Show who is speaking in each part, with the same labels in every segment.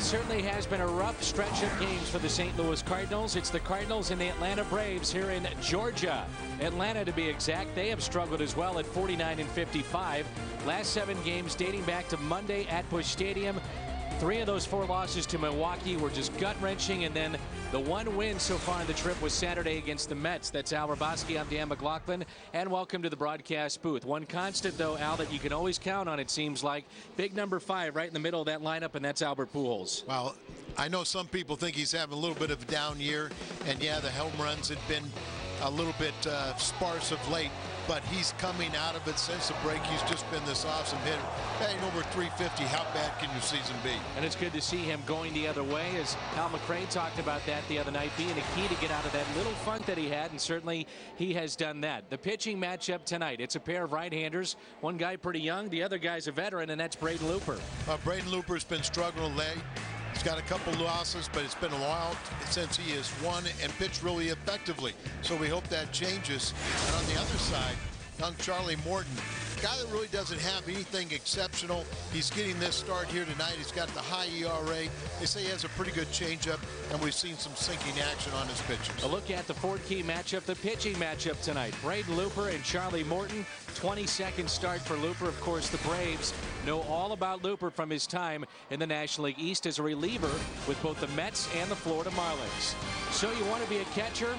Speaker 1: certainly has been a rough stretch of games for the St. Louis Cardinals. It's the Cardinals and the Atlanta Braves here in Georgia. Atlanta, to be exact, they have struggled as well at 49-55. Last 7 games dating back to Monday at Busch Stadium. 3 of those 4 losses to Milwaukee were just gut-wrenching, and then the 1 win so far on the trip was Saturday against the Mets. That's Al Raboski. I'm Dan McLaughlin, and welcome to the broadcast booth. One constant, though, Al, that you can always count on, it seems like, big number 5 right in the middle of that lineup, and that's Albert Pujols.
Speaker 2: Well, I know some people think he's having a little bit of a down year, and yeah, the home runs had been a little bit sparse of late, but he's coming out of it since the break. He's just been this awesome hitter. Batting over 350, how bad can your season be? And
Speaker 1: it's good to see him going the other way, as Al McRae talked about that the other night, being a key to get out of that little funk that he had, and certainly he has done that. The pitching matchup tonight, it's a pair of right-handers. One guy pretty young, the other guy's a veteran, and that's Braden Looper.
Speaker 2: Braden Looper's been struggling late. He's got a couple losses, but it's been a while since he has won and pitched really effectively. So we hope that changes. And on the other side, young Charlie Morton, a guy that really doesn't have anything exceptional. He's getting this start here tonight. He's got the high ERA. They say he has a pretty good changeup, and we've seen some sinking action on his pitches.
Speaker 1: A look at the 4-key matchup, the pitching matchup tonight. Braden Looper and Charlie Morton. 22nd start for Looper. Of course, the Braves know all about Looper from his time in the National League East as a reliever with both the Mets and the Florida Marlins. So you want to be a catcher?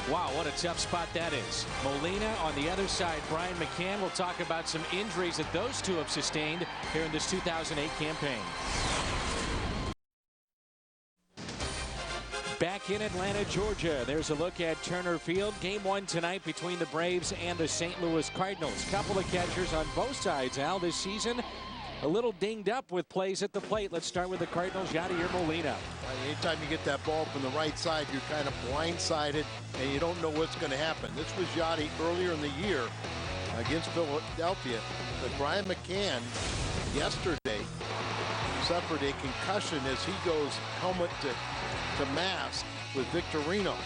Speaker 1: Wow, what a tough spot that is. Molina on the other side. Brian McCann will talk about some injuries that those two have sustained here in this 2008 campaign. Back in Atlanta, Georgia, there's a look at Turner Field. Game 1 tonight between the Braves and the St. Louis Cardinals. Couple of catchers on both sides, Al, this season. A little dinged up with plays at the plate. Let's start with the Cardinals. Yadier Molina.
Speaker 3: Anytime you get that ball from the right side, you're kind of blindsided, and you don't know what's going to happen. This was Yadi earlier in the year against Philadelphia. But Brian McCann yesterday suffered a concussion as he goes helmet to mask with Victorino.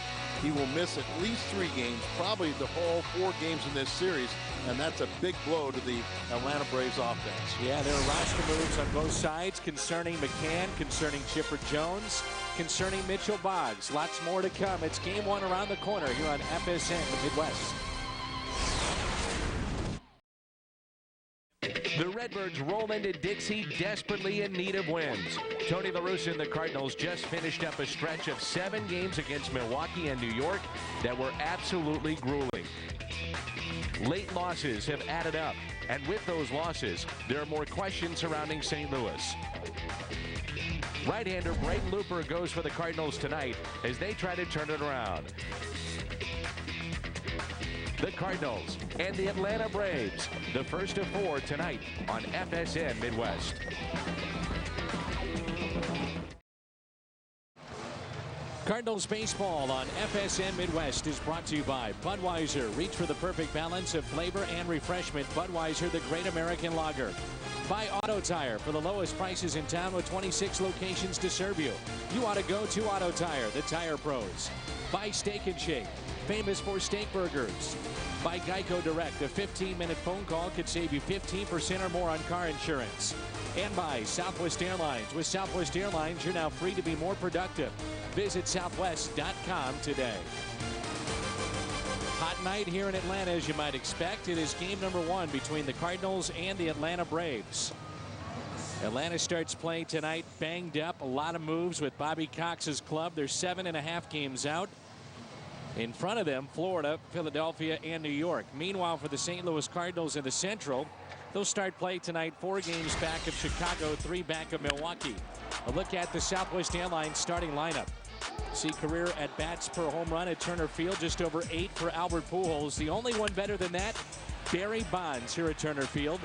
Speaker 3: He will miss at least 3 games, probably the whole 4 games in this series, and that's a big blow to the Atlanta Braves offense.
Speaker 1: Yeah, there are roster moves on both sides concerning McCann, concerning Chipper Jones, concerning Mitchell Boggs. Lots more to come. It's game 1 around the corner here on FSN Midwest. The Redbirds roll into Dixie desperately in need of wins. Tony La Russa and the Cardinals just finished up a stretch of 7 games against Milwaukee and New York that were absolutely grueling. Late losses have added up, and with those losses, there are more questions surrounding St. Louis. Right-hander Braden Looper goes for the Cardinals tonight as they try to turn it around. The Cardinals and the Atlanta Braves, the first of 4 tonight on FSN Midwest. Cardinals baseball on FSN Midwest is brought to you by Budweiser. Reach for the perfect balance of flavor and refreshment. Budweiser, the great American lager. By Auto Tire, for the lowest prices in town with 26 locations to serve you. You ought to go to Auto Tire, the tire pros. By Steak and Shake, famous for steak burgers. By Geico Direct, a 15-minute phone call could save you 15% or more on car insurance. And by Southwest Airlines. With Southwest Airlines, you're now free to be more productive. Visit southwest.com today. Hot night here in Atlanta, as you might expect. It is game number 1 between the Cardinals and the Atlanta Braves. Atlanta starts play tonight banged up. A lot of moves with Bobby Cox's club. They're 7.5 games out. In front of them, Florida, Philadelphia, and New York. Meanwhile, for the St. Louis Cardinals in the Central, they'll start play tonight 4 games back of Chicago, 3 back of Milwaukee. A look at the Southwest Airlines starting lineup. See career at bats per home run at Turner Field, just over 8 for Albert Pujols. The only one better than that, Barry Bonds here at Turner Field.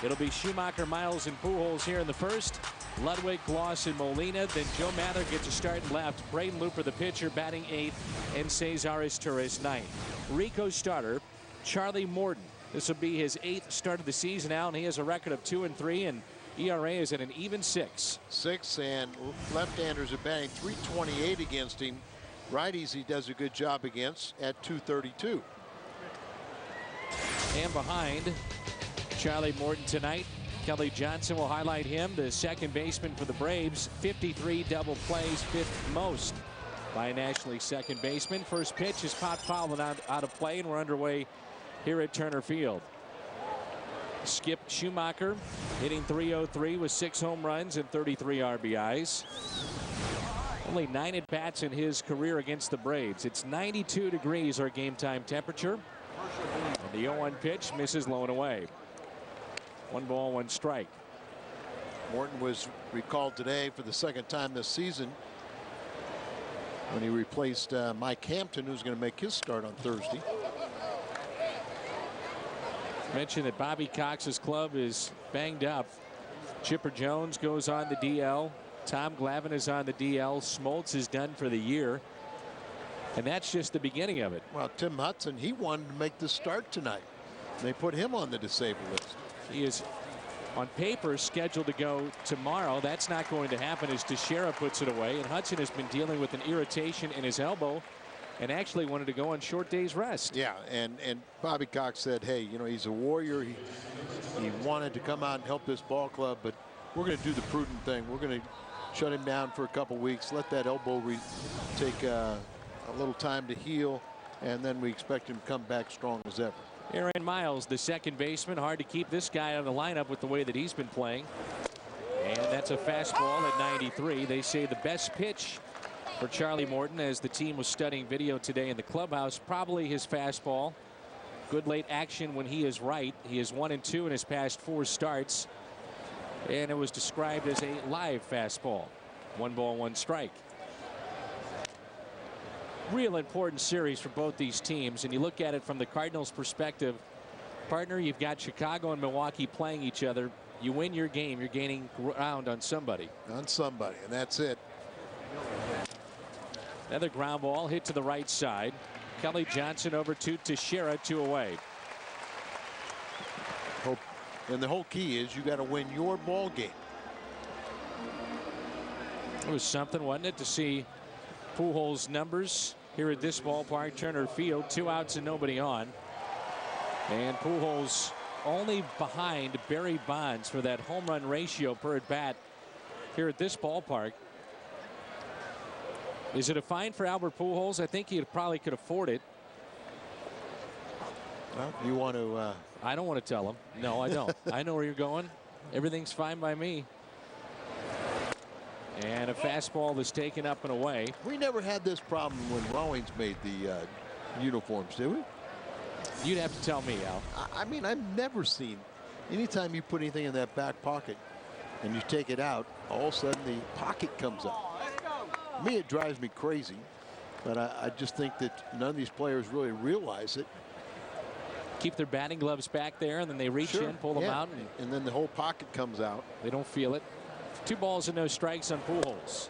Speaker 1: It'll be Schumacher, Miles, and Pujols here in the first. Ludwig, Gloss, and Molina. Then Joe Mather gets a start in left. Braden Looper, the pitcher, batting 8th, and Cesar Izturis 9th. Rico starter, Charlie Morton. This will be his 8th start of the season now, and he has a record of 2-3, and ERA is at an even 6.
Speaker 3: 6, and left-handers are batting .328 against him. Righties he does a good job against at .232.
Speaker 1: And behind Charlie Morton tonight, Kelly Johnson will highlight him, the second baseman for the Braves. 53 double plays, fifth most by a National League second baseman. First pitch is popped foul and out of play, and we're underway here at Turner Field. Skip Schumacher hitting .303 with 6 home runs and 33 RBIs. Only 9 at-bats in his career against the Braves. It's 92 degrees, our game time temperature. And the 0-1 pitch misses low and away. 1 ball, 1 strike.
Speaker 3: Morton was recalled today for the second time this season when he replaced Mike Hampton, who's going to make his start on Thursday.
Speaker 1: Mentioned that Bobby Cox's club is banged up. Chipper Jones goes on the DL. Tom Glavine is on the DL. Smoltz is done for the year. And that's just the beginning of it.
Speaker 3: Well, Tim Hudson, he wanted to make the start tonight. They put him on the disabled list.
Speaker 1: He is on paper scheduled to go tomorrow. That's not going to happen as Teixeira puts it away. And Hudson has been dealing with an irritation in his elbow and actually wanted to go on short day's rest.
Speaker 3: Yeah, and Bobby Cox said, hey, you know, he's a warrior. He wanted to come out and help this ball club, but we're going to do the prudent thing. We're going to shut him down for a couple weeks, let that elbow take a little time to heal, and then we expect him to come back strong as ever.
Speaker 1: Aaron Miles, the second baseman. Hard to keep this guy out of the lineup with the way that he's been playing. And that's a fastball at 93. They say the best pitch for Charlie Morton, as the team was studying video today in the clubhouse, probably his fastball. Good late action when he is right. He is 1-2 in his past 4 starts. And it was described as a live fastball. 1 ball, 1 strike. Real important series for both these teams. And you look at it from the Cardinals' perspective, partner, you've got Chicago and Milwaukee playing each other. You win your game, you're gaining ground on somebody.
Speaker 3: On somebody, and that's it.
Speaker 1: Another ground ball hit to the right side. Kelly Johnson over to Teixeira, 2 away.
Speaker 3: And the whole key is you got to win your ball game.
Speaker 1: It was something, wasn't it, to see Pujols' numbers here at this ballpark, Turner Field. 2 outs and nobody on. And Pujols only behind Barry Bonds for that home run ratio per at bat here at this ballpark. Is it a fine for Albert Pujols? I think he probably could afford it.
Speaker 3: Well, you want to
Speaker 1: I don't want to tell him. No, I don't. I know where you're going. Everything's fine by me. And a fastball is taken up and away.
Speaker 3: We never had this problem when Rawlings made the uniforms, did we?
Speaker 1: You'd have to tell me, Al.
Speaker 3: I mean, I've never seen, anytime you put anything in that back pocket and you take it out, all of a sudden the pocket comes up. Me, it drives me crazy, but I just think that none of these players really realize it.
Speaker 1: Keep their batting gloves back there, and then they reach in, pull them out.
Speaker 3: And then the whole pocket comes out.
Speaker 1: They don't feel it. 2 balls and no strikes on Pujols.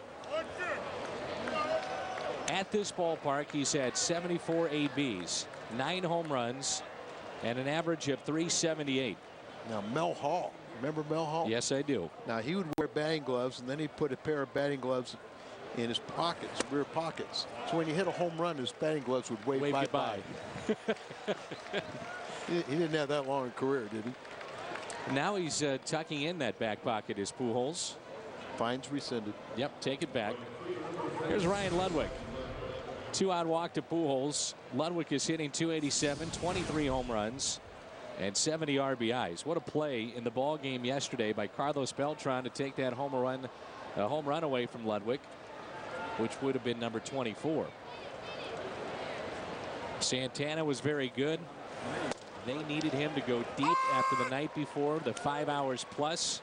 Speaker 1: At this ballpark, he's had 74 ABs, 9 home runs, and an average of .378.
Speaker 3: Now, Mel Hall. Remember Mel Hall?
Speaker 1: Yes, I do.
Speaker 3: Now, he would wear batting gloves, and then he'd put a pair of batting gloves in his pockets, rear pockets. So when you hit a home run, his batting gloves would wave bye-bye. He didn't have that long a career, did he?
Speaker 1: Now he's tucking in that back pocket, is Pujols.
Speaker 3: Fines rescinded.
Speaker 1: Yep, take it back. Here's Ryan Ludwig. 2-out walk to Pujols. Ludwig is hitting .287, 23 home runs, and 70 RBIs. What a play in the ball game yesterday by Carlos Beltran to take that home run away from Ludwig, which would have been number 24. Santana was very good. They needed him to go deep after the night before, the 5 hours plus.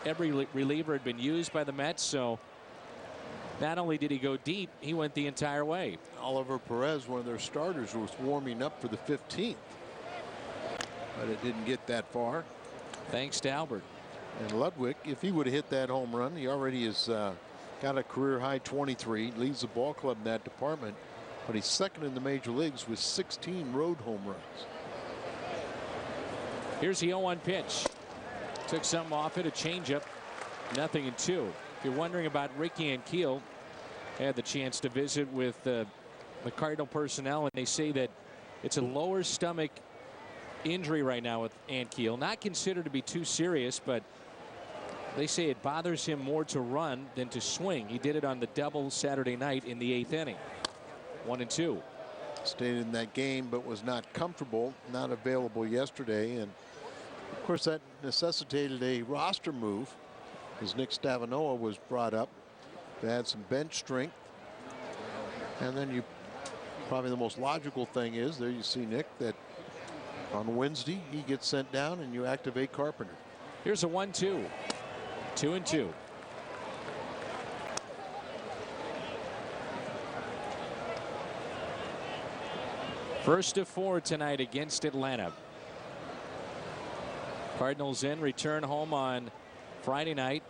Speaker 1: Every reliever had been used by the Mets, so not only did he go deep, he went the entire way.
Speaker 3: Oliver Perez, one of their starters, was warming up for the 15th, but it didn't get that far.
Speaker 1: Thanks to Albert.
Speaker 3: And Ludwig, if he would have hit that home run, he already has got a career high 23, leads the ball club in that department, but he's second in the major leagues with 16 road home runs.
Speaker 1: Here's the 0-1 pitch. Took some off it, a changeup. 0-2. If you're wondering about Ricky Ankiel, I had the chance to visit with the Cardinal personnel, and they say that it's a lower stomach injury right now with Ankiel. Not considered to be too serious, but they say it bothers him more to run than to swing. He did it on the double Saturday night in the 8th inning. 1-2.
Speaker 3: Stayed in that game, but was not comfortable, not available yesterday. And of course, that necessitated a roster move as Nick Stavanoa was brought up to add some bench strength. And then probably the most logical thing is, there you see Nick, that on Wednesday he gets sent down and you activate Carpenter.
Speaker 1: Here's a 1-2. 2-2. First of 4 tonight against Atlanta. Cardinals return home on Friday night.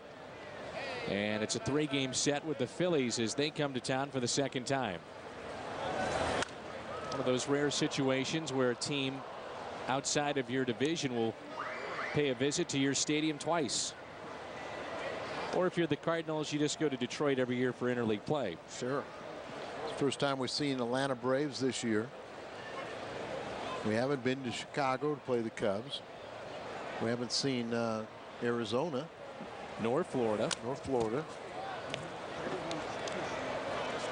Speaker 1: And it's a 3-game set with the Phillies as they come to town for the second time. One of those rare situations where a team outside of your division will pay a visit to your stadium twice. Or if you're the Cardinals, you just go to Detroit every year for interleague play.
Speaker 3: Sure. It's the first time we've seen Atlanta Braves this year. We haven't been to Chicago to play the Cubs. We haven't seen Arizona.
Speaker 1: Nor Florida.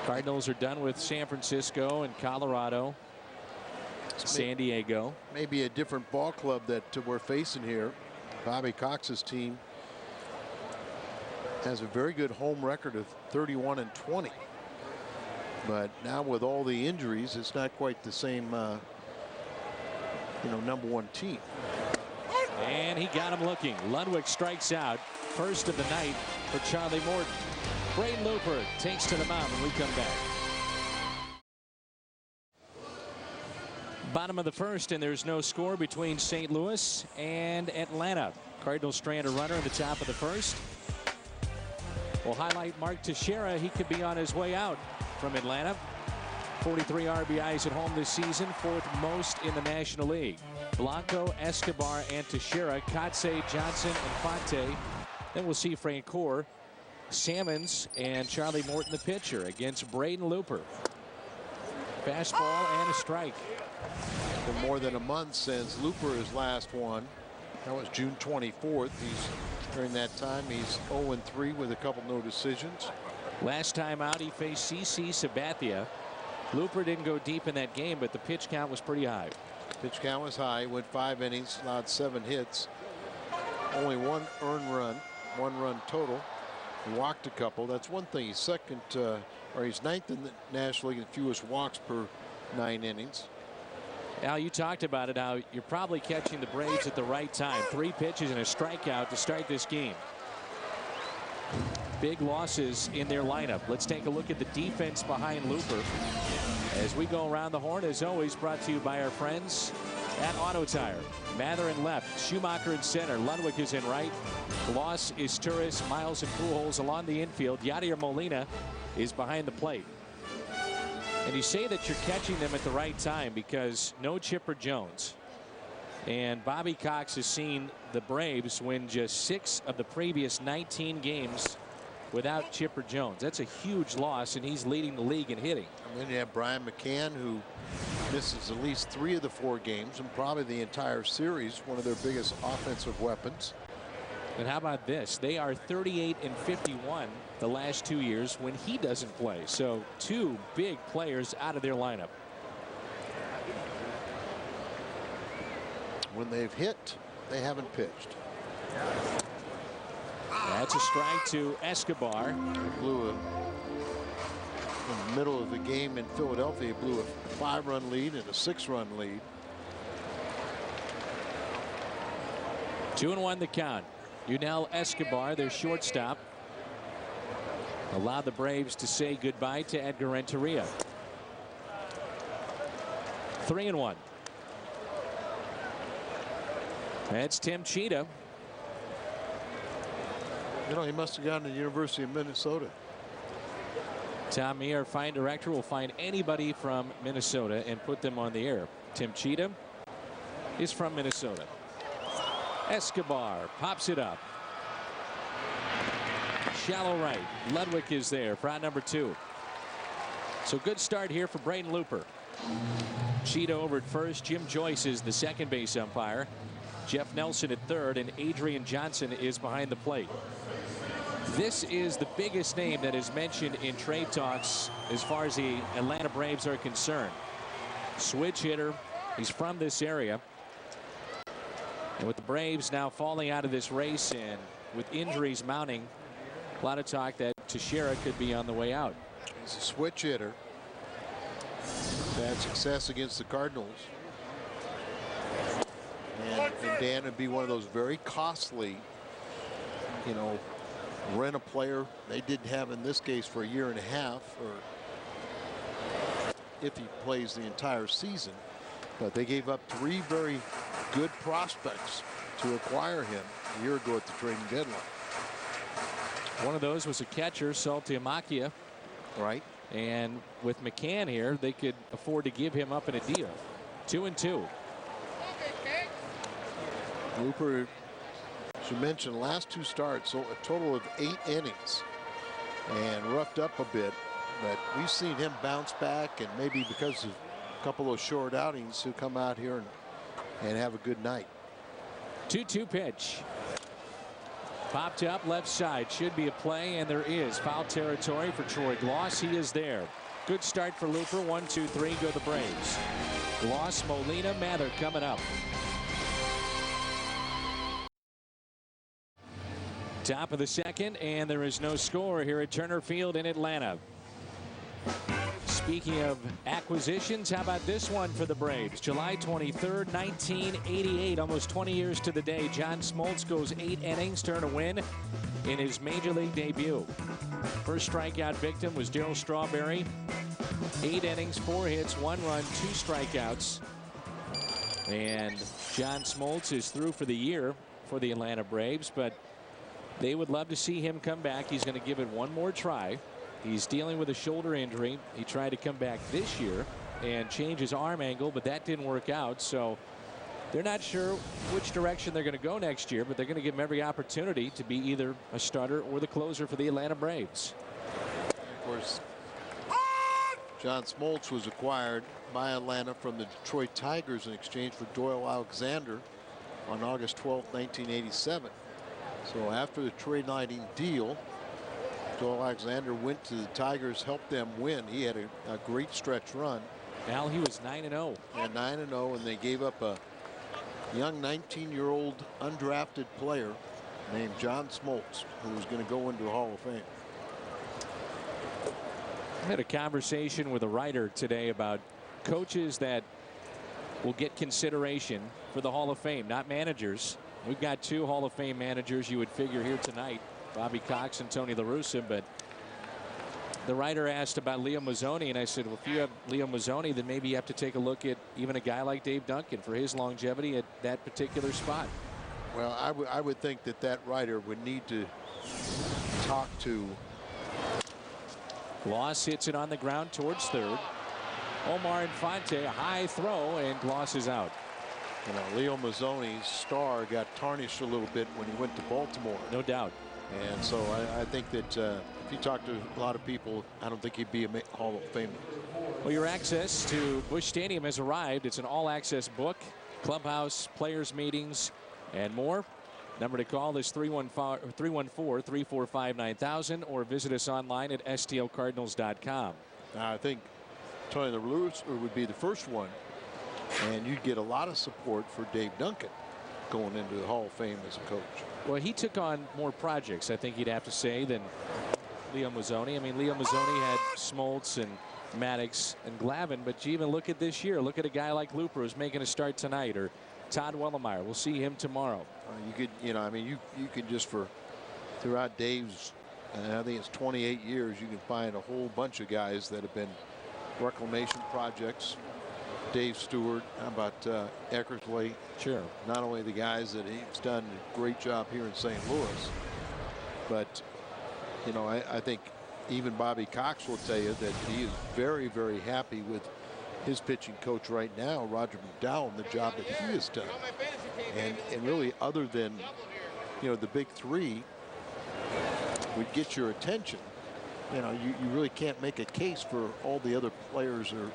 Speaker 1: Cardinals are done with San Francisco and Colorado. San Diego.
Speaker 3: Maybe a different ball club that we're facing here. Bobby Cox's team has a very good home record of 31-20. But now with all the injuries, it's not quite the same, #1 team.
Speaker 1: And he got him looking. Ludwig strikes out. First of the night for Charlie Morton. Braden Looper takes to the mound when we come back. Bottom of the first, and there's no score between St. Louis and Atlanta. Cardinals strand a runner in the top of the first. We'll highlight Mark Teixeira. He could be on his way out from Atlanta. 43 RBIs at home this season, 4th most in the National League. Blanco, Escobar, and Teixeira, Kotze, Johnson, and Fonte. Then we'll see Francoeur, Salmons, and Charlie Morton, the pitcher, against Braden Looper. Fastball and a strike.
Speaker 3: For more than a month since Looper his last one. That was June 24th. During that time, he's 0-3 with a couple no decisions.
Speaker 1: Last time out, he faced CC Sabathia. Looper didn't go deep in that game, but the pitch count was pretty high.
Speaker 3: Pitch count was high. Went 5 innings, allowed 7 hits. Only 1 earned run, 1 run total. He walked a couple. That's one thing. He's he's 9th in the National League in fewest walks per 9 innings.
Speaker 1: Al, you talked about it, how you're probably catching the Braves at the right time. 3 pitches and a strikeout to start this game. Big losses in their lineup. Let's take a look at the defense behind Looper as we go around the horn, as always, brought to you by our friends at Auto Tire. Mather in left, Schumacher in center, Ludwig is in right, Gloss is Turris, Miles and Pujols along the infield. Yadier Molina is behind the plate. And you say that you're catching them at the right time because no Chipper Jones. And Bobby Cox has seen the Braves win just 6 of the previous 19 games without Chipper Jones. That's a huge loss, and he's leading the league in hitting.
Speaker 3: And then you have Brian McCann, who misses at least 3 of the 4 games and probably the entire series, one of their biggest offensive weapons.
Speaker 1: And how about this? They are 38-51 the last 2 years when he doesn't play. So 2 big players out of their lineup.
Speaker 3: When they've hit, they haven't pitched.
Speaker 1: That's a strike to Escobar.
Speaker 3: Blew in the middle of the game in Philadelphia. Blew a 5-run lead and a 6-run lead.
Speaker 1: 2-1 the count. Yunel Escobar, their shortstop, allowed the Braves to say goodbye to Edgar Renteria. 3-1. That's Tim Cheetah.
Speaker 3: He must have gone to the University of Minnesota.
Speaker 1: Tom Mee, our fine director, will find anybody from Minnesota and put them on the air. Tim Cheetah is from Minnesota. Escobar pops it up. Shallow right. Ludwig is there for out number 2. So good start here for Braden Looper. Cheetah over at first. Jim Joyce is the second base umpire. Jeff Nelson at third, and Adrian Johnson is behind the plate. This is the biggest name that is mentioned in trade talks as far as the Atlanta Braves are concerned. Switch hitter. He's from this area. And with the Braves now falling out of this race and with injuries mounting, a lot of talk that Teixeira could be on the way out.
Speaker 3: He's a switch hitter. Had success against the Cardinals. And Dan would be one of those very costly, you know, rent a player. They didn't have in this case for a year and a half, or if he plays the entire season. But they gave up 3 very good prospects to acquire him a year ago at the trading deadline.
Speaker 1: One of those was a catcher, Saltiamakia.
Speaker 3: Right.
Speaker 1: And with McCann here, they could afford to give him up in a deal. 2-2.
Speaker 3: Looper, as you mentioned, last 2 starts, so a total of 8 innings, and roughed up a bit. But we've seen him bounce back, and maybe because of a couple of short outings, who come out here and have a good night.
Speaker 1: 2-2 pitch. Popped up left side. Should be a play, and there is. Foul territory for Troy Gloss. He is there. Good start for Looper. 1-2-3 go the Braves. Gloss, Molina, Mather coming up. Top of the second, and there is no score here at Turner Field in Atlanta. Speaking of acquisitions, how about this one for the Braves? July 23rd, 1988, almost 20 years to the day. John Smoltz goes 8 innings to earn a win in his major league debut. First strikeout victim was Darryl Strawberry. 8 innings, 4 hits, 1 run, 2 strikeouts. And John Smoltz is through for the year for the Atlanta Braves, but they would love to see him come back. He's going to give it one more try. He's dealing with a shoulder injury. He tried to come back this year and change his arm angle, but that didn't work out. So they're not sure which direction they're going to go next year, but they're going to give him every opportunity to be either a starter or the closer for the Atlanta Braves.
Speaker 3: Of course, John Smoltz was acquired by Atlanta from the Detroit Tigers in exchange for Doyle Alexander on August 12, 1987. So after the trade lightning deal, Doyle Alexander went to the Tigers, helped them win. He had a great stretch run.
Speaker 1: Al, he was 9-0.
Speaker 3: Yeah, 9-0, and they gave up a young 19-year-old undrafted player named John Smoltz, who was going to go into the Hall of Fame.
Speaker 1: I had a conversation with a writer today about coaches that will get consideration for the Hall of Fame, not managers. We've got 2 Hall of Fame managers you would figure here tonight, Bobby Cox and Tony La Russa, but the writer asked about Leo Mazzoni, and I said, well, if you have Leo Mazzoni, then maybe you have to take a look at even a guy like Dave Duncan for his longevity at that particular spot.
Speaker 3: Well, I would think that writer would need to talk to.
Speaker 1: Gloss hits it on the ground towards third. Omar Infante, a high throw, and Gloss is out.
Speaker 3: You know, Leo Mazzoni's star got tarnished a little bit when he went to Baltimore.
Speaker 1: No doubt.
Speaker 3: And so I think that if you talk to a lot of people, I don't think he'd be a Hall of Famer.
Speaker 1: Well, your access to Busch Stadium has arrived. It's an all-access book, clubhouse, players meetings, and more. Number to call is 314-345-9000, or visit us online at stlcardinals.com.
Speaker 3: I think Tony La Russa would be the first one, and you'd get a lot of support for Dave Duncan going into the Hall of Fame as a coach.
Speaker 1: Well, he took on more projects, I think you'd have to say, than Leo Mazzoni. I mean, Leo Mazzoni had Smoltz and Maddox and Glavine, but you even look at this year. Look at a guy like Looper who's making a start tonight, or Todd Wellemeyer. We'll see him tomorrow.
Speaker 3: You could, you know, I mean, you could just throughout Dave's, I think it's 28 years, you can find a whole bunch of guys that have been reclamation projects. Dave Stewart, how about Eckersley?
Speaker 1: Sure.
Speaker 3: Not only the guys that he's done a great job here in St. Louis, but, you know, I think even Bobby Cox will tell you that he is very, very happy with his pitching coach right now, Roger McDowell, and the job that he has done. And really, other than, you know, the big 3 would get your attention, you know, you really can't make a case for all the other players or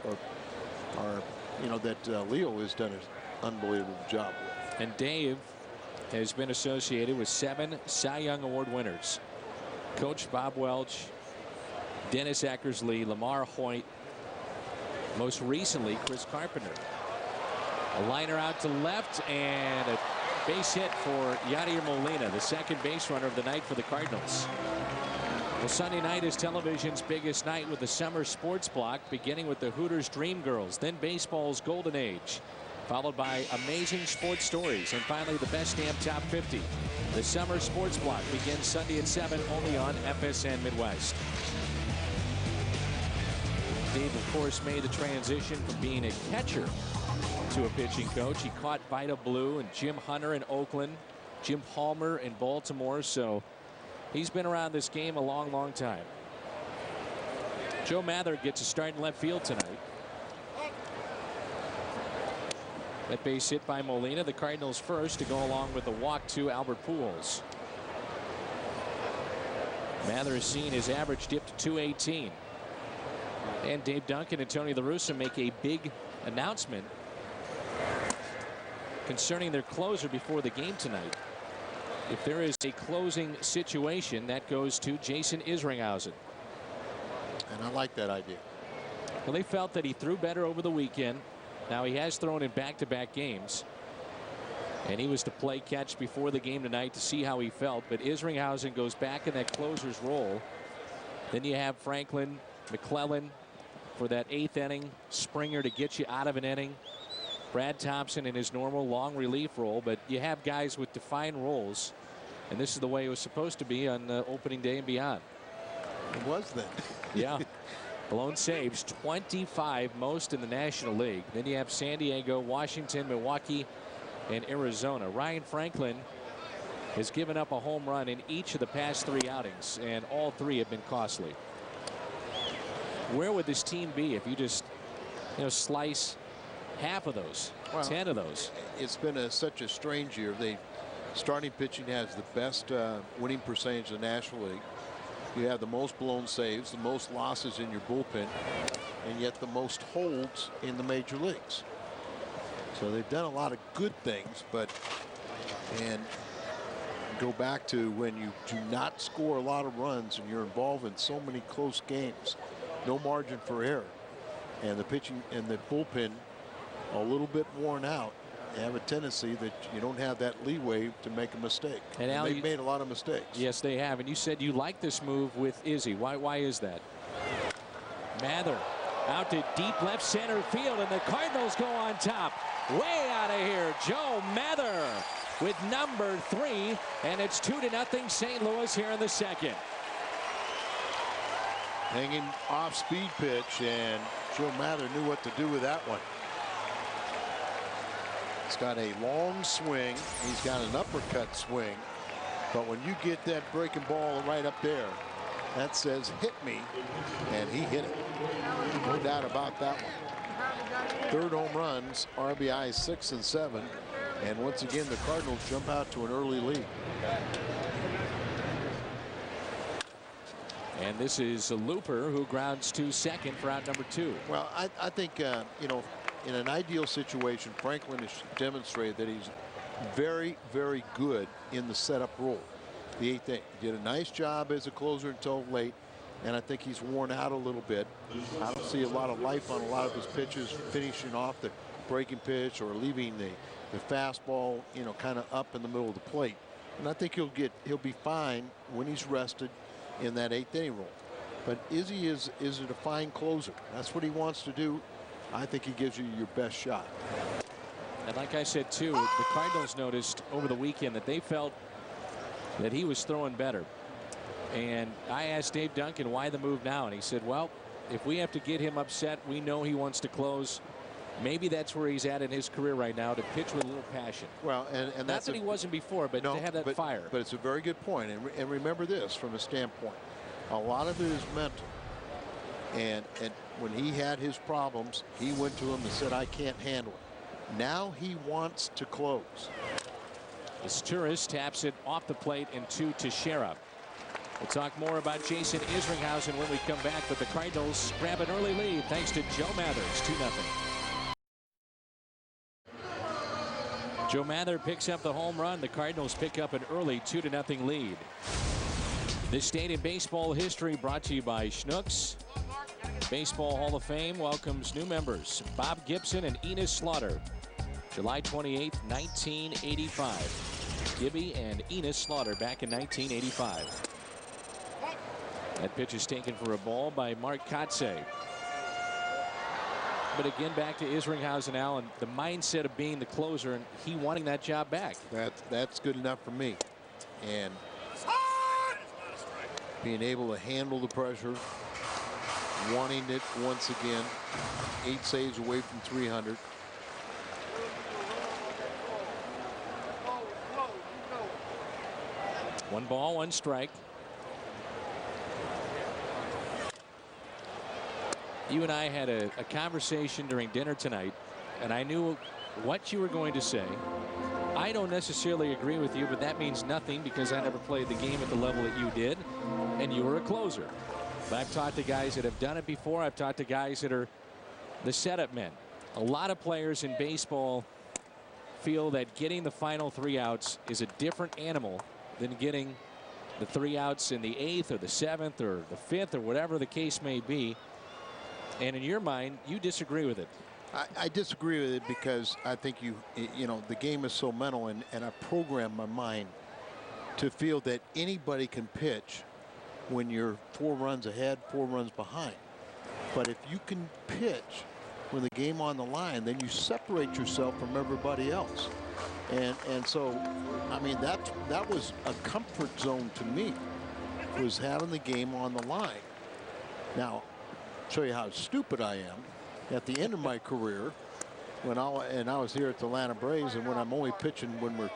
Speaker 3: that Leo has done an unbelievable job with.
Speaker 1: And Dave has been associated with 7 Cy Young Award winners. Coach Bob Welch, Dennis Eckersley, Lamar Hoyt, most recently Chris Carpenter. A liner out to left and a base hit for Yadier Molina, the second base runner of the night for the Cardinals. Well, Sunday night is television's biggest night with the summer sports block, beginning with the Hooters Dream Girls, then baseball's Golden Age, followed by amazing sports stories, and finally the best damn top 50. The summer sports block begins Sunday at 7 only on FSN Midwest. Dave, of course, made the transition from being a catcher to a pitching coach. He caught Vida Blue and Jim Hunter in Oakland, Jim Palmer in Baltimore, so he's been around this game a long time. Joe Mather gets a start in left field tonight. That base hit by Molina, the Cardinals first to go along with the walk to Albert Pujols. Mather has seen his average dip to 218. And Dave Duncan and Tony La Russa make a big announcement concerning their closer before the game tonight. If there is a closing situation, that goes to Jason Isringhausen.
Speaker 3: And I like that idea.
Speaker 1: Well, they felt that he threw better over the weekend. Now he has thrown in back-to-back games, and he was to play catch before the game tonight to see how he felt. But Isringhausen goes back in that closer's role. Then you have Franklin, McClellan for that 8th inning, Springer to get you out of an inning, Brad Thompson in his normal long relief role. But you have guys with defined roles, and this is the way it was supposed to be on opening day and beyond.
Speaker 3: It was then.
Speaker 1: Yeah. Blown saves, 25, most in the National League. Then you have San Diego, Washington, Milwaukee, and Arizona. Ryan Franklin has given up a home run in each of the past 3 outings, and all 3 have been costly. Where would this team be if you just, slice half of those, 10 of those?
Speaker 3: It's been such a strange year. Starting pitching has the best winning percentage in the National League. You have the most blown saves, the most losses in your bullpen, and yet the most holds in the major leagues. So they've done a lot of good things, and go back to when you do not score a lot of runs and you're involved in so many close games, no margin for error, and the pitching and the bullpen a little bit worn out. They have a tendency that you don't have that leeway to make a mistake. And Al, they've made a lot of mistakes.
Speaker 1: Yes, they have. And you said you like this move with Izzy. Why is that? Mather out to deep left center field, and the Cardinals go on top. Way out of here, Joe Mather with number 3, and it's 2-0 St. Louis here in the second.
Speaker 3: Hanging off speed pitch, and Joe Mather knew what to do with that one. He's got a long swing. He's got an uppercut swing. But when you get that breaking ball right up there, that says hit me, and he hit it. No doubt about that one. 3rd home runs, RBI 6 and 7. And once again, the Cardinals jump out to an early lead.
Speaker 1: And this is a Looper who grounds to second for out number 2.
Speaker 3: Well, I think, in an ideal situation, Franklin has demonstrated that he's very, very good in the setup role. The 8th inning. He did a nice job as a closer until late, and I think he's worn out a little bit. I don't see a lot of life on a lot of his pitches, finishing off the breaking pitch or leaving the fastball, kind of up in the middle of the plate. And I think he'll be fine when he's rested in that 8th inning role. But Izzy is a fine closer. That's what he wants to do. I think he gives you your best shot.
Speaker 1: And like I said, too, the Cardinals noticed over the weekend that they felt that he was throwing better. And I asked Dave Duncan why the move now, and he said, well, if we have to get him upset, we know he wants to close. Maybe that's where he's at in his career right now, to pitch with a little passion.
Speaker 3: Well, and
Speaker 1: not
Speaker 3: that's
Speaker 1: that he wasn't before, but to have that fire.
Speaker 3: But it's a very good point. And remember this from a standpoint. A lot of it is mental. And when he had his problems, he went to him and said, I can't handle it. Now he wants to close.
Speaker 1: This tourist taps it off the plate and to Teixeira. We'll talk more about Jason Isringhausen when we come back, but the Cardinals grab an early lead thanks to Joe Mather. It's 2-0. Joe Mather picks up the home run. The Cardinals pick up an early 2-0 lead. This Stadium Baseball history brought to you by Schnucks. Baseball Hall of Fame welcomes new members Bob Gibson and Enos Slaughter. July 28, 1985. Gibby and Enos Slaughter back in 1985. That pitch is taken for a ball by Mark Kotze. But again, back to Isringhausen, Allen, the mindset of being the closer and he wanting that job back.
Speaker 3: That's good enough for me. And being able to handle the pressure, wanting it once again. 8 saves away from 300.
Speaker 1: One ball, one strike. You and I had a conversation during dinner tonight, and I knew what you were going to say. I don't necessarily agree with you, but that means nothing because I never played the game at the level that you did, and you were a closer. But I've talked to guys that have done it before. I've talked to guys that are the setup men. A lot of players in baseball feel that getting the final 3 outs is a different animal than getting the 3 outs in the 8th or the 7th or the 5th or whatever the case may be. And in your mind, you disagree with it.
Speaker 3: I disagree with it because I think you know, the game is so mental, and I program my mind to feel that anybody can pitch when you're 4 runs ahead, 4 runs behind. But if you can pitch when the game on the line, then you separate yourself from everybody else. And so, I mean, that was a comfort zone to me, was having the game on the line. Now, show you how stupid I am. At the end of my career, when I was here at the Atlanta Braves, and when I'm only pitching when we're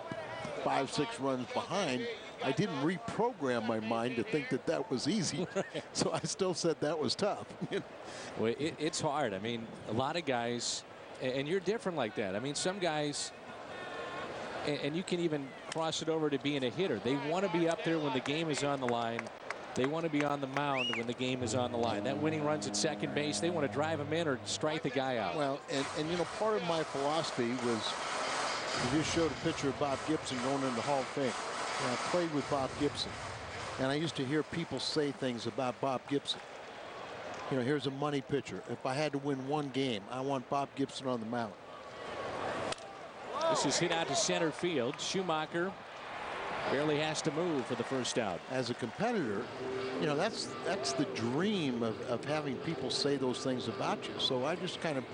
Speaker 3: 5, 6 runs behind, I didn't reprogram my mind to think that that was easy. So I still said that was tough.
Speaker 1: Well, it's hard. I mean, a lot of guys, and you're different like that. I mean, some guys, and you can even cross it over to being a hitter. They want to be up there when the game is on the line. They want to be on the mound when the game is on the line. That winning runs at second base, they want to drive him in or strike the guy out.
Speaker 3: Well, and you know, part of my philosophy was, you just showed a picture of Bob Gibson going into the Hall of Fame. And I played with Bob Gibson, and I used to hear people say things about Bob Gibson. You know, here's a money pitcher. If I had to win 1 game, I want Bob Gibson on the mound.
Speaker 1: This is hit out to center field. Schumacher barely has to move for the first out.
Speaker 3: As a competitor, you know, that's the dream of having people say those things about you. So I just kind of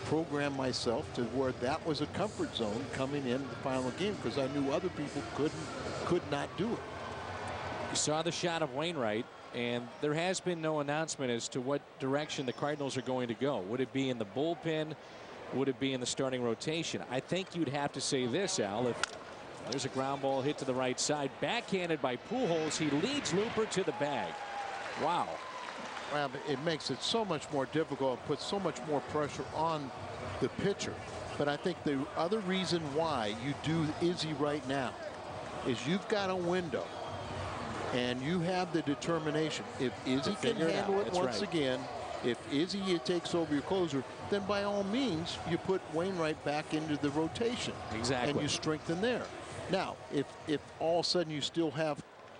Speaker 3: programmed myself to where that was a comfort zone coming in the final game, because I knew other people could not do it.
Speaker 1: You saw the shot of Wainwright, and there has been no announcement as to what direction the Cardinals are going to go. Would it be in the bullpen? Would it be in the starting rotation? I think you'd have to say this, Al, if there's a ground ball hit to the right side, backhanded by Pujols. He leads Looper to the bag. Wow.
Speaker 3: Well, it makes it so much more difficult, puts so much more pressure on the pitcher. But I think the other reason why you do Izzy right now is you've got a window, and you have the determination. If Izzy can handle it once again, if Izzy takes over your closer, then by all means you put Wainwright back into the rotation.
Speaker 1: Exactly.
Speaker 3: And you strengthen there. Now, if all of a sudden you still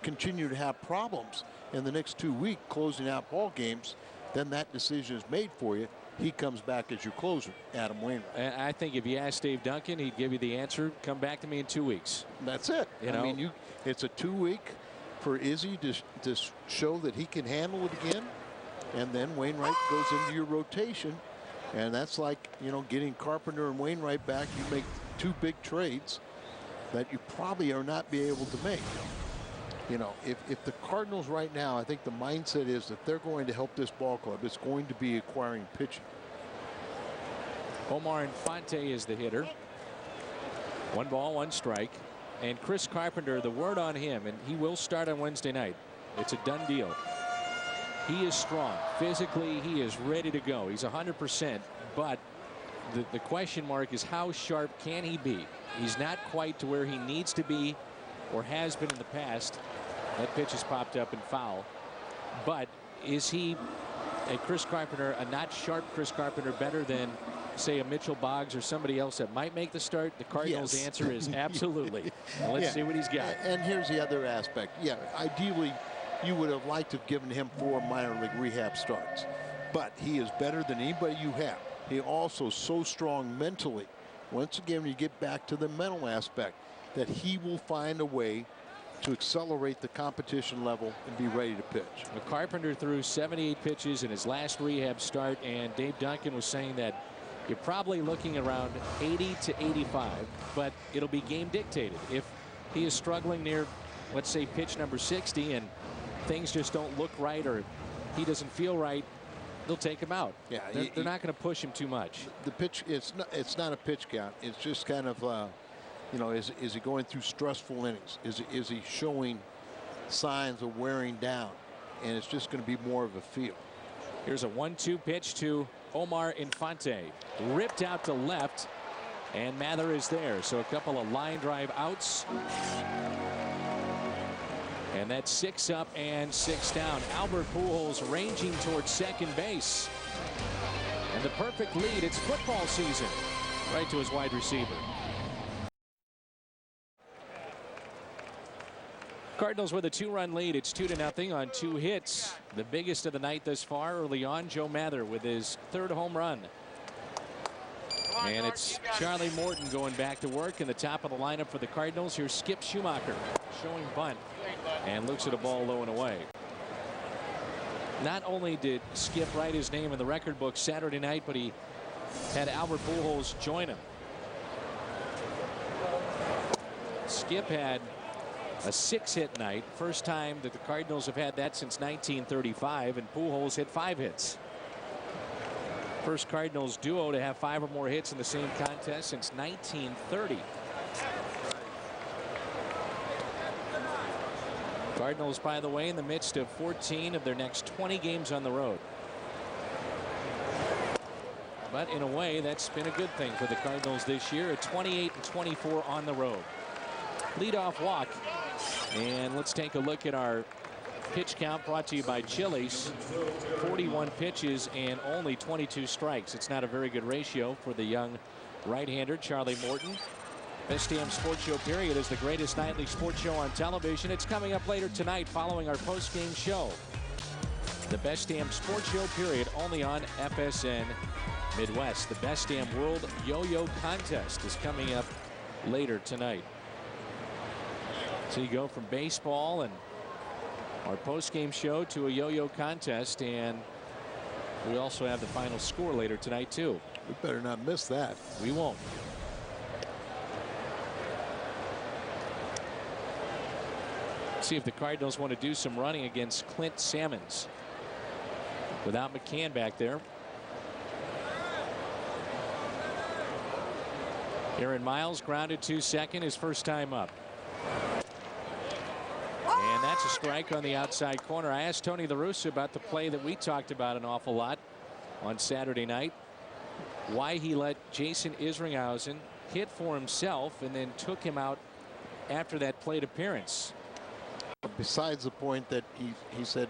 Speaker 3: continue to have problems in the next 2 weeks closing out ball games, then that decision is made for you. He comes back as your closer, Adam Wainwright.
Speaker 1: And I think if you asked Dave Duncan, he'd give you the answer. Come back to me in 2 weeks.
Speaker 3: That's it.
Speaker 1: You know?
Speaker 3: I mean, it's a 2 week for Izzy to show that he can handle it again, and then Wainwright goes into your rotation, and that's like, you know, getting Carpenter and Wainwright back. You make 2 big trades that you probably are not be able to make. You know, if the Cardinals right now, I think the mindset is that they're going to help this ball club, it's going to be acquiring pitching.
Speaker 1: Omar Infante is the hitter. 1 ball, 1 strike. And Chris Carpenter, the word on him, and he will start on Wednesday night. It's a done deal. He is strong. Physically, he is ready to go. He's 100%, but the question mark is how sharp can he be? He's not quite to where he needs to be or has been in the past. That pitch has popped up and foul. But is he, a Chris Carpenter, a not sharp Chris Carpenter, better than say a Mitchell Boggs or somebody else that might make the start, the Cardinals'
Speaker 3: Yes.
Speaker 1: answer is absolutely. Let's see what he's got.
Speaker 3: And here's the other aspect. Yeah, ideally, you would have liked to have given him 4 minor league rehab starts. But he is better than anybody you have. He also so strong mentally. Once again, you get back to the mental aspect, that he will find a way to accelerate the competition level and be ready to pitch.
Speaker 1: Carpenter threw 78 pitches in his last rehab start, and Dave Duncan was saying that you're probably looking around 80 to 85, but it'll be game dictated. If he is struggling near, let's say, pitch number 60 and things just don't look right or he doesn't feel right, they'll take him out.
Speaker 3: Yeah,
Speaker 1: they're not going to push him too much.
Speaker 3: The pitch, it's not a pitch count. It's just kind of, you know, is he going through stressful innings? Is he showing signs of wearing down? And it's just going to be more of a feel.
Speaker 1: Here's a 1-2 pitch to Omar Infante. Ripped out to left, and Mather is there. So a couple of line drive outs. And that's 6 up and 6 down. Albert Pujols ranging towards second base. And the perfect lead. It's football season. Right to his wide receiver. Cardinals with a 2-run lead. It's 2-0 on 2 hits. The biggest of the night thus far early on. Joe Mather with his 3rd home run. And it's Charlie Morton going back to work in the top of the lineup for the Cardinals. Here's Skip Schumacher showing bunt and looks at a ball low and away. Not only did Skip write his name in the record book Saturday night, but he had Albert Pujols join him. Skip had a 6-hit night. First time that the Cardinals have had that since 1935, and Pujols hit 5 hits. First Cardinals duo to have 5 or more hits in the same contest since 1930. Cardinals, by the way, in the midst of 14 of their next 20 games on the road. But in a way, that's been a good thing for the Cardinals this year. A 28-24 on the road. Leadoff walk. And let's take a look at our pitch count brought to you by Chili's. 41 pitches and only 22 strikes. It's not a very good ratio for the young right-hander Charlie Morton. Best Damn Sports Show period is the greatest nightly sports show on television. It's coming up later tonight following our post-game show. The Best Damn Sports Show period only on FSN Midwest. The Best Damn World Yo-Yo Contest is coming up later tonight. So you go from baseball and our post-game show to a yo-yo contest, and we also have the final score later tonight too.
Speaker 3: We better not miss that.
Speaker 1: We won't. See if the Cardinals want to do some running against Clint Sammons without McCann back there. Aaron Miles grounded to second, his first time up. And that's a strike on the outside corner. I asked Tony La Russa about the play that we talked about an awful lot on Saturday night. Why he let Jason Isringhausen hit for himself and then took him out after that plate appearance.
Speaker 3: Besides the point that he said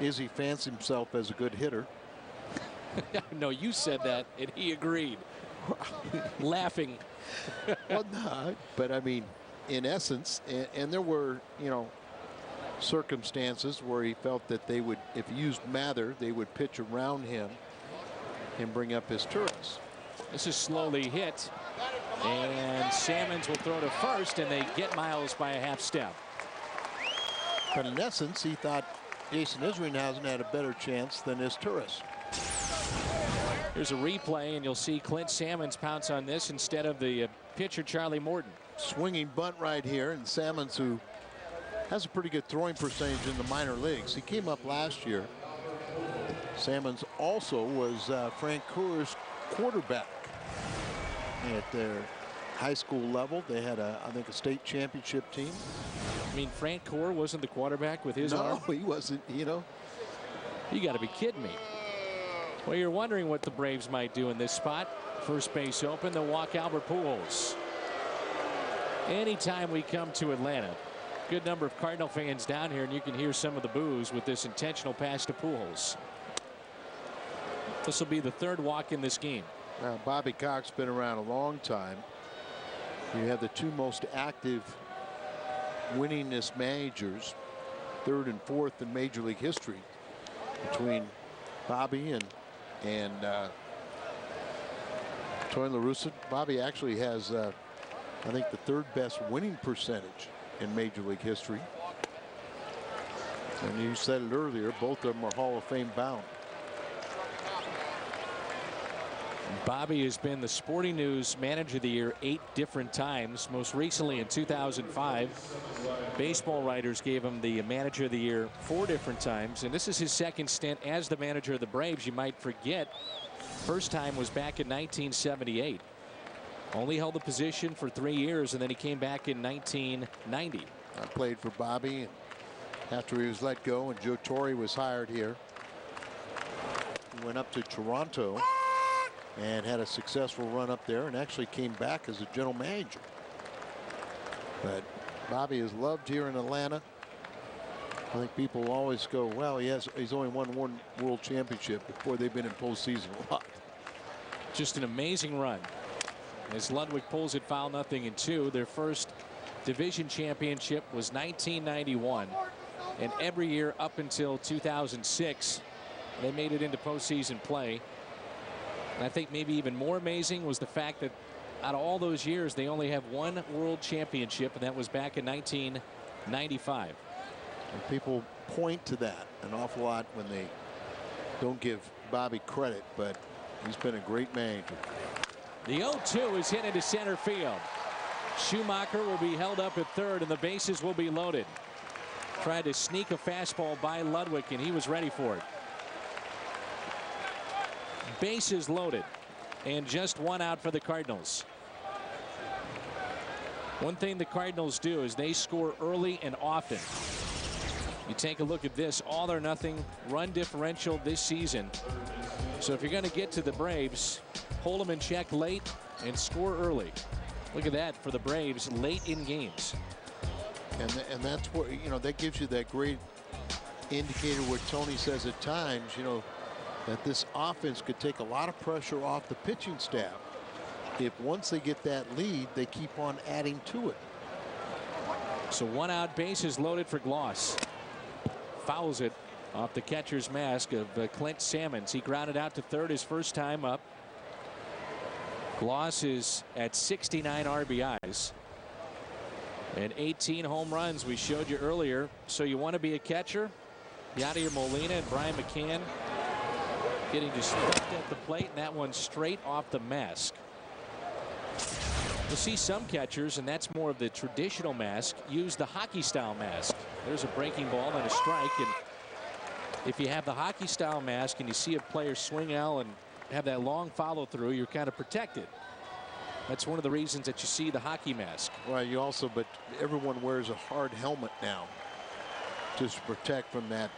Speaker 3: Izzy fancied himself as a good hitter.
Speaker 1: No, you said that and he agreed. Laughing.
Speaker 3: Well, no, but I mean, in essence, and there were, you know, circumstances where he felt that they would, if he used Mather, they would pitch around him and bring up his turrets.
Speaker 1: This is slowly hit, and Sammons will throw to first, and they get Miles by a half step.
Speaker 3: But in essence, he thought Jason Isringhausen had a better chance than his Turris.
Speaker 1: Here's a replay, and you'll see Clint Sammons pounce on this instead of the pitcher Charlie Morton.
Speaker 3: Swinging bunt right here, and Sammons, who has a pretty good throwing percentage in the minor leagues. He came up last year. Sammons also was Frank Coor's quarterback at their high school level. They had I think a state championship team.
Speaker 1: I mean, Frank Coor wasn't the quarterback with his arm?
Speaker 3: No, he wasn't, you know.
Speaker 1: You got to be kidding me. Well, you're wondering what the Braves might do in this spot. First base open, they'll walk Albert Pujols. Anytime we come to Atlanta, good number of Cardinal fans down here, and you can hear some of the boos with this intentional pass to Pujols. This will be the 3rd walk in this game.
Speaker 3: Now, Bobby Cox been around a long time. You have the two most active winningest managers, third and fourth in Major League history, between Bobby and Tony La Russa. Bobby actually has, I think, the third best winning percentage in Major League history. And you said it earlier, both of them are Hall of Fame bound.
Speaker 1: Bobby has been the Sporting News Manager of the Year 8 different times, most recently in 2005. Baseball writers gave him the Manager of the Year 4 different times, and this is his second stint as the manager of the Braves. You might forget, first time was back in 1978. Only held the position for 3 years, and then he came back in 1990.
Speaker 3: I played for Bobby after he was let go and Joe Torre was hired here. He went up to Toronto and had a successful run up there and actually came back as a general manager. But Bobby is loved here in Atlanta. I think people always go, well, he's only won one world championship before they've been in postseason a lot.
Speaker 1: Just an amazing run as Ludwig pulls it foul 0-2. Their first division championship was 1991, and every year up until 2006 they made it into postseason play. And I think maybe even more amazing was the fact that out of all those years they only have one world championship, and that was back in 1995.
Speaker 3: And people point to that an awful lot when they don't give Bobby credit, but he's been a great manager.
Speaker 1: The 0-2 is hit into center field. Schumacher will be held up at third and the bases will be loaded. Tried to sneak a fastball by Ludwig and he was ready for it. Bases loaded and just one out for the Cardinals. One thing the Cardinals do is they score early and often. You take a look at this all or nothing run differential this season. So if you're going to get to the Braves, hold them in check late and score early. Look at that for the Braves late in games.
Speaker 3: And that's what, you know, that gives you that great indicator where Tony says at times, you know, that this offense could take a lot of pressure off the pitching staff if once they get that lead they keep on adding to it.
Speaker 1: So one out, bases loaded for Gloss. Fouls it off the catcher's mask of Clint Sammons. He grounded out to third his first time up. Gloss is at 69 RBIs and 18 home runs we showed you earlier. So you want to be a catcher? Yadier Molina and Brian McCann getting just stuffed at the plate, and that one straight off the mask. You'll see some catchers, and that's more of the traditional mask, use the hockey style mask. There's a breaking ball and a strike, and if you have the hockey style mask and you see a player swing out and have that long follow through, you're kind of protected. That's one of the reasons that you see the hockey mask.
Speaker 3: Well, you also, but everyone wears a hard helmet now just to protect from that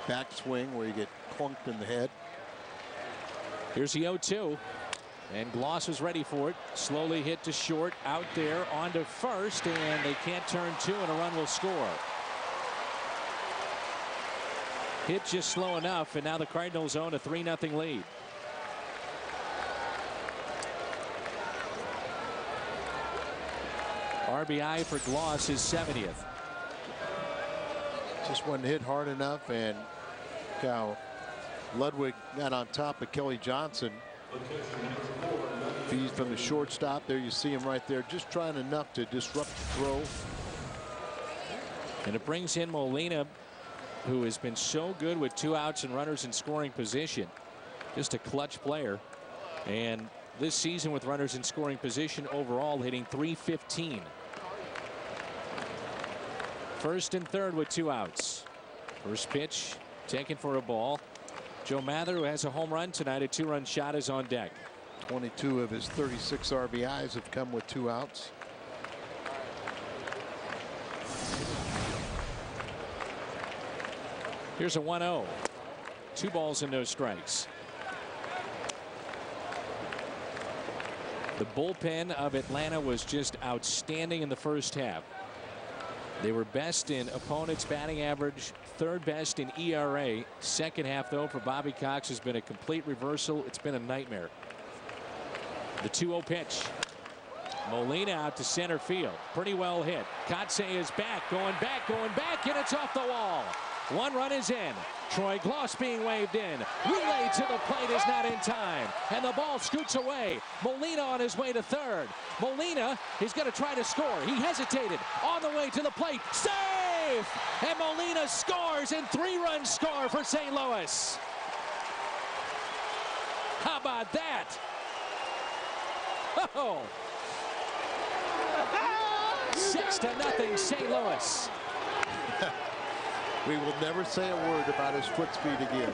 Speaker 3: backswing where you get clunked in the head.
Speaker 1: Here's the 0-2, and Gloss is ready for it. Slowly hit to short, out there onto first, and they can't turn two, and a run will score. Hit just slow enough, and now the Cardinals own a 3-0 lead. RBI for Gloss is 70th.
Speaker 3: Just wasn't hit hard enough, and how Ludwig got on top of Kelly Johnson. Feed from the shortstop. There you see him right there, just trying enough to disrupt the throw.
Speaker 1: And it brings in Molina, who has been so good with 2 outs and runners in scoring position. Just a clutch player. And this season with runners in scoring position overall hitting .315. First and third with 2 outs. First pitch taken for a ball. Joe Mather, who has a home run tonight, a 2-run shot, is on deck.
Speaker 3: 22 of his 36 RBIs have come with 2 outs.
Speaker 1: Here's a 1-0. 2 balls and no strikes. The bullpen of Atlanta was just outstanding in the first half. They were best in opponents' batting average, third best in ERA. Second half, though, for Bobby Cox has been a complete reversal. It's been a nightmare. The 2-0 pitch. Molina out to center field. Pretty well hit. Kotsay is back, and it's off the wall. 1 run is in. Troy Gloss being waved in. Relay to the plate is not in time. And the ball scoots away. Molina on his way to third. Molina is going to try to score. He hesitated. On the way to the plate. Safe! And Molina scores, and 3-run score for St. Louis. How about that? Oh! 6-0 St. Louis.
Speaker 3: We will never say a word about his foot speed again.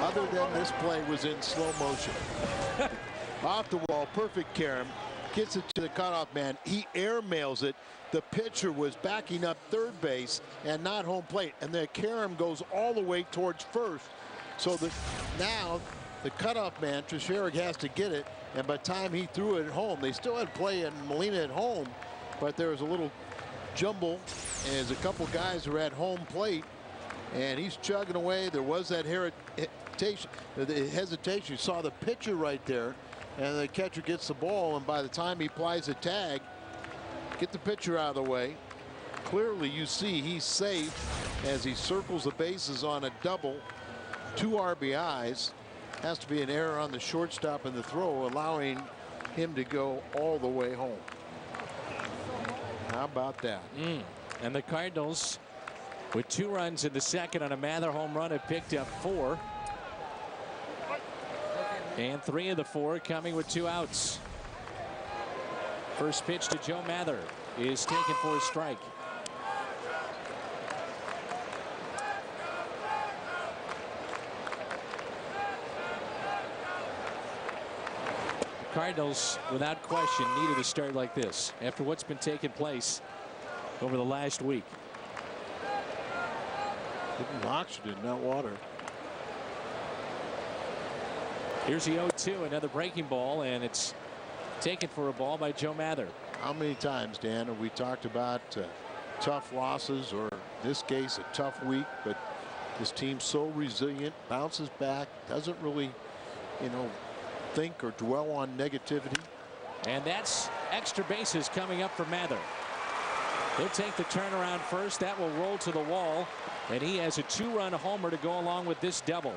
Speaker 3: Other than this play was in slow motion. Off the wall, perfect carom. Gets it to the cutoff man. He airmails it. The pitcher was backing up third base and not home plate. And the carom goes all the way towards first. So now the cutoff man, Teixeira, has to get it. And by the time he threw it at home, they still had play and Molina at home. But there was a little jumble. And there's a couple guys who are at home plate. And he's chugging away. There was that hesitation. You saw the pitcher right there. And the catcher gets the ball. And by the time he applies a tag, get the pitcher out of the way. Clearly you see he's safe as he circles the bases on a double. 2 RBIs. Has to be an error on the shortstop in the throw, allowing him to go all the way home. How about that?
Speaker 1: And the Cardinals, with 2 runs in the second on a Mather home run, have picked up 4. And 3 of the 4 coming with 2 outs. First pitch to Joe Mather is taken for a strike. Cardinals, without question, needed a start like this after what's been taking place over the last week.
Speaker 3: Oxygen, not water.
Speaker 1: Here's the 0-2, another breaking ball, and it's taken for a ball by Joe Mather.
Speaker 3: How many times, Dan, have we talked about tough losses, or in this case a tough week, but this team's so resilient, bounces back, doesn't really, think or dwell on negativity.
Speaker 1: And that's extra bases coming up for Mather. He'll take the turnaround first. That will roll to the wall, and he has a 2-run homer to go along with this double.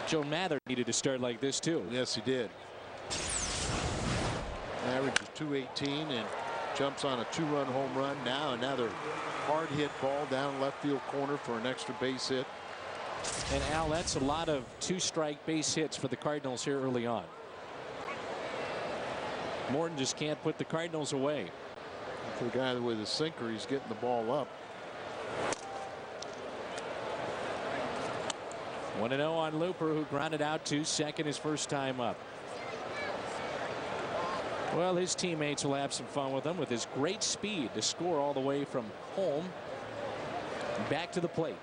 Speaker 1: Joe Mather needed to start like this too.
Speaker 3: Yes, he did. Average is .218 and jumps on a 2-run home run. Now another hard hit ball down left field corner for an extra base hit.
Speaker 1: And Al, that's a lot of 2-strike base hits for the Cardinals here early on. Morton just can't put the Cardinals away.
Speaker 3: For the guy with a sinker, he's getting the ball up.
Speaker 1: 1-0 on Looper, who grounded out to second his first time up. Well, his teammates will have some fun with him with his great speed to score all the way from home back to the plate.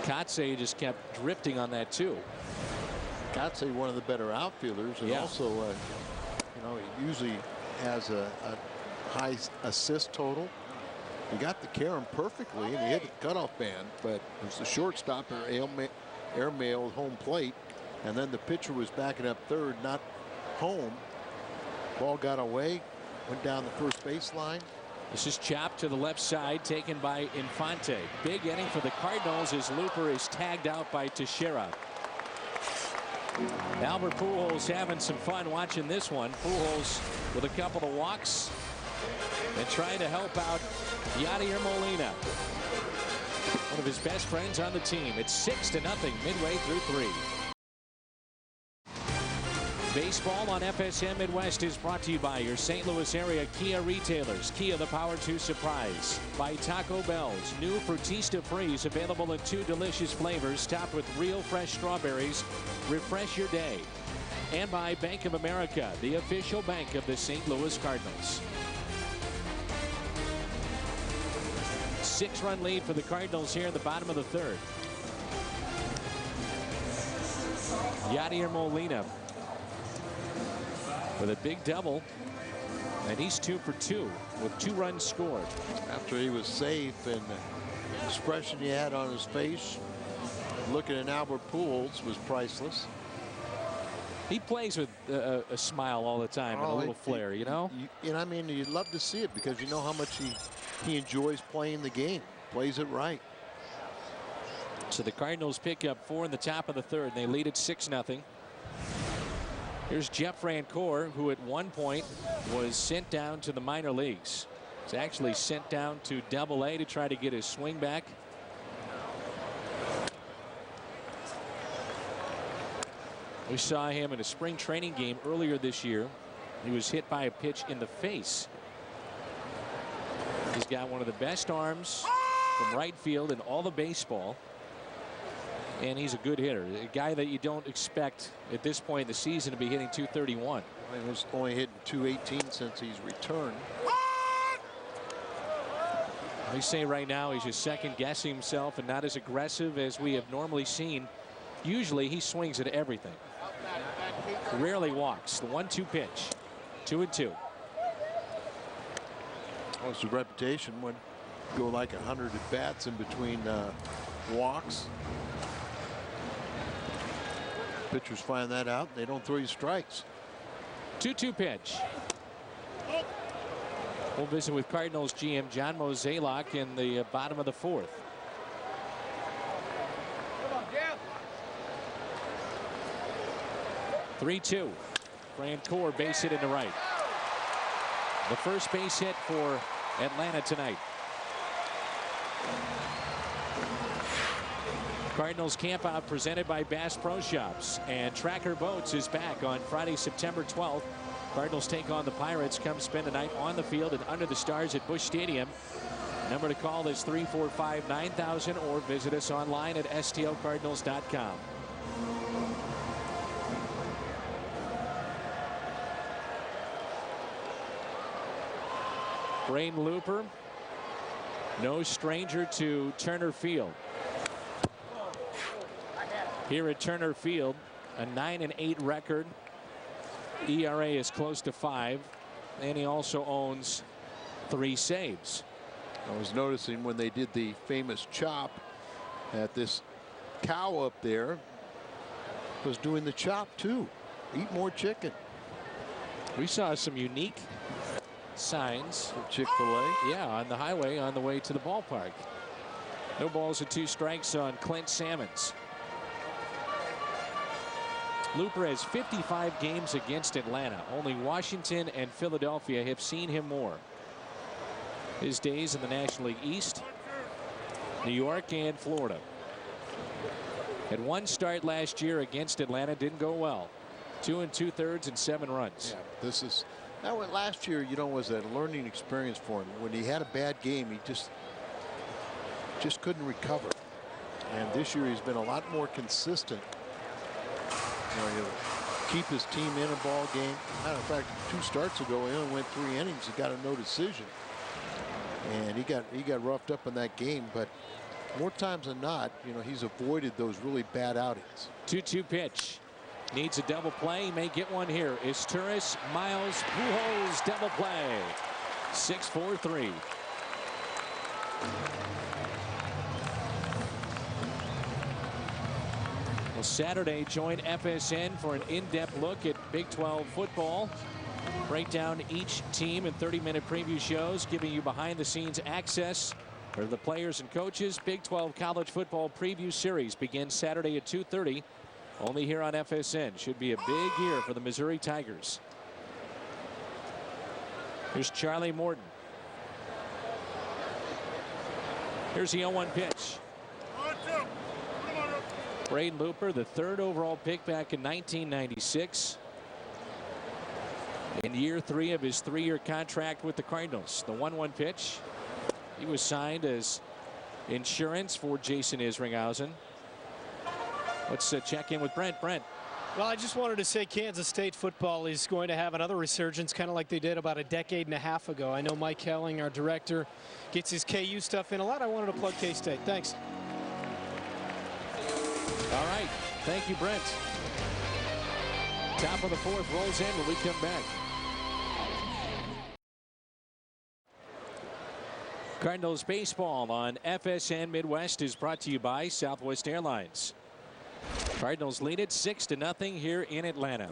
Speaker 1: Kotsay just kept drifting on that too.
Speaker 3: Kotsay, one of the better outfielders, and also, he usually has a high assist total. He got the carom perfectly, and he hit the cutoff man, but it was the shortstop airmailed home plate, and then the pitcher was backing up third, not home. Ball got away, went down the first baseline.
Speaker 1: This is chopped to the left side, taken by Infante. Big inning for the Cardinals as Looper is tagged out by Teixeira. Albert Pujols having some fun watching this one. Pujols with a couple of walks and trying to help out Yadier Molina, one of his best friends on the team. It's 6-0 midway through 3. Baseball on FSN Midwest is brought to you by your St. Louis area Kia retailers. Kia, the power to surprise. By Taco Bell's new Frutista Freeze, available in 2 delicious flavors topped with real fresh strawberries. Refresh your day. And by Bank of America, the official bank of the St. Louis Cardinals. 6-run lead for the Cardinals here in the bottom of the 3rd. Yadier Molina with a big double, and he's 2 for 2 with 2 runs scored.
Speaker 3: After he was safe and expression he had on his face, looking at Albert Pujols, was priceless.
Speaker 1: He plays with a smile all the time and a little flair, you know?
Speaker 3: And I mean, you'd love to see it because you know how much he enjoys playing the game, plays it right.
Speaker 1: So the Cardinals pick up 4 in the top of the third, and they lead it 6-0. Here's Jeff Francoeur, who at one point was sent down to the minor leagues. He's actually sent down to Double-A to try to get his swing back. We saw him in a spring training game earlier this year. He was hit by a pitch in the face. He's got one of the best arms from right field in all of baseball. And he's a good hitter, a guy that you don't expect at this point in the season to be hitting .231.
Speaker 3: He was only hitting .218 since he's returned.
Speaker 1: They say right now he's just second guessing himself and not as aggressive as we have normally seen. Usually he swings at everything. Rarely walks. The 1-2 pitch. 2-2.
Speaker 3: Well, his reputation would go like 100 at bats in between walks. Pitchers find that out. They don't throw you strikes.
Speaker 1: 2-2 pitch. We'll visit with Cardinals GM John Mozeliak in the bottom of the fourth. Come on, 3-2. Francoeur base hit into right. The first base hit for Atlanta tonight. Cardinals camp out presented by Bass Pro Shops, and Tracker Boats is back on Friday, September 12th. Cardinals take on the Pirates. Come spend a night on the field and under the stars at Busch Stadium. Number to call is 345-9000 or visit us online at stlcardinals.com. Braden Looper, no stranger to Turner Field. Here at Turner Field, a 9-8 record. ERA is close to 5, and he also owns 3 saves.
Speaker 3: I was noticing when they did the famous chop that this cow up there was doing the chop too. Eat more chicken.
Speaker 1: We saw some unique signs.
Speaker 3: Chick-fil-A?
Speaker 1: Yeah, on the highway on the way to the ballpark. No balls and 2 strikes on Clint Salmons. Looper has 55 games against Atlanta. Only Washington and Philadelphia have seen him more. His days in the National League East, New York, and Florida. Had 1 start last year against Atlanta, didn't go well. 2 2/3 and 7 runs.
Speaker 3: Yeah, this is that went last year, you know, was a learning experience for him. When he had a bad game, he just couldn't recover. And this year he's been a lot more consistent. You know, he'll keep his team in a ball game. Matter of fact, 2 starts ago, he only went 3 innings. He got a no decision, and he got roughed up in that game. But more times than not, you know, he's avoided those really bad outings.
Speaker 1: 2-2 pitch. Needs a double play. He may get one here. Izturis, Miles, Pujols, double play. 6-4-3. Well, Saturday, join FSN for an in-depth look at Big 12 football. Break down each team in 30-minute preview shows, giving you behind-the-scenes access for the players and coaches. Big 12 college football preview series begins Saturday at 2:30. Only here on FSN. Should be a big year for the Missouri Tigers. Here's Charlie Morton. Here's the 0-1 pitch. Braden Looper, the 3rd overall pick back in 1996. In year 3 of his 3-year contract with the Cardinals. The 1-1 pitch. He was signed as insurance for Jason Isringhausen. Let's check in with Brent. Brent.
Speaker 4: Well, I just wanted to say Kansas State football is going to have another resurgence, kind of like they did about a decade and a half ago. I know Mike Helling, our director, gets his KU stuff in a lot. I wanted to plug K-State. Thanks.
Speaker 1: All right. Thank you, Brent. Top of the 4th rolls in when we come back. Cardinals baseball on FSN Midwest is brought to you by Southwest Airlines. Cardinals lead it 6-0 here in Atlanta.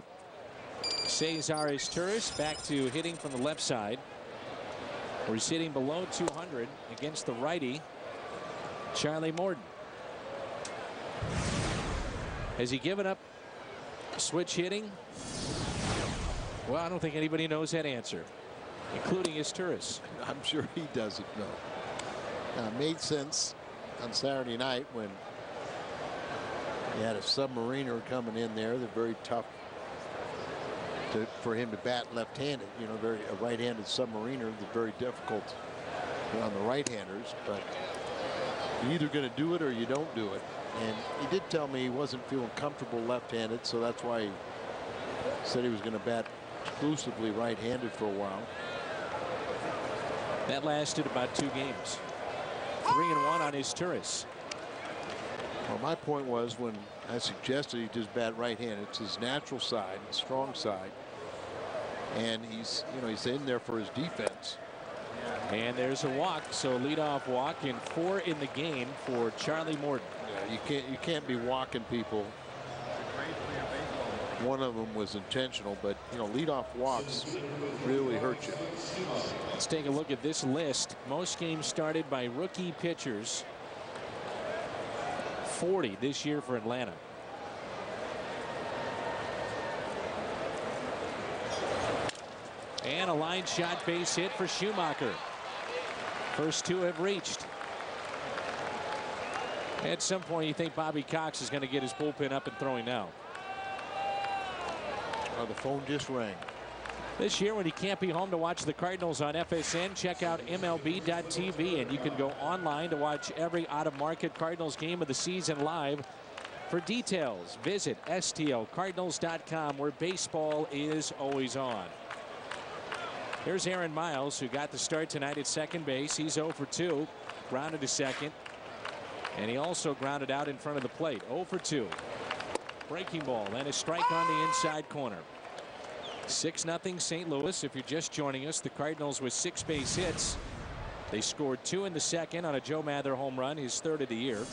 Speaker 1: Cesar Izturis back to hitting from the left side. We're sitting below 200 against the righty Charlie Morton. Has he given up switch hitting? Well, I don't think anybody knows that answer, including Izturis.
Speaker 3: I'm sure he doesn't know. Now, it made sense on Saturday night when he had a submariner coming in there. They're very tough for him to bat left-handed. You know, a right-handed submariner. They're very difficult on the right-handers, but you're either going to do it or you don't do it. And he did tell me he wasn't feeling comfortable left-handed, so that's why he said he was going to bat exclusively right-handed for a while.
Speaker 1: That lasted about 2 games. 3-1 on Izturis.
Speaker 3: Well, my point was when I suggested he just bat right-handed, it's his natural side, his strong side, and he's in there for his defense.
Speaker 1: And there's a walk, so leadoff walk in 4 in the game for Charlie Morton.
Speaker 3: Yeah, you can't be walking people. One of them was intentional, but leadoff walks really hurt you.
Speaker 1: Let's take a look at this list. Most games started by rookie pitchers. 40 this year for Atlanta. And a line shot base hit for Schumacher. First 2 have reached. At some point you think Bobby Cox is going to get his bullpen up and throwing now.
Speaker 3: The phone just rang.
Speaker 1: This year, when you can't be home to watch the Cardinals on FSN, check out MLB.tv, and you can go online to watch every out-of-market Cardinals game of the season live. For details, visit STLCardinals.com, where baseball is always on. Here's Aaron Miles, who got the start tonight at second base. He's 0 for 2, grounded to second, and he also grounded out in front of the plate. 0 for 2. Breaking ball and a strike on the inside corner. 6-0 St. Louis. If you're just joining us, the Cardinals with 6 base hits. They scored 2 in the second on a Joe Mather home run, his 3rd of the year,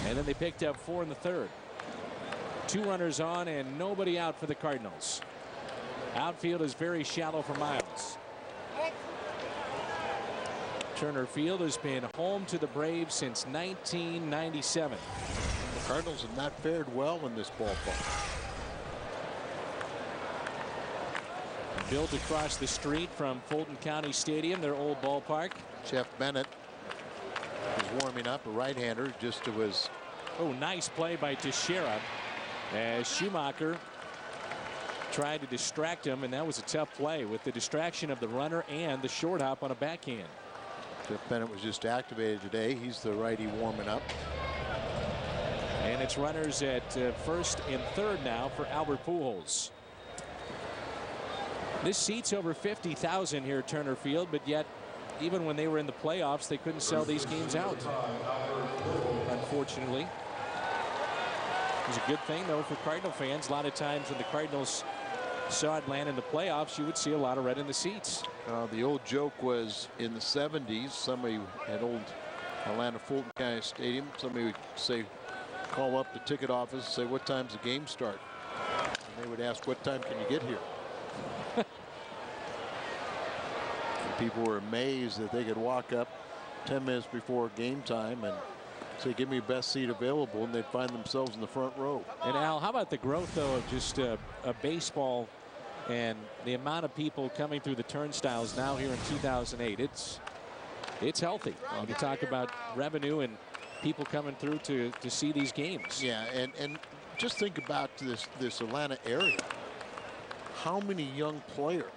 Speaker 1: and then they picked up 4 in the 3rd. 2 runners on and nobody out for the Cardinals. Outfield is very shallow for Miles. Turner Field has been home to the Braves since 1997.
Speaker 3: The Cardinals have not fared well in this ballpark.
Speaker 1: Built across the street from Fulton County Stadium, their old ballpark.
Speaker 3: Jeff Bennett is warming up, a right-hander, just to his.
Speaker 1: Oh, nice play by Teixeira as Schumacher tried to distract him, and that was a tough play with the distraction of the runner and the short hop on a backhand.
Speaker 3: Jeff Bennett was just activated today. He's the righty warming up.
Speaker 1: And it's runners at first and third now for Albert Pujols. This seats over 50,000 here at Turner Field, but yet even when they were in the playoffs, they couldn't sell these games out, unfortunately. It was a good thing, though, for Cardinal fans. A lot of times when the Cardinals saw Atlanta in the playoffs, you would see a lot of red in the seats.
Speaker 3: The old joke was in the 70s, somebody at old Atlanta Fulton County Stadium, somebody would say, call up the ticket office and say, what time's the game start? And they would ask, what time can you get here? People were amazed that they could walk up 10 minutes before game time and say, give me the best seat available, and they'd find themselves in the front row.
Speaker 1: And Al, how about the growth, though, of just a baseball and the amount of people coming through the turnstiles now here in 2008? It's healthy. You talk about revenue and people coming through to see these games.
Speaker 3: Yeah, and just think about this Atlanta area. How many young players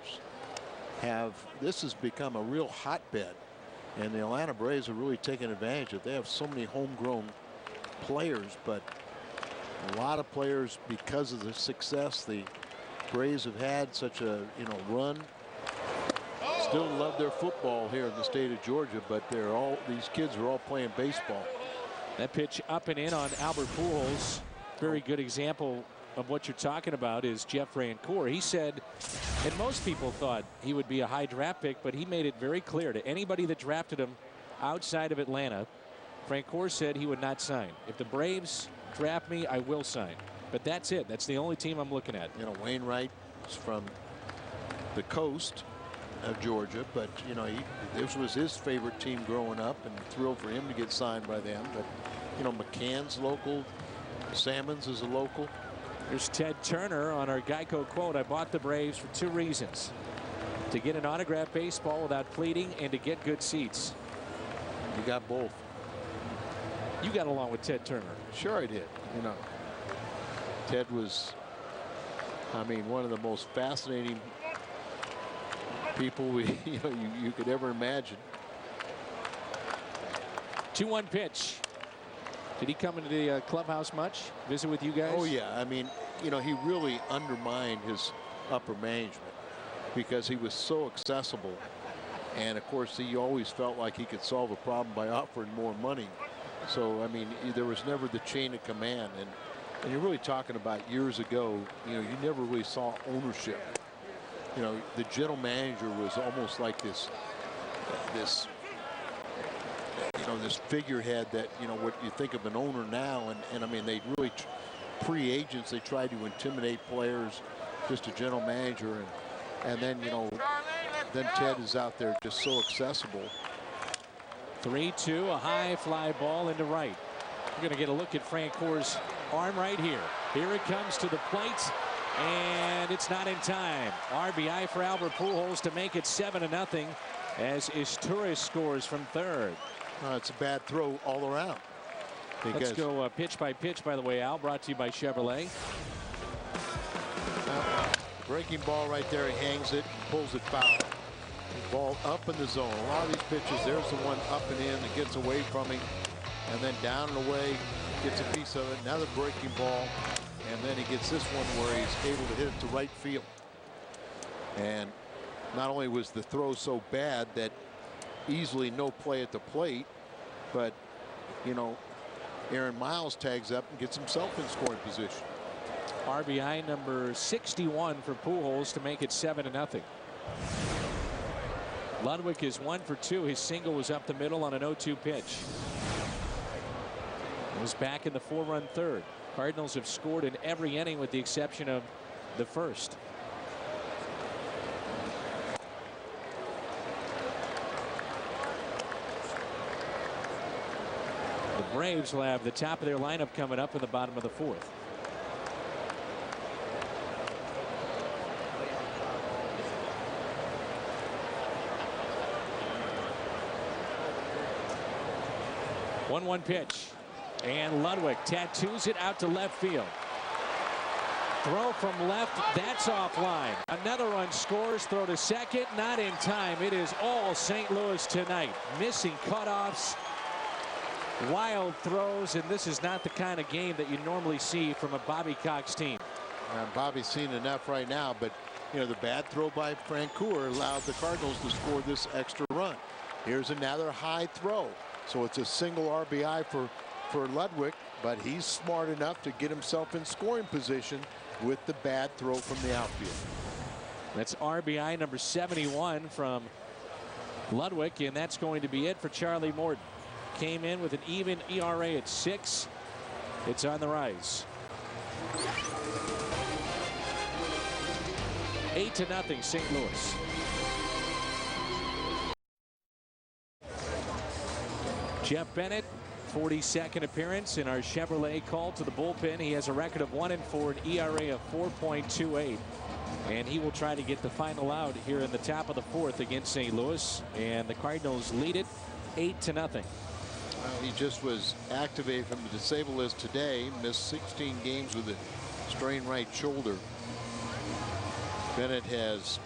Speaker 3: this has become a real hotbed, and the Atlanta Braves are really taking advantage of it. They have so many homegrown players, but a lot of players, because of the success the Braves have had, such a run, still love their football here in the state of Georgia, but these kids are all playing baseball.
Speaker 1: That pitch up and in on Albert Pujols. Very good example of what you're talking about is Jeff Rancourt. He said, and most people thought he would be a high draft pick, but he made it very clear to anybody that drafted him outside of Atlanta, Francoeur said he would not sign. If the Braves draft me, I will sign. But that's it. That's the only team I'm looking at.
Speaker 3: You know, Wainwright is from the coast of Georgia, but you know, this was his favorite team growing up, and thrilled for him to get signed by them. But you know, McCann's local, Salmons is a local.
Speaker 1: Here's Ted Turner on our Geico quote. I bought the Braves for 2 reasons: to get an autographed baseball without pleading, and to get good seats.
Speaker 3: You got both.
Speaker 1: You got along with Ted Turner.
Speaker 3: Sure I did. You know, Ted was, I mean, one of the most fascinating people you could ever imagine.
Speaker 1: 2-1 pitch. Did he come into the clubhouse much? Visit with you guys?
Speaker 3: Oh yeah. I mean, you know, he really undermined his upper management because he was so accessible, and of course he always felt like he could solve a problem by offering more money. So I mean, there was never the chain of command, and you're really talking about years ago. You know, you never really saw ownership. You know, the general manager was almost like this figurehead that, you know, what you think of an owner now, and I mean, they really pre-agents, they tried to intimidate players, just a general manager, and then, you know, then Ted is out there just so accessible.
Speaker 1: 3-2, a high fly ball into right. We're going to get a look at Francoeur's arm right here. Here it comes to the plate, and it's not in time. RBI for Albert Pujols to make it 7-0 as Isturiz scores from third.
Speaker 3: It's a bad throw all around.
Speaker 1: Let's go pitch by pitch, by the way, Al, brought to you by Chevrolet.
Speaker 3: Breaking ball right there. He hangs it, pulls it foul. Ball up in the zone. A lot of these pitches, there's the one up and in that gets away from him, and then down and away, gets a piece of it. Another breaking ball, and then he gets this one where he's able to hit it to right field. And not only was the throw so bad that easily no play at the plate, but you know, Aaron Miles tags up and gets himself in scoring position.
Speaker 1: RBI number 61 for Pujols to make it 7-0. Ludwig is 1 for 2. His single was up the middle on an 0-2 pitch. It was back in the 4-run third. Cardinals have scored in every inning with the exception of the first. The Braves will have the top of their lineup coming up in the bottom of the 4th. One pitch, and Ludwig tattoos it out to left field. Throw from left, that's offline. Another run scores, throw to second, not in time. It is all St. Louis tonight. Missing cutoffs, wild throws, and this is not the kind of game that you normally see from a Bobby Cox team.
Speaker 3: Bobby's seen enough right now, but you know, the bad throw by Francoeur allowed the Cardinals to score this extra run. Here's another high throw. So it's a single RBI for Ludwig, but he's smart enough to get himself in scoring position with the bad throw from the outfield.
Speaker 1: That's RBI number 71 from Ludwig, and that's going to be it for Charlie Morton. Came in with an even ERA at 6. It's on the rise. 8-0 St. Louis. Jeff Bennett, 42nd appearance in our Chevrolet call to the bullpen. He has a record of 1-4, an ERA of 4.28, and he will try to get the final out here in the top of the 4th against St. Louis, and the Cardinals lead it 8-0.
Speaker 3: Well, he just was activated from the disabled list today. Missed 16 games with a strained right shoulder. Bennett has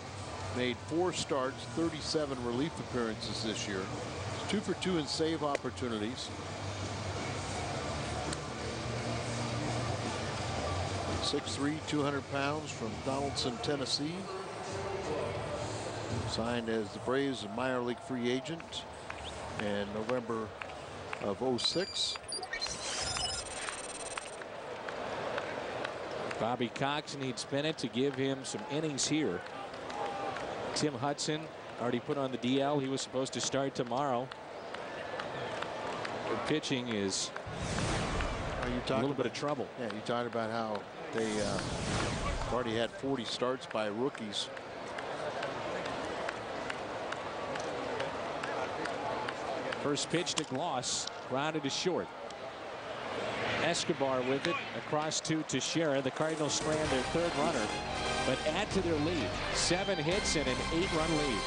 Speaker 3: made 4 starts, 37 relief appearances this year. 2 for 2 in save opportunities. 6'3", 200 pounds from Donaldson, Tennessee. Signed as the Braves a minor league free agent in November of '06.
Speaker 1: Bobby Cox needs Bennett to give him some innings here. Tim Hudson already put on the DL. He was supposed to start tomorrow. Their pitching is a little bit of trouble.
Speaker 3: Yeah, you talked about how they already had 40 starts by rookies.
Speaker 1: First pitch to Gloss, grounded to short. Escobar with it across to Teixeira. The Cardinals strand their third runner, but add to their lead. 7 hits and an 8-run lead.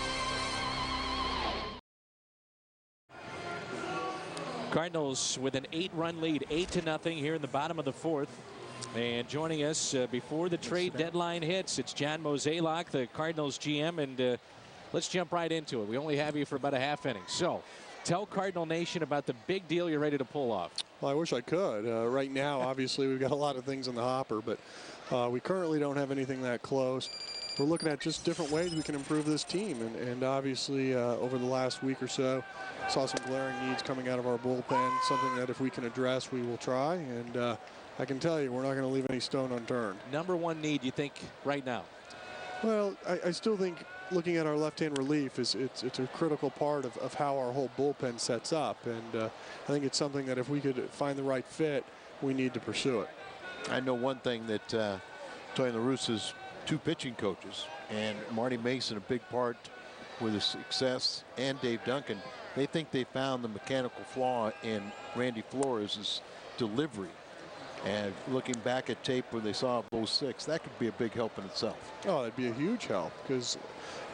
Speaker 1: Cardinals with an 8-run lead, 8-0 here in the bottom of the 4th. And joining us before the trade deadline hits, it's John Mozeliak, the Cardinals GM, and let's jump right into it. We only have you for about a half inning. So tell Cardinal Nation about the big deal you're ready to pull off.
Speaker 5: Well, I wish I could. Right now, obviously, we've got a lot of things in the hopper, but we currently don't have anything that close. We're looking at just different ways we can improve this team. And obviously, over the last week or so, saw some glaring needs coming out of our bullpen, something that if we can address, we will try. And I can tell you, we're not going to leave any stone unturned.
Speaker 1: Number one need, you think, right now?
Speaker 5: Well, I still think looking at our left-hand relief it's a critical part of how our whole bullpen sets up. And I think it's something that if we could find the right fit, we need to pursue it.
Speaker 3: I know one thing that Tony La Russa's 2 pitching coaches, and Marty Mason a big part with his success, and Dave Duncan, they think they found the mechanical flaw in Randy Flores' delivery. And looking back at tape where they saw 06, that could be a big help in itself.
Speaker 5: Oh, it'd be a huge help because,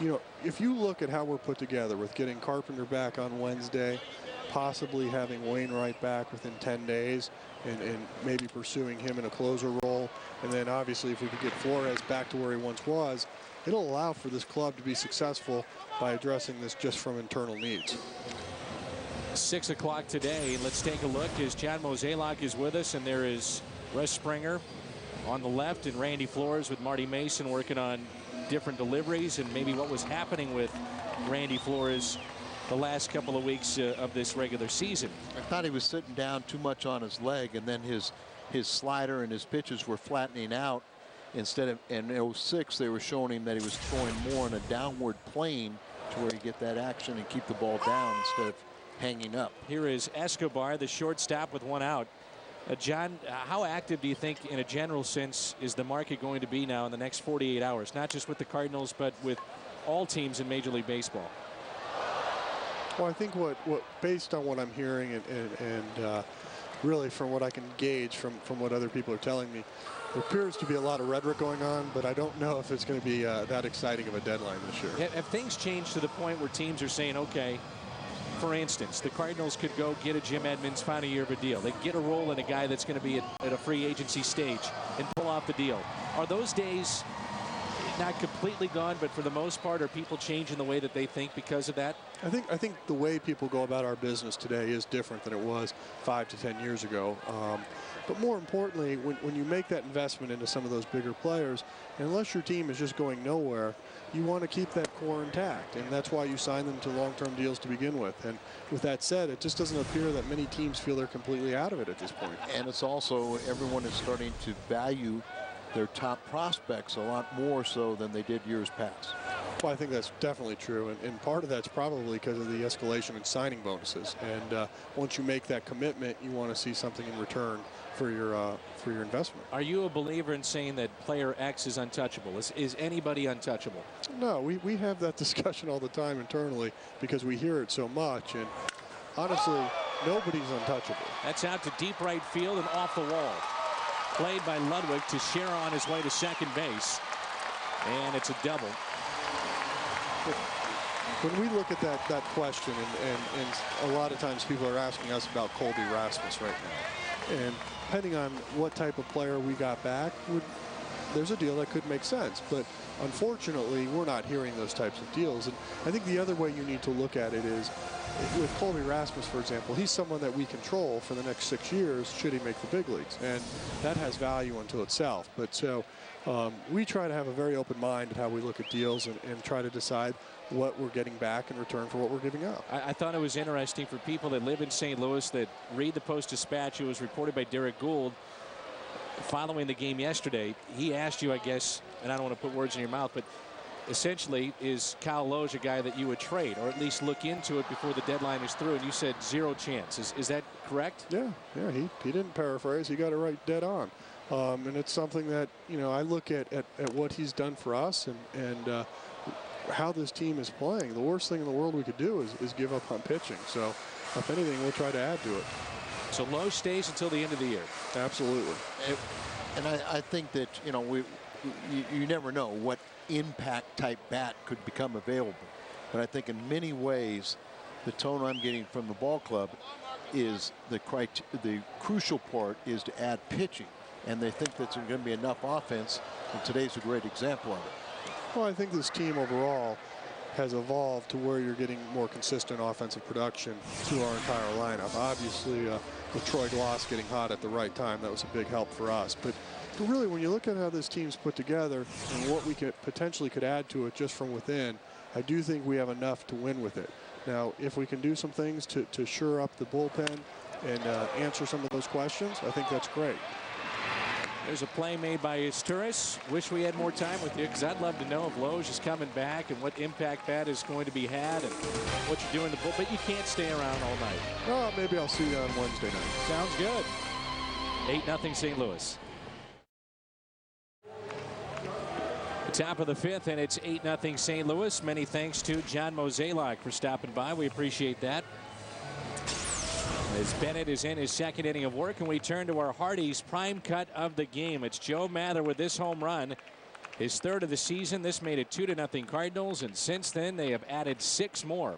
Speaker 5: you know, if you look at how we're put together with getting Carpenter back on Wednesday, possibly having Wainwright back within 10 days and maybe pursuing him in a closer role, and then obviously if we could get Flores back to where he once was, it'll allow for this club to be successful by addressing this just from internal needs.
Speaker 1: 6 o'clock today. Let's take a look as John Mozeliak is with us, and there is Russ Springer on the left and Randy Flores with Marty Mason working on different deliveries and maybe what was happening with Randy Flores the last couple of weeks of this regular season.
Speaker 3: I thought he was sitting down too much on his leg, and then his slider and his pitches were flattening out. Instead of in 06, they were showing him that he was throwing more in a downward plane to where you get that action and keep the ball down instead of hanging up.
Speaker 1: Here is Escobar, the shortstop, with 1 out. John, how active do you think in a general sense is the market going to be now in the next 48 hours, not just with the Cardinals but with all teams in Major League Baseball?
Speaker 5: Well, I think what based on what I'm hearing and really from what I can gauge from what other people are telling me, there appears to be a lot of rhetoric going on, but I don't know if it's going to be that exciting of a deadline this year.
Speaker 1: Have things changed to the point where teams are saying, okay, for instance, the Cardinals could go get a Jim Edmonds, find a year of a deal. They get a role in a guy that's going to be at a free agency stage and pull off the deal. Are those days not completely gone, but for the most part, are people changing the way that they think because of that?
Speaker 5: I think the way people go about our business today is different than it was 5 to 10 years ago. But more importantly, when you make that investment into some of those bigger players, unless your team is just going nowhere, you want to keep that core intact, and that's why you sign them to long-term deals to begin with. And with that said, it just doesn't appear that many teams feel they're completely out of it at this point.
Speaker 3: And it's also everyone is starting to value their top prospects a lot more so than they did years past.
Speaker 5: Well, I think that's definitely true, and part of that's probably because of the escalation in signing bonuses. And once you make that commitment, you want to see something in return for your investment.
Speaker 1: Are you a believer in saying that player X is untouchable? Is anybody untouchable?
Speaker 5: No, we have that discussion all the time internally because we hear it so much, and honestly, nobody's untouchable.
Speaker 1: That's out to deep right field and off the wall. Played by Ludwig. Teixeira on his way to second base, and it's a double.
Speaker 5: When we look at that question, and a lot of times people are asking us about Colby Rasmus right now, and depending on what type of player we got back, there's a deal that could make sense. But unfortunately, we're not hearing those types of deals. And I think the other way you need to look at it is, with Colby Rasmus, for example, he's someone that we control for the next 6 years should he make the big leagues. And that has value unto itself. But so we try to have a very open mind at how we look at deals and try to decide what we're getting back in return for what we're giving up.
Speaker 1: I thought it was interesting for people that live in St. Louis that read the Post-Dispatch. It was reported by Derek Gould following the game yesterday. He asked you, I guess, and I don't want to put words in your mouth, but essentially, is Kyle Loge a guy that you would trade, or at least look into it before the deadline is through? And you said 0 chance. Is that correct?
Speaker 5: Yeah, he didn't paraphrase. He got it right dead on. And it's something that, I look at what he's done for us and how this team is playing. The worst thing in the world we could do is give up on pitching. So if anything, we'll try to add to it.
Speaker 1: So Loge stays until the end of the year.
Speaker 5: Absolutely.
Speaker 3: And I think that, you never know what impact type bat could become available. But I think in many ways, the tone I'm getting from the ball club is the crucial part is to add pitching. And they think that's going to be enough offense. And today's a great example of it.
Speaker 5: Well, I think this team overall has evolved to where you're getting more consistent offensive production through our entire lineup. Obviously, with Troy Gloss getting hot at the right time, that was a big help for us. But really, when you look at how this team's put together and what we potentially could add to it just from within, I do think we have enough to win with it. Now, if we can do some things to shore up the bullpen and answer some of those questions, I think that's great.
Speaker 1: There's a play made by Isturis. Wish we had more time with you, because I'd love to know if Loge is coming back and what impact that is going to be had and what you're doing to bull. But you can't stay around all night.
Speaker 5: Well, maybe I'll see you on Wednesday night.
Speaker 1: Sounds good. 8-0 St. Louis. The top of the 5th, and it's 8-0 St. Louis. Many thanks to John Mozeliak for stopping by. We appreciate that. As Bennett is in his second inning of work, and we turn to our Hardy's prime cut of the game. It's Joe Mather with this home run, his 3rd of the season. This made it 2-0 Cardinals, and since then they have added 6 more.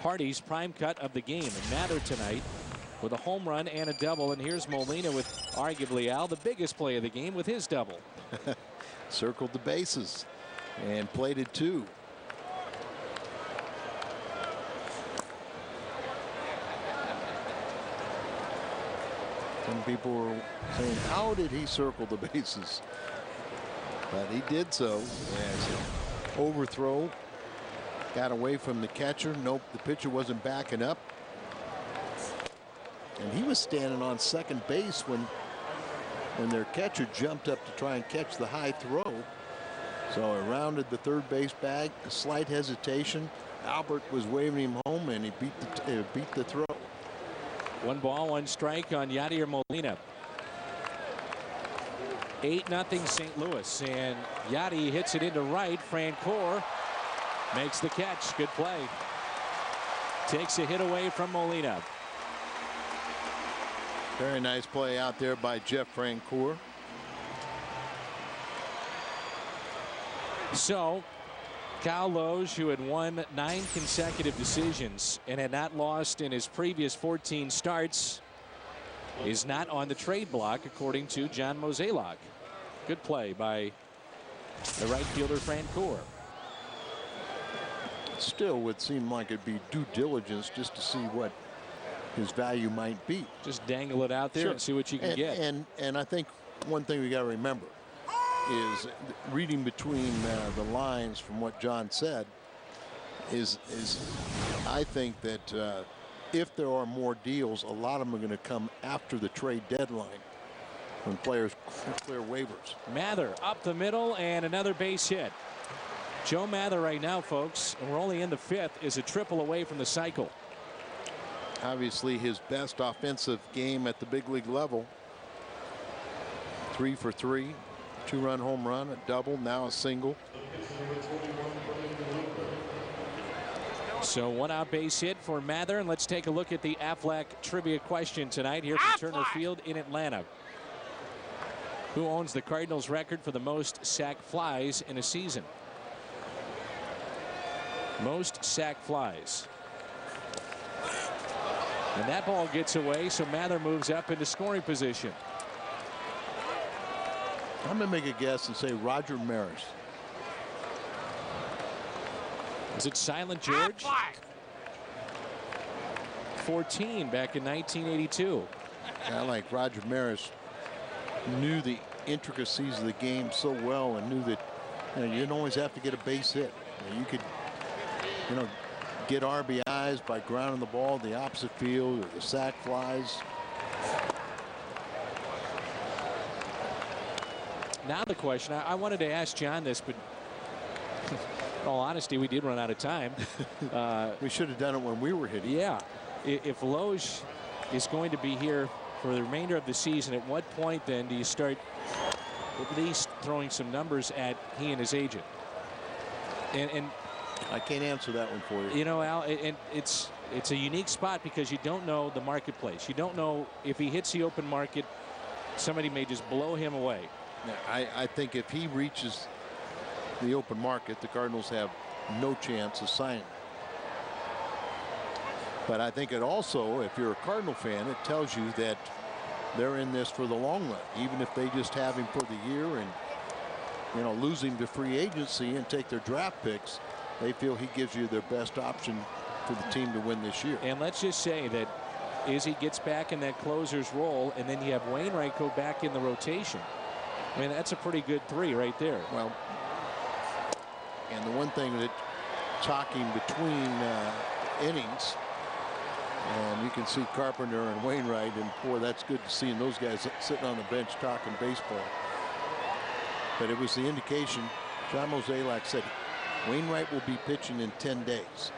Speaker 1: Hardy's prime cut of the game, and Mather tonight with a home run and a double. And here's Molina with arguably, Al, the biggest play of the game with his double.
Speaker 3: Circled the bases and plated 2. Some people were saying, how did he circle the bases? But he did so. As overthrow got away from the catcher. Nope, the pitcher wasn't backing up. And he was standing on second base when their catcher jumped up to try and catch the high throw. So it rounded the third base bag. A slight hesitation. Albert was waving him home, and he beat the throw.
Speaker 1: 1 ball, 1 strike on Yadier Molina. 8-0 St. Louis, and Yadi hits it into right. Francoeur makes the catch. Good play. Takes a hit away from Molina.
Speaker 3: Very nice play out there by Jeff Francoeur.
Speaker 1: So Kyle Loge, who had won 9 consecutive decisions and had not lost in his previous 14 starts, is not on the trade block, according to John Mozeliak. Good play by the right fielder Francoeur.
Speaker 3: Still would seem like it'd be due diligence just to see what his value might be.
Speaker 1: Just dangle it out there and see what you can get.
Speaker 3: And I think one thing we got to remember is reading between the lines from what John said is I think that if there are more deals, a lot of them are going to come after the trade deadline when players clear waivers.
Speaker 1: Mather up the middle, and another base hit. Joe Mather right now, folks, and we're only in the 5th, is a triple away from the cycle.
Speaker 3: Obviously his best offensive game at the big league level. 3 for 3. 2-run home run, a double, now a single.
Speaker 1: So 1 out base hit for Mather, and let's take a look at the Aflac trivia question tonight here from Turner Field in Atlanta. Who owns the Cardinals record for the most sac flies in a season? Most sac flies. And that ball gets away, so Mather moves up into scoring position.
Speaker 3: I'm going to make a guess and say Roger Maris.
Speaker 1: Is it Silent George? 14 back in 1982.
Speaker 3: I like Roger Maris knew the intricacies of the game so well and knew that you didn't always have to get a base hit. You could get RBIs by grounding the ball the opposite field or the sac flies.
Speaker 1: Now the question, I wanted to ask John this, but In all honesty, we did run out of time.
Speaker 3: We should have done it when we were hitting.
Speaker 1: Yeah. If Loge is going to be here for the remainder of the season, at what point then do you start at least throwing some numbers at he and his agent? And
Speaker 3: I can't answer that one for you.
Speaker 1: You know, Al, and it's a unique spot because you don't know the marketplace. You don't know if he hits the open market, somebody may just blow him away.
Speaker 3: Yeah, I think if he reaches the open market, the Cardinals have no chance of signing. But I think it also, if you're a Cardinal fan, it tells you that they're in this for the long run, even if they just have him for the year and, you know, lose him to free agency and take their draft picks. They feel he gives you their best option for the team to win this year.
Speaker 1: And let's just say that Izzy gets back in that closer's role, and then you have Wainwright go back in the rotation. I mean, that's a pretty good three right there.
Speaker 3: Well, and the one thing that talking between innings, and you can see Carpenter and Wainwright, and boy, that's good to see those guys sitting on the bench talking baseball. But it was the indication. John Mozeliak said Wainwright will be pitching in 10 days,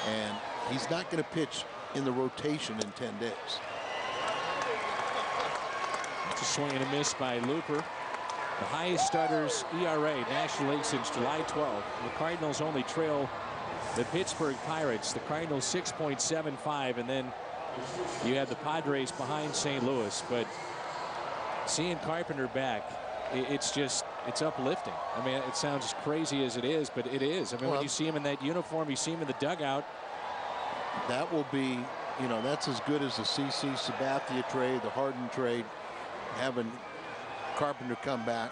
Speaker 3: and he's not going to pitch in the rotation in 10 days.
Speaker 1: It's a swing and a miss by Looper. The highest starters ERA National League since July 12th. The Cardinals only trail the Pittsburgh Pirates. The Cardinals 6.75, and then you have the Padres behind St. Louis. But seeing Carpenter back, it's uplifting. I mean, it sounds as crazy as it is, but it is. I mean, when you see him in that uniform, you see him in the dugout.
Speaker 3: That will be, you know, that's as good as the CC Sabathia trade, the Harden trade, having Carpenter come back.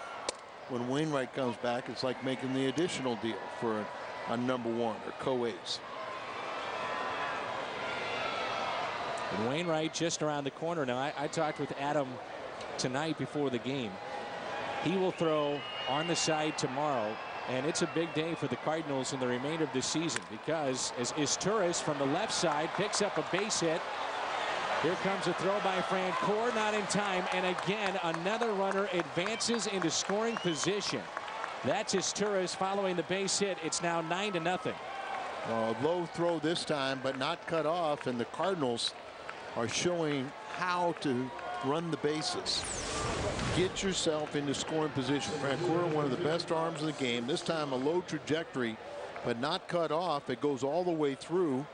Speaker 3: When Wainwright comes back, it's like making the additional deal for a number one or co-ace.
Speaker 1: And Wainwright just around the corner. Now, I talked with Adam tonight before the game. He will throw on the side tomorrow, and it's a big day for the Cardinals in the remainder of this season because as Izturis from the left side picks up a base hit. Here comes a throw by Francoeur, not in time, and again another runner advances into scoring position. That's Izturis following the base hit. It's now 9-0.
Speaker 3: Well, a low throw this time, but not cut off, and the Cardinals are showing how to run the bases. Get yourself into scoring position. Francoeur, one of the best arms in the game. This time a low trajectory, but not cut off. It goes all the way through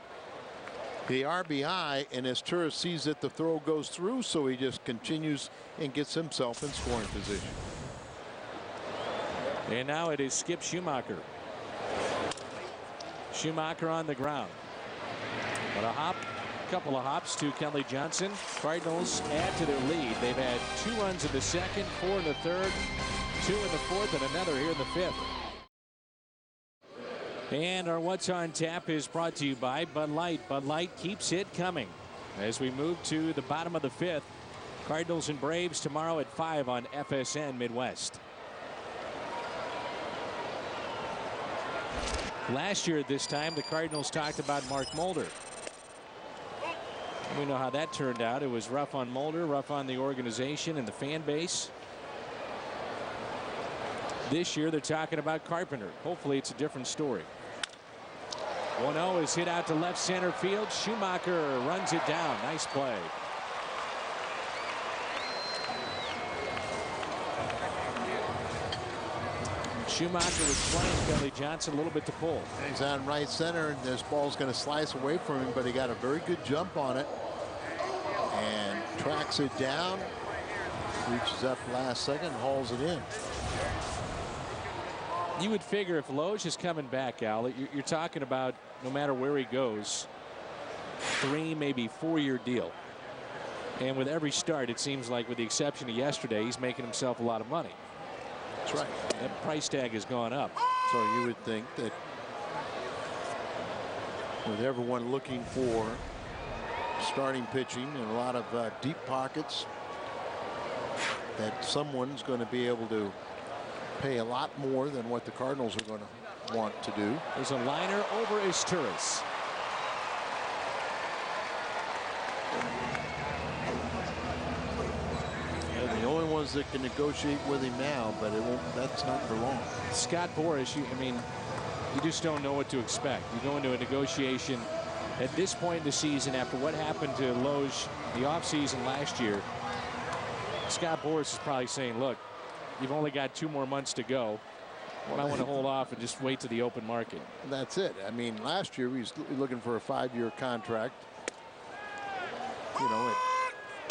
Speaker 3: the RBI, and as Izturis sees that the throw goes through, so he just continues and gets himself in scoring position.
Speaker 1: And now it is Skip Schumacher. Schumacher on the ground. But a couple of hops to Kelly Johnson. Cardinals add to their lead. They've had 2 runs in the second, 4 in the third, 2 in the fourth, and another here in the fifth. And our What's on Tap is brought to you by Bud Light. Bud Light keeps it coming. As we move to the bottom of the fifth, Cardinals and Braves tomorrow at 5 on FSN Midwest. Last year at this time, the Cardinals talked about Mark Mulder. We know how that turned out. It was rough on Mulder, rough on the organization and the fan base. This year they're talking about Carpenter. Hopefully it's a different story. 1-0 is hit out to left center field. Schumacher runs it down. Nice play. Schumacher was playing Kelly Johnson a little bit to pull.
Speaker 3: He's on right center, and this ball's going to slice away from him, but he got a very good jump on it and tracks it down, reaches up last second, hauls it in.
Speaker 1: You would figure if Loge is coming back, Al, you're talking about no matter where he goes, 3, maybe 4-year deal. And with every start, it seems like with the exception of yesterday, he's making himself a lot of money.
Speaker 3: That's right.
Speaker 1: That price tag has gone up.
Speaker 3: So you would think that with everyone looking for starting pitching and a lot of deep pockets, that someone's going to be able to pay a lot more than what the Cardinals are going to want to do.
Speaker 1: There's a liner over Izturis.
Speaker 3: The only ones that can negotiate with him now, but it won't. That's not for long.
Speaker 1: Scott Boras, I mean, You just don't know what to expect. You go into a negotiation at this point in the season after what happened to Loge the offseason last year. Scott Boras is probably saying, look, you've only got 2 more months to go. Well, I want to hold off and just wait to the open market.
Speaker 3: That's it. I mean, last year he was looking for a 5-year contract, you know, at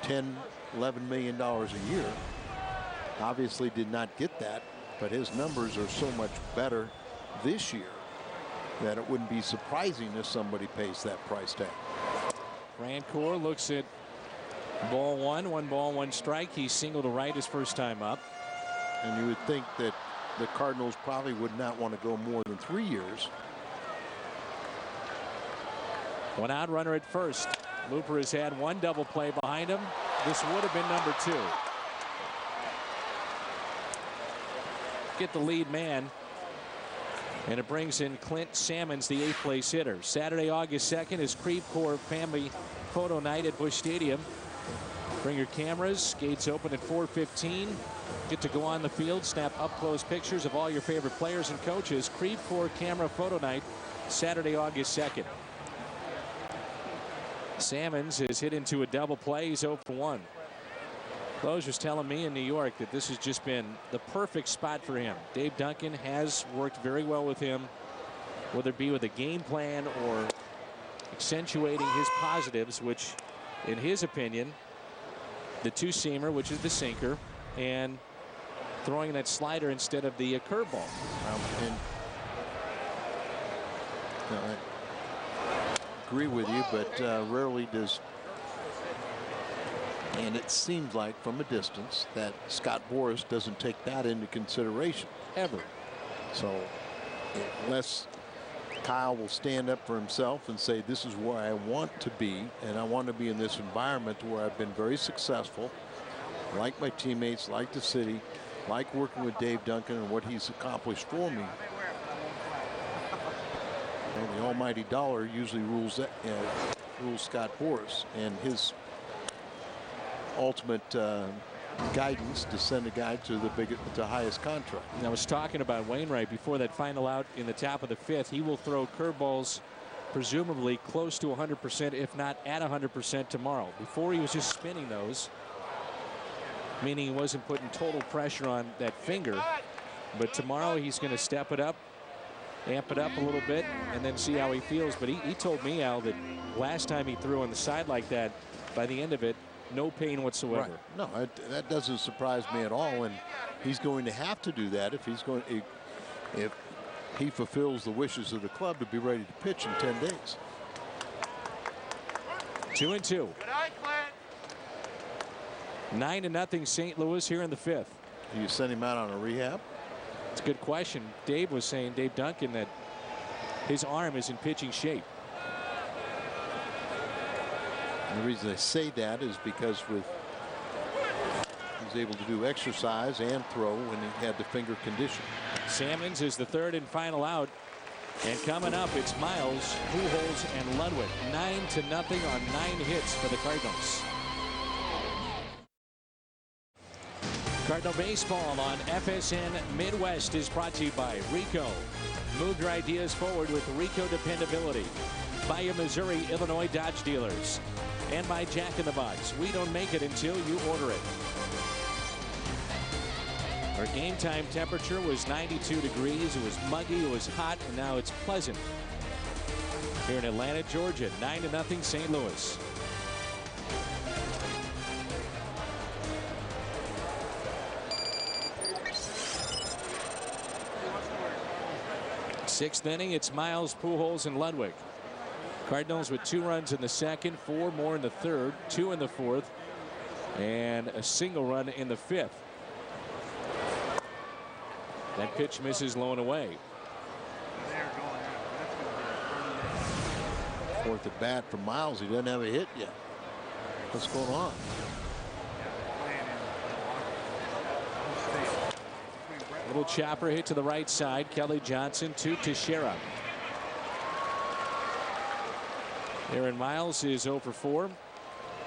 Speaker 3: $10, $11 million a year. Obviously did not get that, but his numbers are so much better this year that it wouldn't be surprising if somebody pays that price tag.
Speaker 1: Rancourt looks at ball 1 ball, 1 strike. He singled to right his first time up.
Speaker 3: And you would think that the Cardinals probably would not want to go more than 3 years.
Speaker 1: 1 out, runner at first. Looper has had 1 double play behind him. This would have been number 2. Get the lead man. And it brings in Clint Salmons, the 8th place hitter. Saturday, August 2nd is Creve Coeur Family Photo Night at Busch Stadium. Bring your cameras. Gates open at 4:15. Get to go on the field, snap up-close pictures of all your favorite players and coaches. Creve Coeur Camera Photo Night, Saturday, August 2nd. Salmons has hit into a double play. He's 0 for 1. Loge was telling me in New York that this has just been the perfect spot for him. Dave Duncan has worked very well with him, whether it be with a game plan or accentuating his positives, which, in his opinion, the 2-seamer, which is the sinker, and throwing that slider instead of the curveball.
Speaker 3: I agree with you, but rarely does. And it seems like from a distance that Scott Boras doesn't take that into consideration ever. So unless Kyle will stand up for himself and say, this is where I want to be, and I want to be in this environment where I've been very successful, like my teammates, like the city, like working with Dave Duncan and what he's accomplished for me. And the almighty dollar usually rules Scott Boras, and his ultimate guidance to send a guy to the highest contract.
Speaker 1: And I was talking about Wainwright before that final out in the top of the 5th. He will throw curveballs presumably close to 100%, if not at 100% tomorrow. Before he was just spinning those, meaning he wasn't putting total pressure on that finger. But tomorrow he's going to step it up, amp it up a little bit, and then see how he feels. But he told me, Al, that last time he threw on the side like that, by the end of it, no pain whatsoever.
Speaker 3: Right. No, that doesn't surprise me at all, and he's going to have to do that if he fulfills the wishes of the club to be ready to pitch in 10 days.
Speaker 1: 2-2. 9-0 St. Louis here in the 5th.
Speaker 3: Do you send him out on a rehab?
Speaker 1: It's a good question. Dave was saying, Dave Duncan, that his arm is in pitching shape.
Speaker 3: And the reason I say that is because he was able to do exercise and throw when he had the finger condition.
Speaker 1: Salmons is the 3rd and final out. And coming up, it's Miles, Pujols, and Ludwig. 9-0 on 9 hits for the Cardinals. Cardinal baseball on FSN Midwest is brought to you by Rico. Move your ideas forward with Rico dependability. By your Missouri, Illinois Dodge dealers. And by Jack in the Box. We don't make it until you order it. Our game time temperature was 92 degrees. It was muggy, it was hot, and now it's pleasant. Here in Atlanta, Georgia, 9-0 St. Louis. Sixth inning, it's Miles, Pujols, and Ludwig. Cardinals with 2 runs in the 2nd, 4 more in the 3rd, 2 in the 4th, and a single run in the 5th. That pitch misses low and away.
Speaker 3: 4th at bat for Miles. He doesn't have a hit yet. What's going on?
Speaker 1: Little chopper hit to the right side. Kelly Johnson to Teixeira. Aaron Miles is 0 for 4.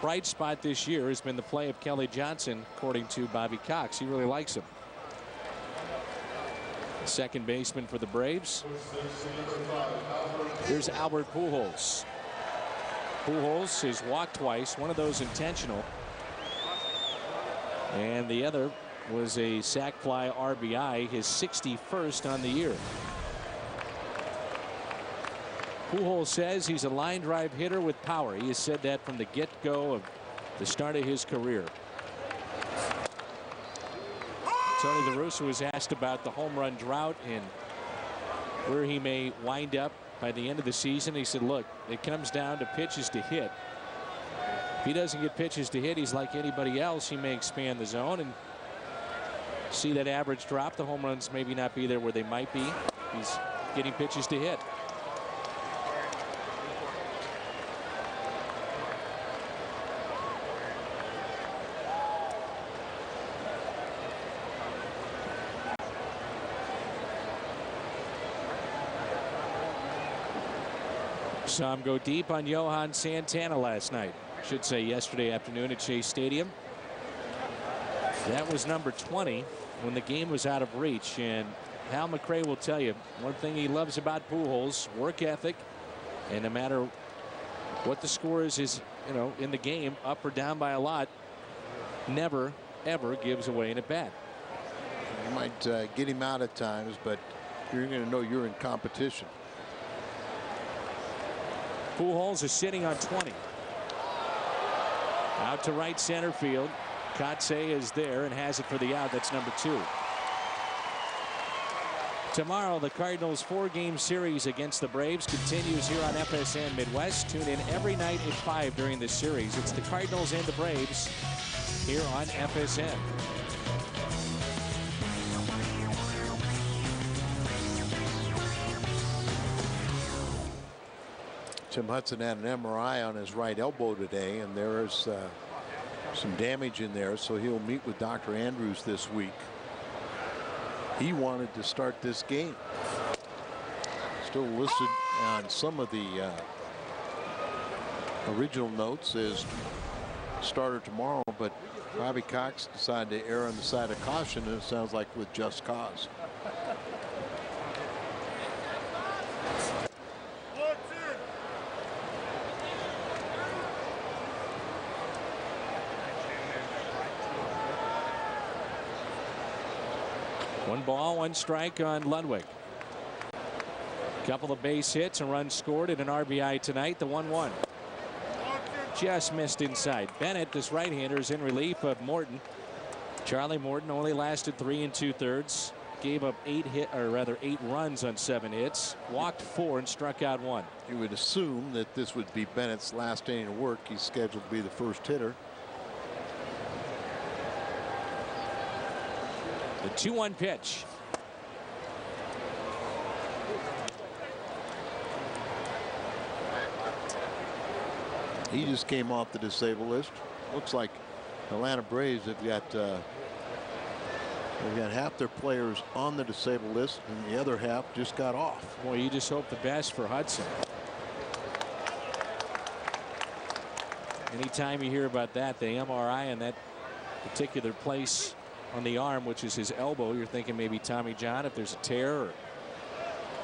Speaker 1: Bright spot this year has been the play of Kelly Johnson, according to Bobby Cox. He really likes him. second baseman for the Braves. Here's Albert Pujols. Pujols has walked twice, one of those intentional, and the other was a sac fly RBI, his 61st on the year. Pujols says he's a line drive hitter with power. He has said that from the get-go of the start of his career. Tony La Russa was asked about the home run drought and where he may wind up by the end of the season. He said, look, it comes down to pitches to hit. If he doesn't get pitches to hit, he's like anybody else. He may expand the zone and see that average drop. The home runs maybe not be there where they might be. He's getting pitches to hit. Saw him go deep on Johan Santana last night. Should say yesterday afternoon at Shea Stadium. That was number 20 when the game was out of reach. And Hal McRae will tell you one thing he loves about Pujols: work ethic. And no matter what the score is, you know, in the game, up or down by a lot, never ever gives away an at bat.
Speaker 3: You might get him out at times, but you're going to know you're in competition.
Speaker 1: Pujols is sitting on 20. Out to right center field. Kotsay is there and has it for the out. That's number 2. Tomorrow, the Cardinals' 4-game series against the Braves continues here on FSN Midwest. Tune in every night at 5 during this series. It's the Cardinals and the Braves here on FSN.
Speaker 3: Tim Hudson had an MRI on his right elbow today, and there is some damage in there, so he'll meet with Dr. Andrews this week. He wanted to start this game. Still listed on some of the original notes as starter tomorrow, but Bobby Cox decided to err on the side of caution, and it sounds like with just cause.
Speaker 1: One ball, one strike on Ludwig. Couple of base hits, a run scored, and an RBI tonight. The 1-1. Just missed inside. Bennett, this right-hander, is in relief of Morton. Charlie Morton only lasted 3 2/3. Gave up 8 runs on 7 hits. Walked 4 and struck out 1.
Speaker 3: You would assume that this would be Bennett's last inning of work. He's scheduled to be the first hitter.
Speaker 1: The 2-1 pitch.
Speaker 3: He just came off the disabled list. Looks like Atlanta Braves have got they've got half their players on the disabled list, and the other half just got off.
Speaker 1: Boy, you just hope the best for Hudson. Anytime you hear about that, the MRI in that particular place on the arm, which is his elbow, you're thinking maybe Tommy John if there's a tear. Or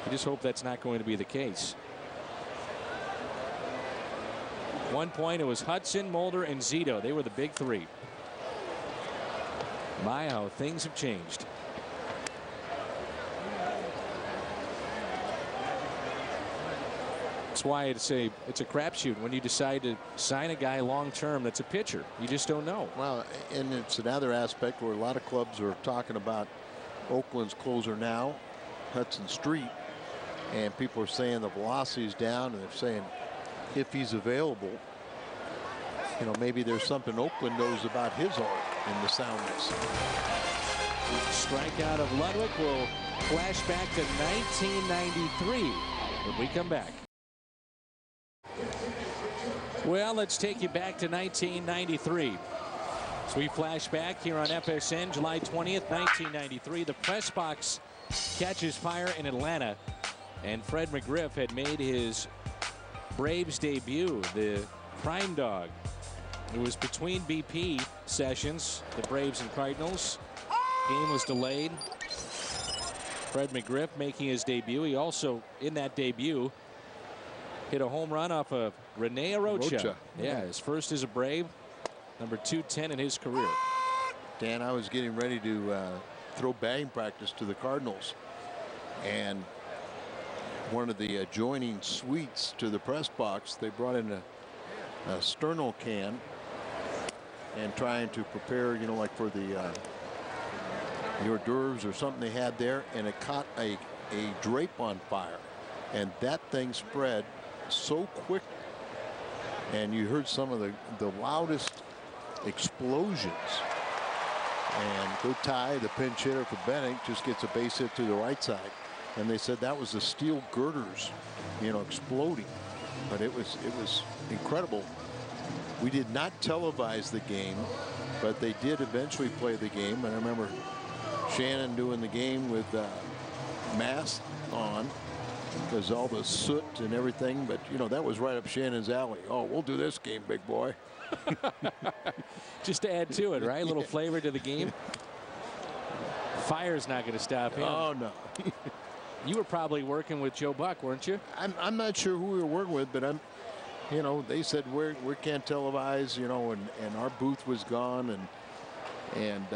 Speaker 1: you just hope that's not going to be the case. One point, it was Hudson, Mulder, and Zito. They were the big 3. My, how things have changed. That's why it's a crapshoot when you decide to sign a guy long term that's a pitcher. You just don't know.
Speaker 3: Well, and it's another aspect where a lot of clubs are talking about Oakland's closer now, Hudson Street, and people are saying the velocity is down, and they're saying if he's available, you know, maybe there's something Oakland knows about his arm and the soundness.
Speaker 1: Strikeout of Ludwig will flash back to 1993 when we come back. Well, let's take you back to 1993. So we flash back here on FSN, July 20th, 1993. The press box catches fire in Atlanta, and Fred McGriff had made his Braves debut, the Crime Dog. It was between BP sessions, the Braves and Cardinals. Game was delayed. Fred McGriff making his debut. He also, in that debut, hit a home run off of Rene Arocha. Yeah, his first as a Brave, number 210 in his career.
Speaker 3: Dan, I was getting ready to throw batting practice to the Cardinals, and one of the adjoining suites to the press box, they brought in a sternal can and trying to prepare, you know, like for the hors d'oeuvres or something they had there, and it caught a drape on fire, and that thing spread so quick, and you heard some of the loudest explosions. And Gotay, the pinch hitter for Bennett, just gets a base hit to the right side, and they said that was the steel girders, you know, exploding. But it was incredible. We did not televise the game, but they did eventually play the game. And I remember Shannon doing the game with mask on because all the soot and everything. But, you know, that was right up Shannon's alley. Oh, we'll do this game, big boy.
Speaker 1: Just to add to it, right? A little flavor to the game. Fire's not going to stop him.
Speaker 3: Oh, no.
Speaker 1: You were probably working with Joe Buck, weren't you?
Speaker 3: I'm not sure who we were working with, but you know, they said we can't televise, you know, and our booth was gone, and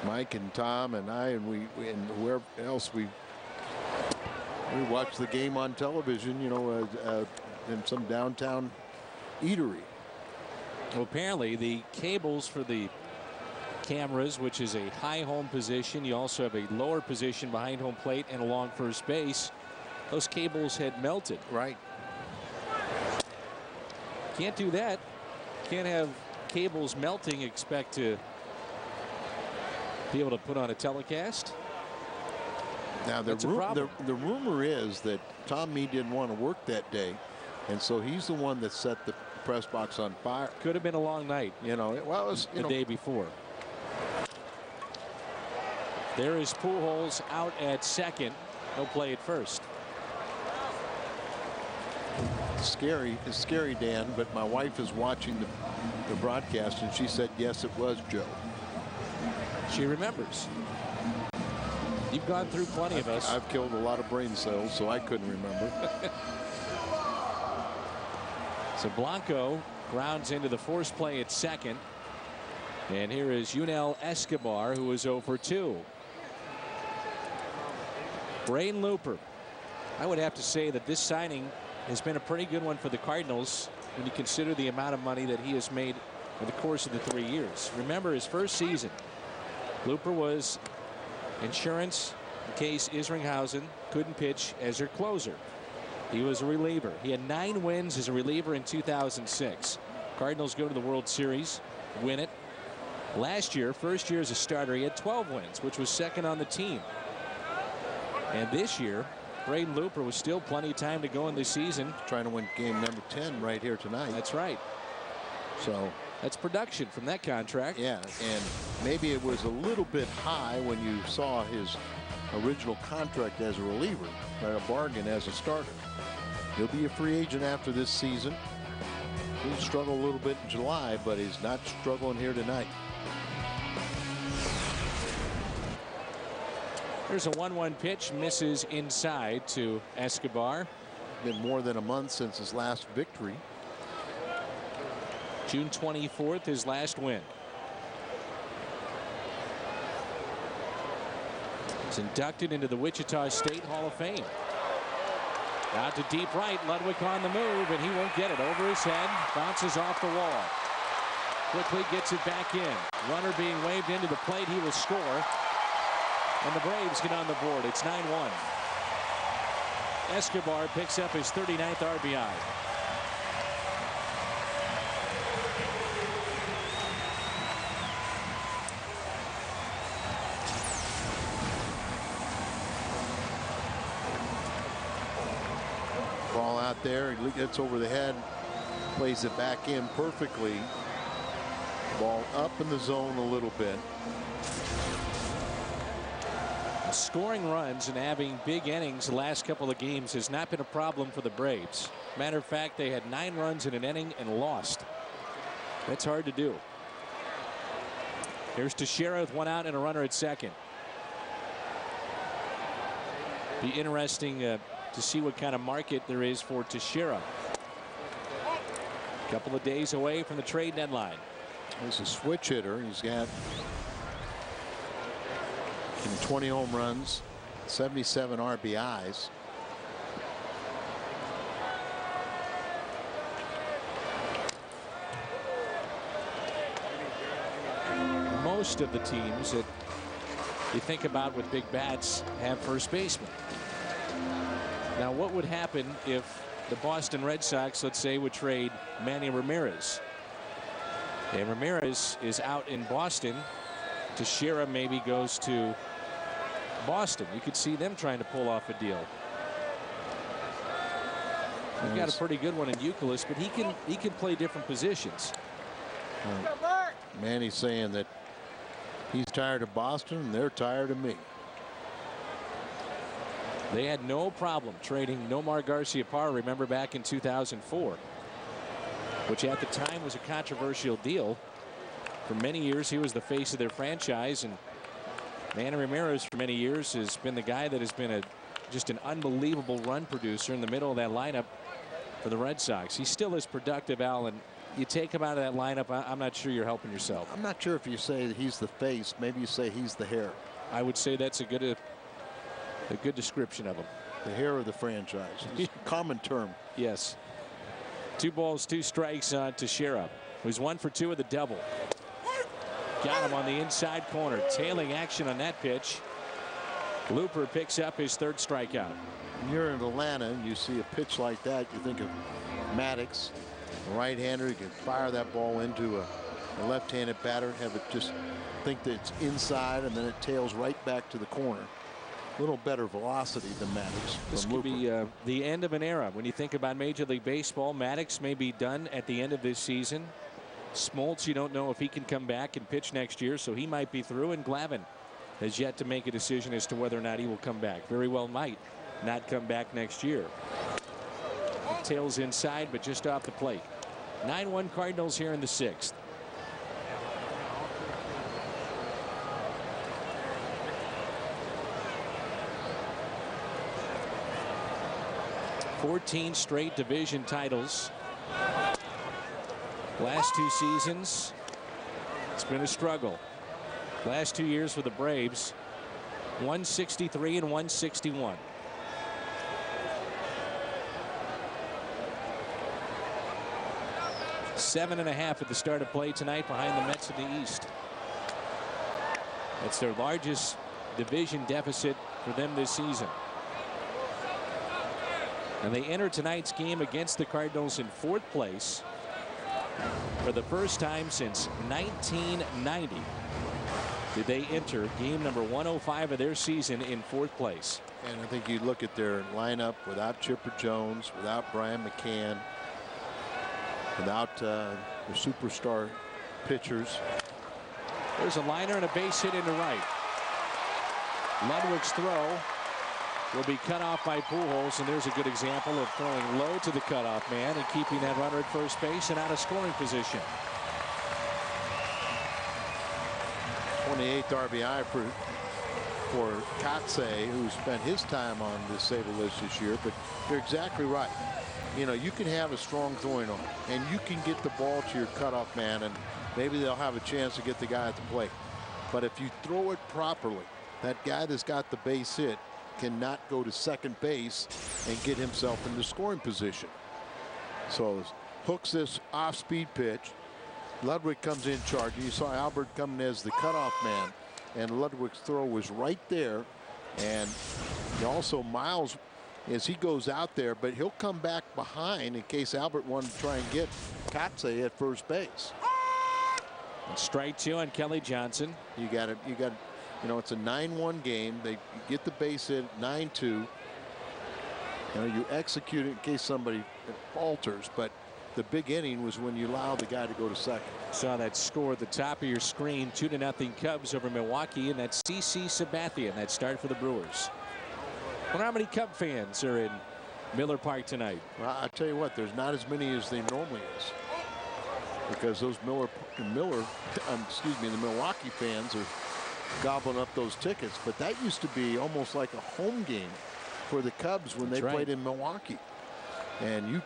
Speaker 3: Mike and Tom and I and we and whoever else we watched the game on television, you know, in some downtown eatery.
Speaker 1: Well, apparently the cables for the cameras, which is a high home position, you also have a lower position behind home plate and along first base, those cables had melted.
Speaker 3: Right.
Speaker 1: Can't do that. Can't have cables melting, expect to be able to put on a telecast.
Speaker 3: Now the rumor is that Tom Meade didn't want to work that day, and so he's the one that set the press box on fire.
Speaker 1: Could have been a long night.
Speaker 3: You know, well, it was
Speaker 1: the day before. There is Pujols out at second. No play at first.
Speaker 3: It's scary, Dan, but my wife is watching the broadcast, and she said, yes, it was Joe.
Speaker 1: She remembers. You've gone through plenty of us.
Speaker 3: I've killed a lot of brain cells, so I couldn't remember.
Speaker 1: So Blanco grounds into the force play at second. And here is Yunel Escobar, who is 0 for 2. Braden Looper. I would have to say that this signing has been a pretty good one for the Cardinals when you consider the amount of money that he has made over the course of the 3 years. Remember, his first season, Looper was insurance in case Isringhausen couldn't pitch as their closer. He was a reliever. He had 9 wins as a reliever in 2006. Cardinals go to the World Series, win it. Last year, first year as a starter, he had 12 wins, which was second on the team. And this year, Braden Looper was still plenty of time to go in the season.
Speaker 3: Trying to win game number 10 right here tonight.
Speaker 1: That's right.
Speaker 3: So
Speaker 1: that's production from that contract.
Speaker 3: Yeah, and maybe it was a little bit high when you saw his original contract as a reliever, but a bargain as a starter. He'll be a free agent after this season. He'll struggle a little bit in July, but he's not struggling here tonight.
Speaker 1: There's a 1-1 pitch, misses inside to Escobar.
Speaker 3: Been more than a month since his last victory.
Speaker 1: June 24th, his last win. He's inducted into the Wichita State Hall of Fame. Out to deep right, Ludwig on the move, and he won't get it. Over his head, bounces off the wall. Quickly gets it back in. Runner being waved into the plate, he will score. And the Braves get on the board. It's 9-1. Escobar picks up his 39th RBI.
Speaker 3: Ball out there, he gets over the head, plays it back in perfectly. Ball up in the zone a little bit.
Speaker 1: Scoring runs and having big innings the last couple of games has not been a problem for the Braves. Matter of fact, they had 9 runs in an inning and lost. That's hard to do. Here's Teixeira with 1 out and a runner at second. Be interesting to see what kind of market there is for Teixeira. A couple of days away from the trade deadline.
Speaker 3: He's a switch hitter. He's got 20 home runs, 77 RBIs.
Speaker 1: Most of the teams that you think about with big bats have first baseman. Now, what would happen if the Boston Red Sox, let's say, would trade Manny Ramirez? And Ramirez is out in Boston. Teixeira maybe goes to Boston. You could see them trying to pull off a deal. We've got a pretty good one in Euclid, but he can play different positions.
Speaker 3: Manny's saying that he's tired of Boston and they're tired of me.
Speaker 1: They had no problem trading Nomar Garciaparra, remember, back in 2004, which at the time was a controversial deal. For many years he was the face of their franchise, and Manny Ramirez for many years has been the guy that has been just an unbelievable run producer in the middle of that lineup for the Red Sox. He's still as productive, Al, and you take him out of that lineup, I'm not sure you're helping yourself.
Speaker 3: I'm not sure if you say that he's the face. Maybe you say he's the hair.
Speaker 1: I would say that's a good description of him.
Speaker 3: The hair of the franchise. It's a common term.
Speaker 1: Yes. 2 balls, 2 strikes on Teixeira, who's 1 for 2 with a double. Got him on the inside corner. Tailing action on that pitch. Looper picks up his 3rd strikeout.
Speaker 3: When you're in Atlanta and you see a pitch like that, you think of Maddox, a right-hander. You can fire that ball into a left-handed batter, have it just think that it's inside, and then it tails right back to the corner. A little better velocity than Maddox.
Speaker 1: This could be the end of an era. When you think about Major League Baseball, Maddox may be done at the end of this season. Smoltz, you don't know if he can come back and pitch next year, so he might be through. And Glavine has yet to make a decision as to whether or not he will come back. Very well might not come back next year. Tails inside, but just off the plate. 9-1 Cardinals here in the 6th. '14 straight division titles. Last 2 seasons, it's been a struggle. Last 2 years for the Braves, 163 and 161. Seven and a half at the start of play tonight behind the Mets in the East. It's their largest division deficit for them this season. And they enter tonight's game against the Cardinals in 4th place for the first time since 1990. Did they enter game number 105 of their season in 4th place?
Speaker 3: And I think you look at their lineup without Chipper Jones, without Brian McCann, without their superstar pitchers.
Speaker 1: There's a liner and a base hit into right. Ludwig's throw will be cut off by Pujols, and there's a good example of throwing low to the cutoff man and keeping that runner at first base and out of scoring position.
Speaker 3: 28th RBI for Kotsay, who spent his time on the disabled list this year. But you're exactly right. You know, you can have a strong throwing arm, and you can get the ball to your cutoff man, and maybe they'll have a chance to get the guy at the plate. But if you throw it properly, that guy that's got the base hit cannot go to second base and get himself into scoring position. So hooks this off-speed pitch. Ludwig comes in charging. You saw Albert coming as the cutoff man, and Ludwig's throw was right there. And also Miles, as he goes out there, but he'll come back behind in case Albert wanted to try and get Kotsay at first base.
Speaker 1: And strike 2 on Kelly Johnson.
Speaker 3: You got it. You know, it's a 9-1 game. They get the base hit 9-2. You know, you execute it in case somebody falters, but the big inning was when you allowed the guy to go to second.
Speaker 1: Saw that score at the top of your screen, 2-0 Cubs over Milwaukee, and that's CC Sabathia, that start for the Brewers. Well, how many Cub fans are in Miller Park tonight?
Speaker 3: Well, I tell you what, there's not as many as there normally is, because those the Milwaukee fans are gobbling up those tickets. But that used to be almost like a home game for the Cubs when they played in Milwaukee. And you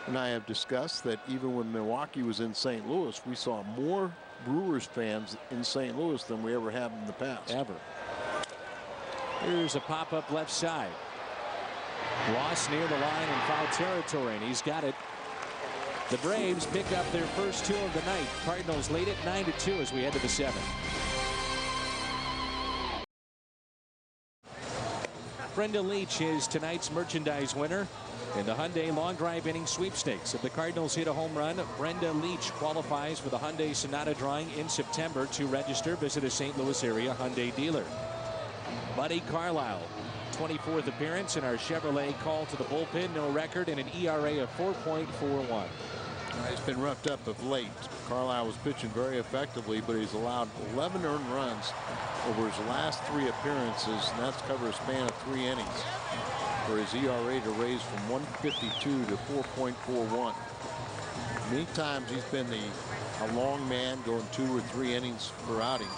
Speaker 3: and I have discussed that even when Milwaukee was in St. Louis, we saw more Brewers fans in St. Louis than we ever have in the past.
Speaker 1: Ever. Here's a pop-up left side. Lost near the line in foul territory, and he's got it. The Braves pick up their first 2 of the night. Cardinals lead it 9-2 as we head to the 7th. Brenda Leach is tonight's merchandise winner in the Hyundai Long Drive Inning Sweepstakes. If the Cardinals hit a home run, Brenda Leach qualifies for the Hyundai Sonata drawing in September. To register, visit a St. Louis area Hyundai dealer. Buddy Carlisle, 24th appearance in our Chevrolet call to the bullpen. No record and an ERA of 4.41.
Speaker 3: He's been roughed up of late. Carlisle was pitching very effectively, but he's allowed 11 earned runs over his last 3 appearances, and that's covered a span of 3 innings for his ERA to raise from 1.52 to 4.41. Many times he's been a long man going 2 or 3 innings per outing,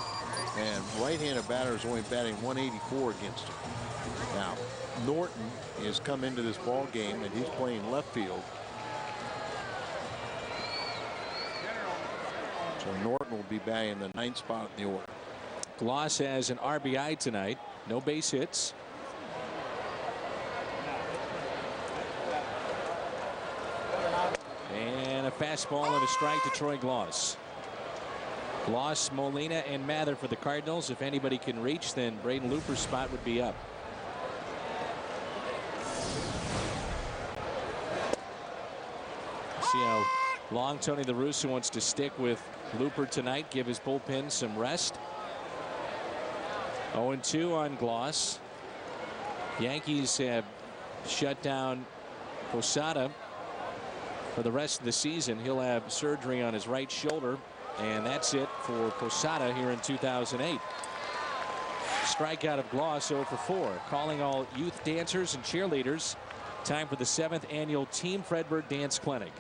Speaker 3: and right-handed batters only batting 184 against him. Now, Norton has come into this ball game and he's playing left field. So Norton will be batting the 9th spot in the order.
Speaker 1: Gloss has an RBI tonight. No base hits. And a fastball and a strike to Troy Gloss. Gloss, Molina, and Mather for the Cardinals. If anybody can reach, then Braden Looper's spot would be up. See how long Tony La Russa wants to stick with Looper tonight, give his bullpen some rest. 0-2 on Gloss. Yankees have shut down Posada for the rest of the season. He'll have surgery on his right shoulder, and that's it for Posada here in 2008. Strikeout of Gloss 0 for 4. Calling all youth dancers and cheerleaders. Time for the 7th annual Team Fredbird Dance Clinic.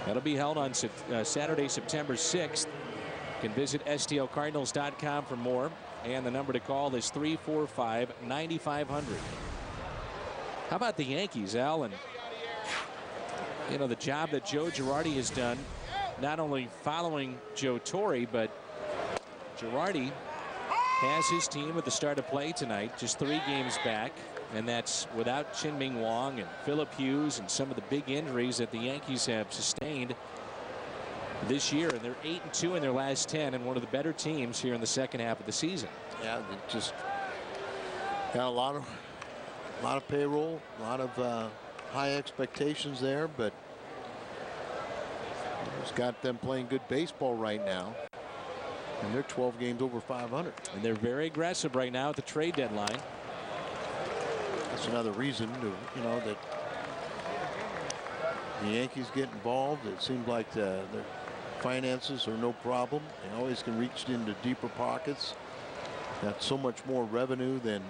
Speaker 1: That'll be held on Saturday, September 6th. You can visit stlcardinals.com for more. And the number to call is 345-9500. How about the Yankees, Al? And, you know, the job that Joe Girardi has done, not only following Joe Torre, but Girardi has his team at the start of play tonight, just 3 games back. And that's without Chin-Ming Wong and Phillip Hughes and some of the big injuries that the Yankees have sustained this year. And they're 8-2 in their last 10 and one of the better teams here in the second half of the season.
Speaker 3: Yeah, they just got a lot of payroll, a lot of high expectations there, but it's got them playing good baseball right now. And they're 12 games over 500.
Speaker 1: And they're very aggressive right now at the trade deadline.
Speaker 3: That's another reason to, you know, that the Yankees get involved. It seems like their finances are no problem. They always can reach into deeper pockets. Got so much more revenue than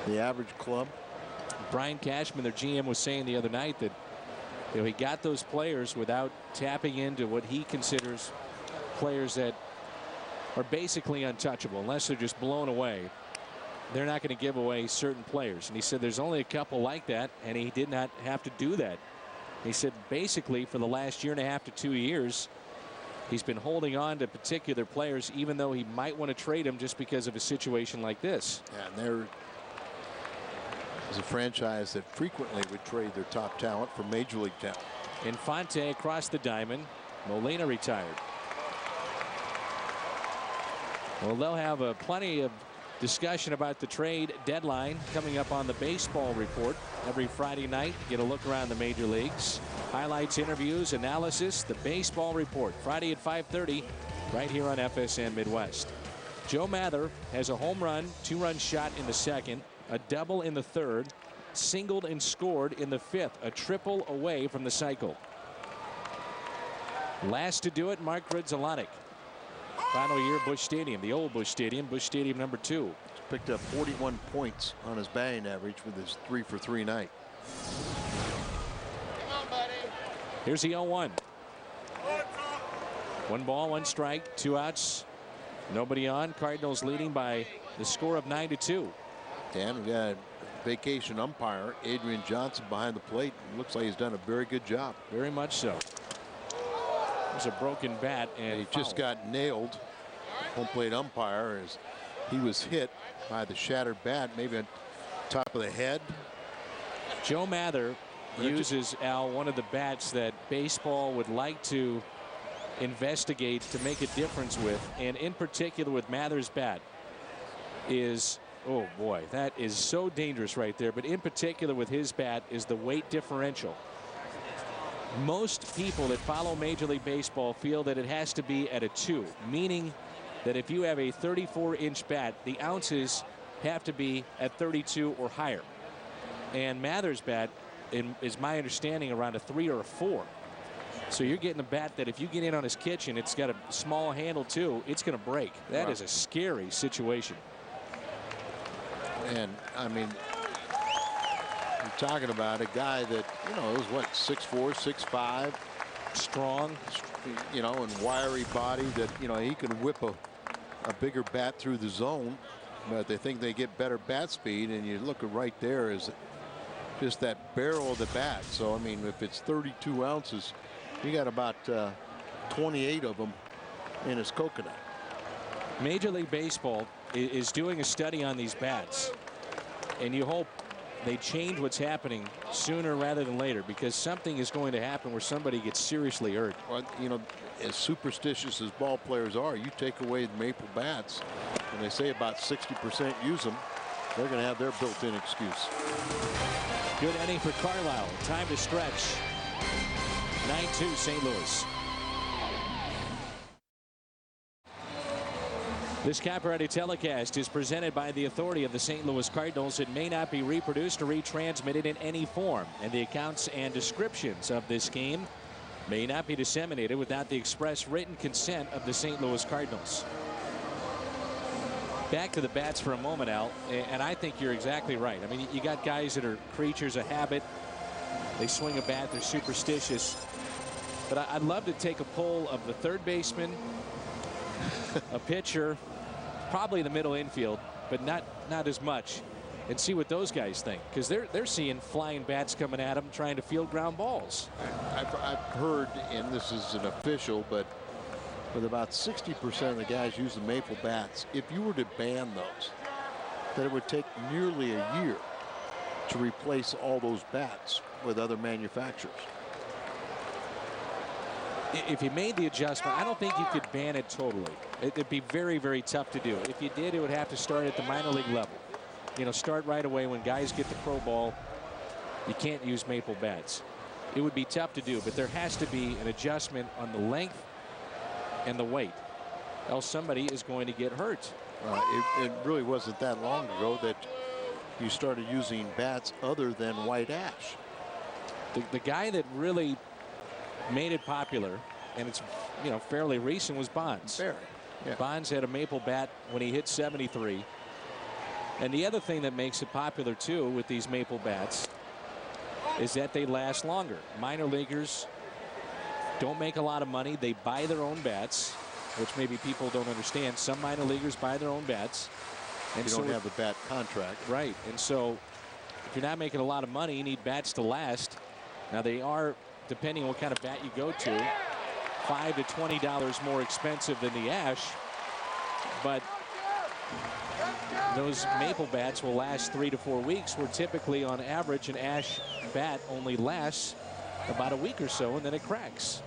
Speaker 3: the average club.
Speaker 1: Brian Cashman, their GM, was saying the other night that, you know, he got those players without tapping into what he considers players that are basically untouchable unless they're just blown away. They're not going to give away certain players. And he said there's only a couple like that, and he did not have to do that. He said basically for the last 1.5 to 2 years, he's been holding on to particular players even though he might want to trade them just because of a situation like this.
Speaker 3: Yeah, and there is a franchise that frequently would trade their top talent for major league talent.
Speaker 1: Infante across the diamond. Molina retired. Well, they'll have plenty of discussion about the trade deadline coming up on the baseball report every Friday night. Get a look around the major leagues. Highlights, interviews, analysis. The baseball report Friday at 5:30 right here on FSN Midwest. Joe Mather has a home run, 2-run shot in the 2nd, a double in the 3rd, singled and scored in the 5th, a triple away from the cycle. Last to do it, Mark Grudzielanek. Final year, Busch Stadium, the old Busch Stadium number 2.
Speaker 3: He's picked up 41 points on his batting average with his 3-for-3 night.
Speaker 6: Come on, buddy.
Speaker 1: Here's the 0-1. 1 ball, 1 strike, 2 outs, nobody on. Cardinals leading by the score of 9-2.
Speaker 3: Dan, we got vacation umpire, Adrian Johnson, behind the plate. Looks like he's done a very good job.
Speaker 1: Very much so. There's a broken bat, and
Speaker 3: he just got nailed. Home plate umpire, as he was hit by the shattered bat, maybe on top of the head.
Speaker 1: Joe Mather uses, Al, one of the bats that baseball would like to investigate to make a difference with, and in particular with Mather's bat is, oh boy, that is so dangerous right there, but in particular with his bat is the weight differential. Most people that follow Major League Baseball feel that it has to be at a 2, meaning that if you have a 34-inch bat, the ounces have to be at 32 or higher. And Mather's bat, is my understanding, around a 3 or a 4. So you're getting a bat that if you get in on his kitchen, it's got a small handle too, it's going to break. That is a scary situation.
Speaker 3: And I mean, you're talking about a guy that, you know, is what, 6'4", 6'5",
Speaker 1: strong,
Speaker 3: you know, and wiry body, that, you know, he can whip a bigger bat through the zone, but they think they get better bat speed, and you look at right there is just that barrel of the bat. So I mean, if it's 32 ounces, he got about 28 of them in his coconut.
Speaker 1: Major League Baseball is doing a study on these bats, and you hope they change what's happening sooner rather than later, because something is going to happen where somebody gets seriously hurt.
Speaker 3: Well, you know, as superstitious as ball players are, you take away the maple bats, and they say about 60% use them, they're going to have their built-in excuse.
Speaker 1: Good inning for Carlisle. Time to stretch. 9-2 St. Louis. This Caparetti telecast is presented by the authority of the St. Louis Cardinals. It may not be reproduced or retransmitted in any form, and the accounts and descriptions of this game may not be disseminated without the express written consent of the St. Louis Cardinals. Back to the bats for a moment, Al, and I think you're exactly right. I mean, you got guys that are creatures of habit. They swing a bat, they're superstitious. But I'd love to take a poll of the third baseman, a pitcher, probably the middle infield, but not as much, and see what those guys think, because they're seeing flying bats coming at them trying to field ground balls.
Speaker 3: I've heard, and this is an official, but with about 60% of the guys using maple bats, if you were to ban those, that it would take nearly a year to replace all those bats with other manufacturers.
Speaker 1: If you made the adjustment, I don't think you could ban it totally. It'd be very, very tough to do. If you did, it would have to start at the minor league level. You know, start right away when guys get the pro ball. You can't use maple bats. It would be tough to do, but there has to be an adjustment on the length and the weight, else somebody is going to get hurt.
Speaker 3: It really wasn't that long ago that you started using bats other than white ash.
Speaker 1: The guy that really made it popular, and it's, you know, fairly recent, was Bonds.
Speaker 3: Yeah.
Speaker 1: Bonds had a maple bat when he hit 73. And the other thing that makes it popular too with these maple bats is that they last longer. Minor leaguers don't make a lot of money. They buy their own bats, which maybe people don't understand. Some minor leaguers buy their own bats. And
Speaker 3: you don't have a bat contract.
Speaker 1: Right. And so if you're not making a lot of money, you need bats to last. Now they are, depending on what kind of bat you go to, $5 to $20 more expensive than the ash, but those maple bats will last 3 to 4 weeks, where typically on average an ash bat only lasts about a week or so, and then it cracks.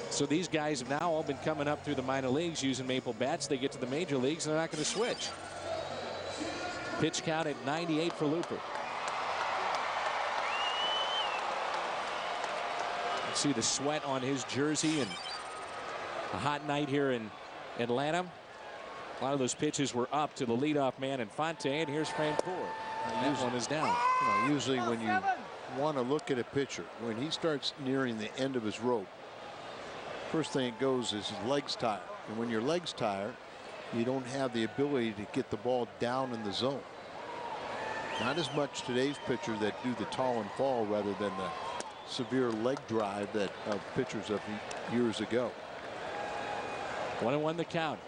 Speaker 1: So these guys have now all been coming up through the minor leagues using maple bats. They get to the major leagues and they're not going to switch. Pitch count at 98 for Looper. See the sweat on his jersey, and a hot night here in Atlanta. A lot of those pitches were up to the leadoff man Infante, and here's Francoeur. That one is down.
Speaker 3: You know, usually when you want to look at a pitcher, when he starts nearing the end of his rope, first thing it goes is his legs tire. And when your legs tire, you don't have the ability to get the ball down in the zone. Not as much today's pitchers that do the tall and fall rather than the severe leg drive that pitchers of years ago.
Speaker 1: 1-1 the count.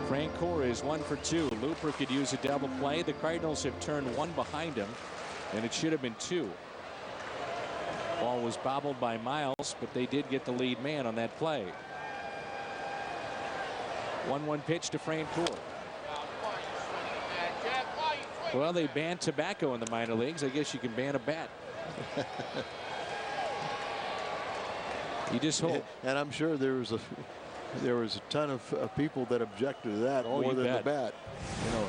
Speaker 1: Francoeur is 1 for 2. Looper could use a double play. The Cardinals have turned one behind him. and it should have been 2. Ball was bobbled by Miles, but they did get the lead man on that play. 1-1 pitch to Francoeur. Well, they banned tobacco in the minor leagues. I guess you can ban a bat. You just hope.
Speaker 3: And I'm sure there was a ton of people that objected to that more than the bat. You know,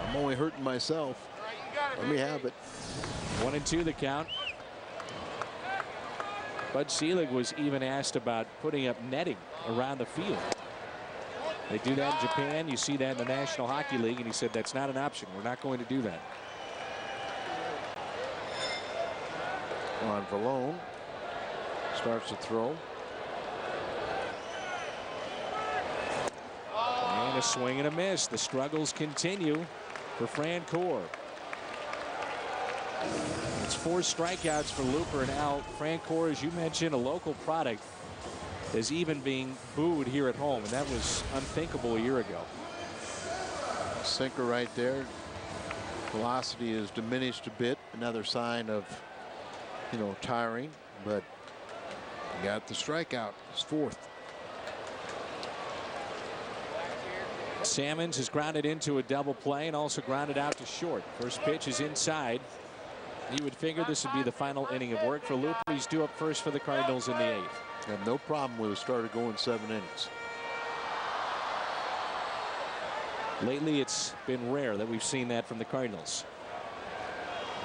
Speaker 3: I'm only hurting myself. Let me have it.
Speaker 1: 1-2 the count. Bud Selig was even asked about putting up netting around the field. They do that in Japan. You see that in the National Hockey League, and he said that's not an option. We're not going to do that.
Speaker 3: On Valone. Starts to throw.
Speaker 1: And a swing and a miss. The struggles continue for Francoeur. It's 4 strikeouts for Looper, and Al Francoeur, as you mentioned, a local product, is even being booed here at home, and that was unthinkable a year ago.
Speaker 3: Sinker right there. Velocity is diminished a bit. Another sign of, you know, tiring, but he got the strikeout. His 4th.
Speaker 1: Salmons has grounded into a double play and also grounded out to short. First pitch is inside. You would figure this would be the final inning of work for Looper. He's due up first for the Cardinals in the 8th.
Speaker 3: Have no problem with a starter going 7 innings.
Speaker 1: Lately, it's been rare that we've seen that from the Cardinals.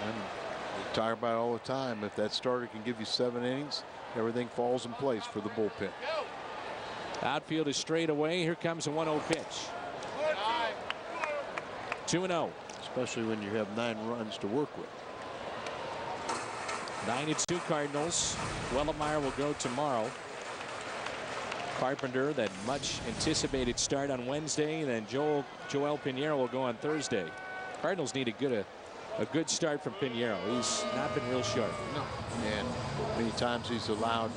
Speaker 3: And we talk about it all the time. If that starter can give you 7 innings, everything falls in place for the bullpen.
Speaker 1: Outfield is straight away. Here comes a 1-0 pitch. 2-0.
Speaker 3: Especially when you have 9 runs to work with.
Speaker 1: 9-2 Cardinals. Wellemeyer will go tomorrow. Carpenter, that much anticipated start on Wednesday. Then Joel Pinheiro will go on Thursday. Cardinals need a good start from Pinheiro. He's not been real sharp.
Speaker 3: No. And many times he's allowed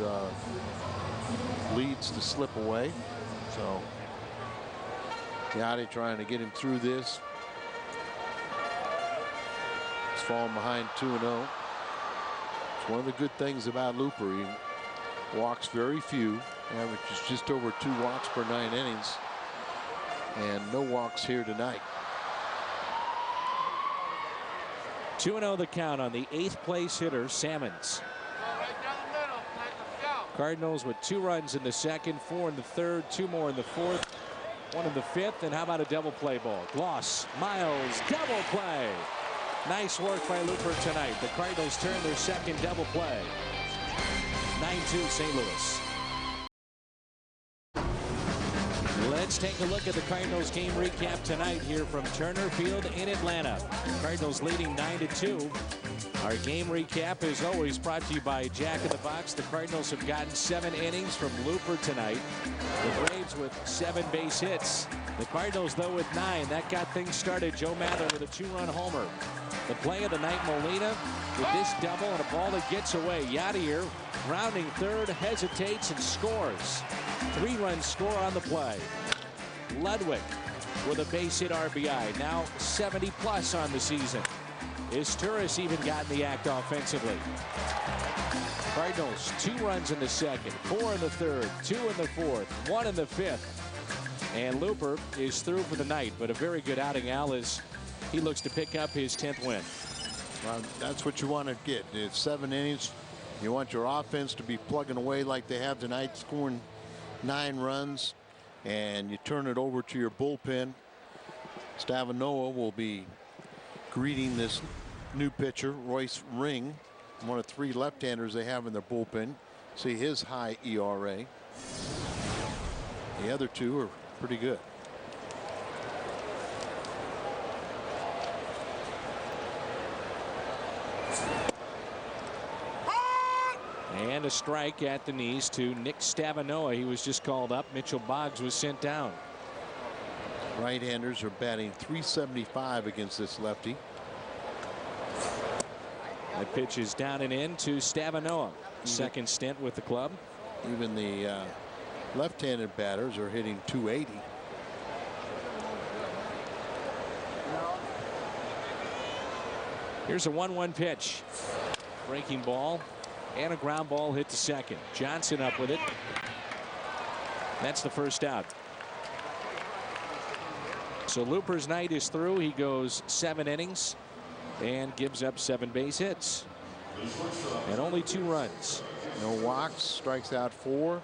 Speaker 3: leads to slip away. So Yachty trying to get him through this. He's falling behind 2-0. It's one of the good things about Looper. He walks very few, averages just over 2 walks per 9 innings, and no walks here tonight.
Speaker 1: 2-0 the count on the 8th place hitter, Salmons. Cardinals with 2 runs in the 2nd, 4 in the 3rd, 2 more in the 4th, 1 in the 5th, and how about a double play ball? Gloss, Miles, double play. Nice work by Looper tonight. The Cardinals turn their 2nd double play. 9-2 St. Louis. Let's take a look at the Cardinals game recap tonight here from Turner Field in Atlanta. Cardinals leading 9-2. Our game recap is always brought to you by Jack in the Box. The Cardinals have gotten 7 innings from Looper tonight. The Braves with 7 base hits. The Cardinals, though, with 9. That got things started. Joe Mather with a 2-run homer. The play of the night, Molina with this double and a ball that gets away. Yadier rounding third, hesitates and scores. 3-run score on the play. Ludwig with a base hit RBI. Now 70+ on the season. Isturis even got in the act offensively. Cardinals 2 runs in the 2nd, 4 in the 3rd, 2 in the 4th, 1 in the 5th. And Looper is through for the night, but a very good outing, Al, as he looks to pick up his 10th win.
Speaker 3: Well, that's what you want to get. It's 7 innings. You want your offense to be plugging away like they have tonight, scoring 9 runs, and you turn it over to your bullpen. Stavanoa will be greeting this new pitcher, Royce Ring, one of 3 left-handers they have in their bullpen. See his high ERA. The other 2 are pretty good.
Speaker 1: And a strike at the knees to Nick Stavanoa. He was just called up. Mitchell Boggs was sent down.
Speaker 3: Right-handers are batting .375 against this lefty.
Speaker 1: That pitch is down and in to Stavanoa. Second stint with the club.
Speaker 3: Even the left-handed batters are hitting .280.
Speaker 1: Here's a 1-1 pitch. Breaking ball and a ground ball hit to second. Johnson up with it. That's the first out. So Looper's night is through. He goes 7 innings and gives up 7 base hits and only 2 runs.
Speaker 3: No walks, strikes out 4.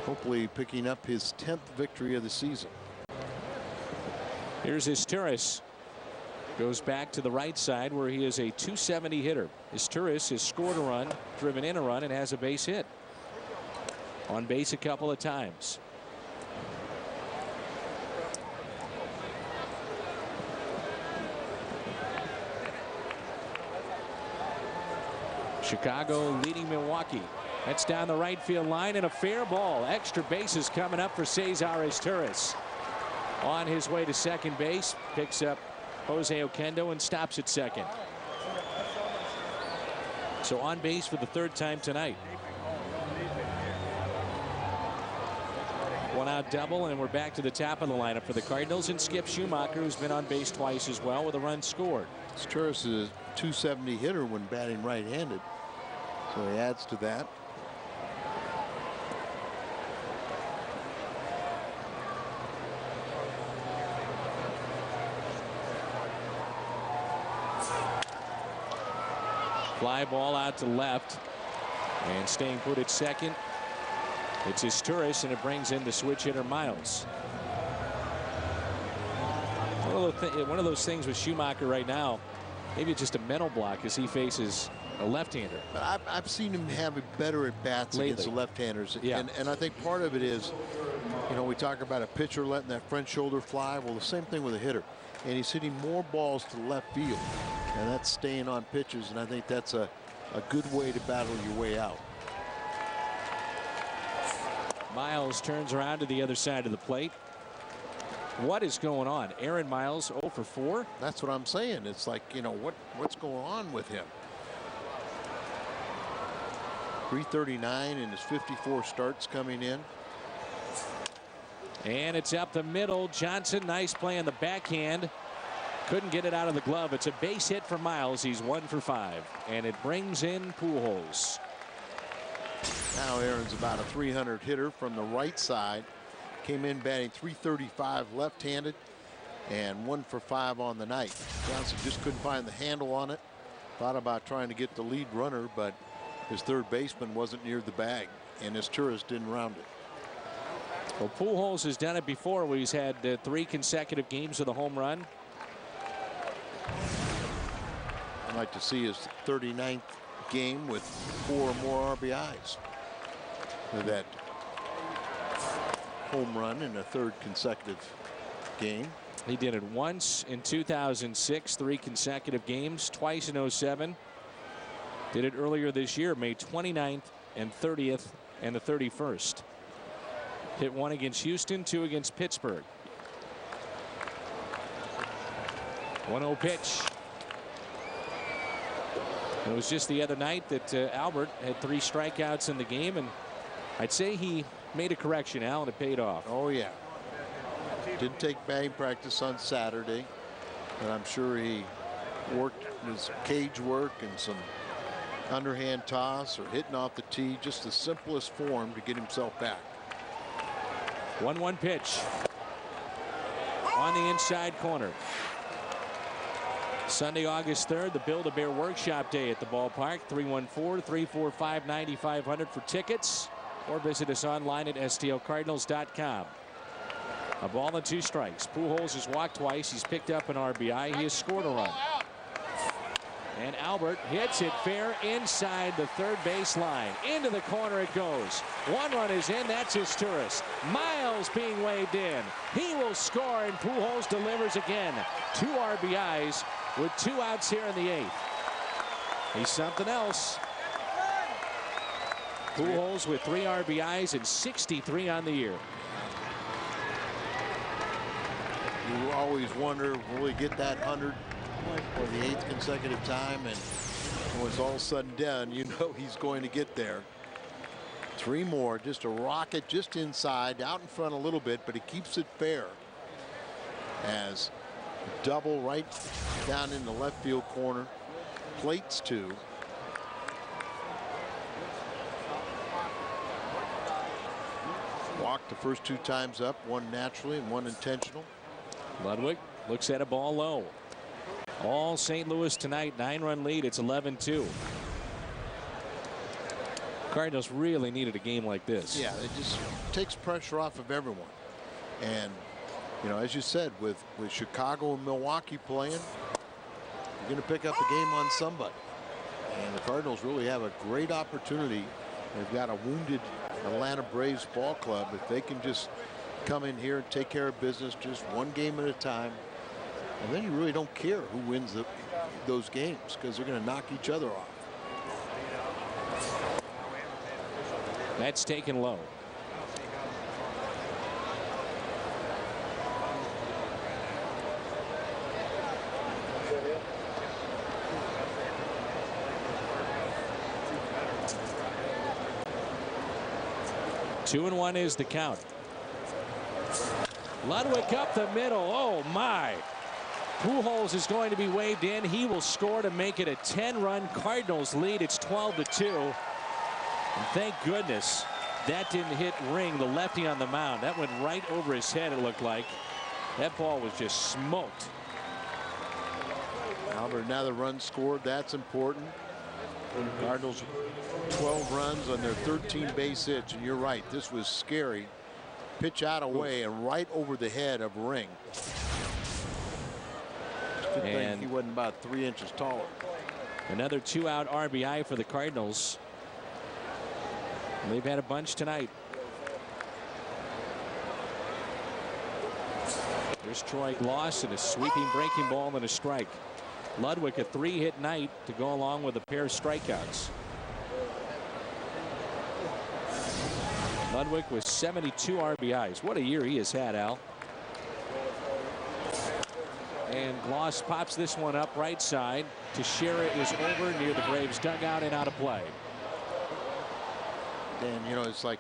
Speaker 3: Hopefully picking up his 10th victory of the season.
Speaker 1: Here's Isturis. Goes back to the right side where he is a .270 hitter. Isturis has scored a run, driven in a run, and has a base hit. On base a couple of times. Chicago leading Milwaukee. That's down the right field line and a fair ball. Extra bases coming up for Cesar Isturis. On his way to second base, picks up Jose Oquendo and stops at second. So on base for the 3rd time tonight. 1 out double, and we're back to the top of the lineup for the Cardinals, and Skip Schumacher, who's been on base twice as well with a run scored.
Speaker 3: Isturis is a .270 hitter when batting right-handed, so he adds to that.
Speaker 1: Fly ball out to left, and staying put at second. It's Isturis, and it brings in the switch hitter Miles. One of those things with Schumacher right now, maybe it's just a mental block as he faces a left-hander.
Speaker 3: But I've seen him have better at bats against the left-handers.
Speaker 1: Yeah.
Speaker 3: And I think part of it is, you know, we talk about a pitcher letting that front shoulder fly. Well, the same thing with a hitter. And he's hitting more balls to left field. And that's staying on pitches. And I think that's a good way to battle your way out.
Speaker 1: Miles turns around to the other side of the plate. What is going on? Aaron Miles 0 for 4.
Speaker 3: That's what I'm saying. It's like, you know, what's going on with him? 339 in his 54 starts coming in.
Speaker 1: And it's up the middle. Johnson, nice play on the backhand. Couldn't get it out of the glove. It's a base hit for Miles. He's 1 for 5. And it brings in Pujols.
Speaker 3: Now Aaron's about a 300 hitter from the right side. Came in batting .335 left-handed and 1 for 5 on the night. Johnson just couldn't find the handle on it. Thought about trying to get the lead runner, but his third baseman wasn't near the bag, and Isturis didn't round it.
Speaker 1: Well, Pujols has done it before where he's had 3 consecutive games with a home run.
Speaker 3: I'd like to see his 39th game with 4 or more RBIs. With that home run in a 3rd consecutive game.
Speaker 1: He did it once in 2006, 3 consecutive games, twice in 07. Did it earlier this year, May 29th and 30th and the 31st. Hit 1 against Houston, 2 against Pittsburgh. 1-0 pitch. It was just the other night that Albert had 3 strikeouts in the game, and I'd say he made a correction, Al, and it paid off.
Speaker 3: Oh, yeah. Didn't take batting practice on Saturday, but I'm sure he worked his cage work and some underhand toss or hitting off the tee, just the simplest form to get himself back.
Speaker 1: 1-1 pitch on the inside corner. Sunday, August 3rd, the Build-A-Bear Workshop Day at the ballpark. 314-345-9500 for tickets, or visit us online at stlcardinals.com. A ball and 2 strikes. Pujols has walked twice. He's picked up an RBI. He has scored a run. And Albert hits it fair inside the third base line. Into the corner it goes. 1 run is in. That's Isturis. Miles being waved in. He will score, and Pujols delivers again. 2 RBIs with 2 outs here in the 8th. He's something else. Pujols with 3 RBIs and 63 on the year.
Speaker 3: You always wonder, will he get that 100 for the 8th consecutive time? And when it's all said and done, you know he's going to get there. 3 more, just a rocket just inside, out in front a little bit, but he keeps it fair as double right down in the left field corner. Plates 2. Walked the first 2 times up, one naturally and one intentional.
Speaker 1: Ludwig looks at a ball low. All St. Louis tonight, 9-run lead. It's 11-2. Cardinals really needed a game like this.
Speaker 3: Yeah, it just takes pressure off of everyone. And, you know, as you said, with Chicago and Milwaukee playing, you're going to pick up a game on somebody. And the Cardinals really have a great opportunity. They've got a wounded Atlanta Braves ball club. If they can just come in here and take care of business just one game at a time, and then you really don't care who wins those games, because they're going to knock each other off.
Speaker 1: That's taken low. Two and one is the count. Ludwig up the middle. Oh my. Pujols is going to be waved in. He will score to make it a 10-run Cardinals lead. It's 12-2. And thank goodness that didn't hit Ring, the lefty on the mound. That went right over his head, it looked like. That ball was just smoked.
Speaker 3: Albert, another run scored. That's important. Cardinals 12 runs on their 13 base hits. And you're right, this was scary. Pitch out away and right over the head of Ring. Good thing he wasn't about 3 inches taller.
Speaker 1: Another 2-out RBI for the Cardinals. They've had a bunch tonight. There's Troy Gloss and a sweeping breaking ball and a strike. Ludwig a 3-hit night to go along with a pair of strikeouts. Ludwig with 72 RBIs. What a year he has had, Al. And Gloss pops this one up right side. Teixeira is over near the Braves dugout and out of play.
Speaker 3: And you know, it's like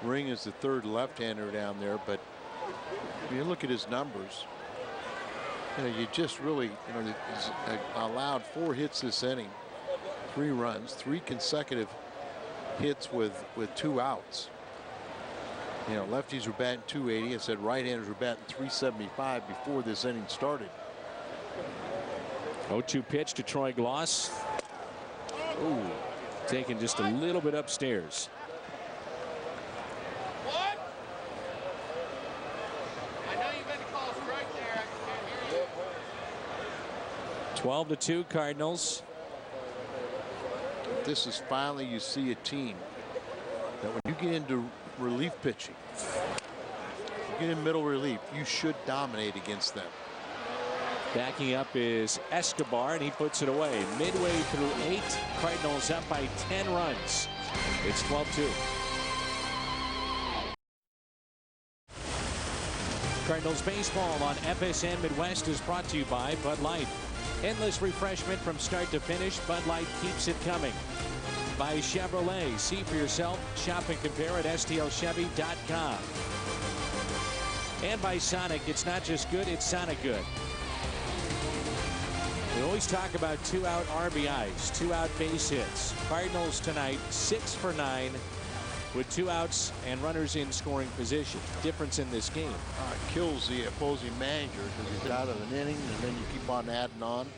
Speaker 3: Ring is the third left-hander down there, but when you look at his numbers, you know, you just really, you know, he's allowed 4 hits this inning, 3 runs, 3 consecutive hits with 2 outs. You know, lefties were batting .280. I said right-handers were batting .375 before this inning started.
Speaker 1: 0-2 pitch to Troy Gloss. Ooh, taken just a little bit upstairs. 12-2 Cardinals.
Speaker 3: This is finally, you see a team that when you get into relief pitching, you get in middle relief, you should dominate against them.
Speaker 1: Backing up is Escobar, and he puts it away. Midway through 8, Cardinals up by 10 runs. It's 12-2. Cardinals baseball on FSN Midwest is brought to you by Bud Light. Endless refreshment from start to finish. Bud Light keeps it coming. By Chevrolet. See for yourself. Shop and compare at stlchevy.com. And by Sonic. It's not just good, it's Sonic good. We always talk about 2-out RBIs, 2-out base hits. Cardinals tonight 6 for 9 with 2 outs and runners in scoring position. Difference in this game.
Speaker 3: Kills the opposing manager because he's out of an inning and then you keep on adding on.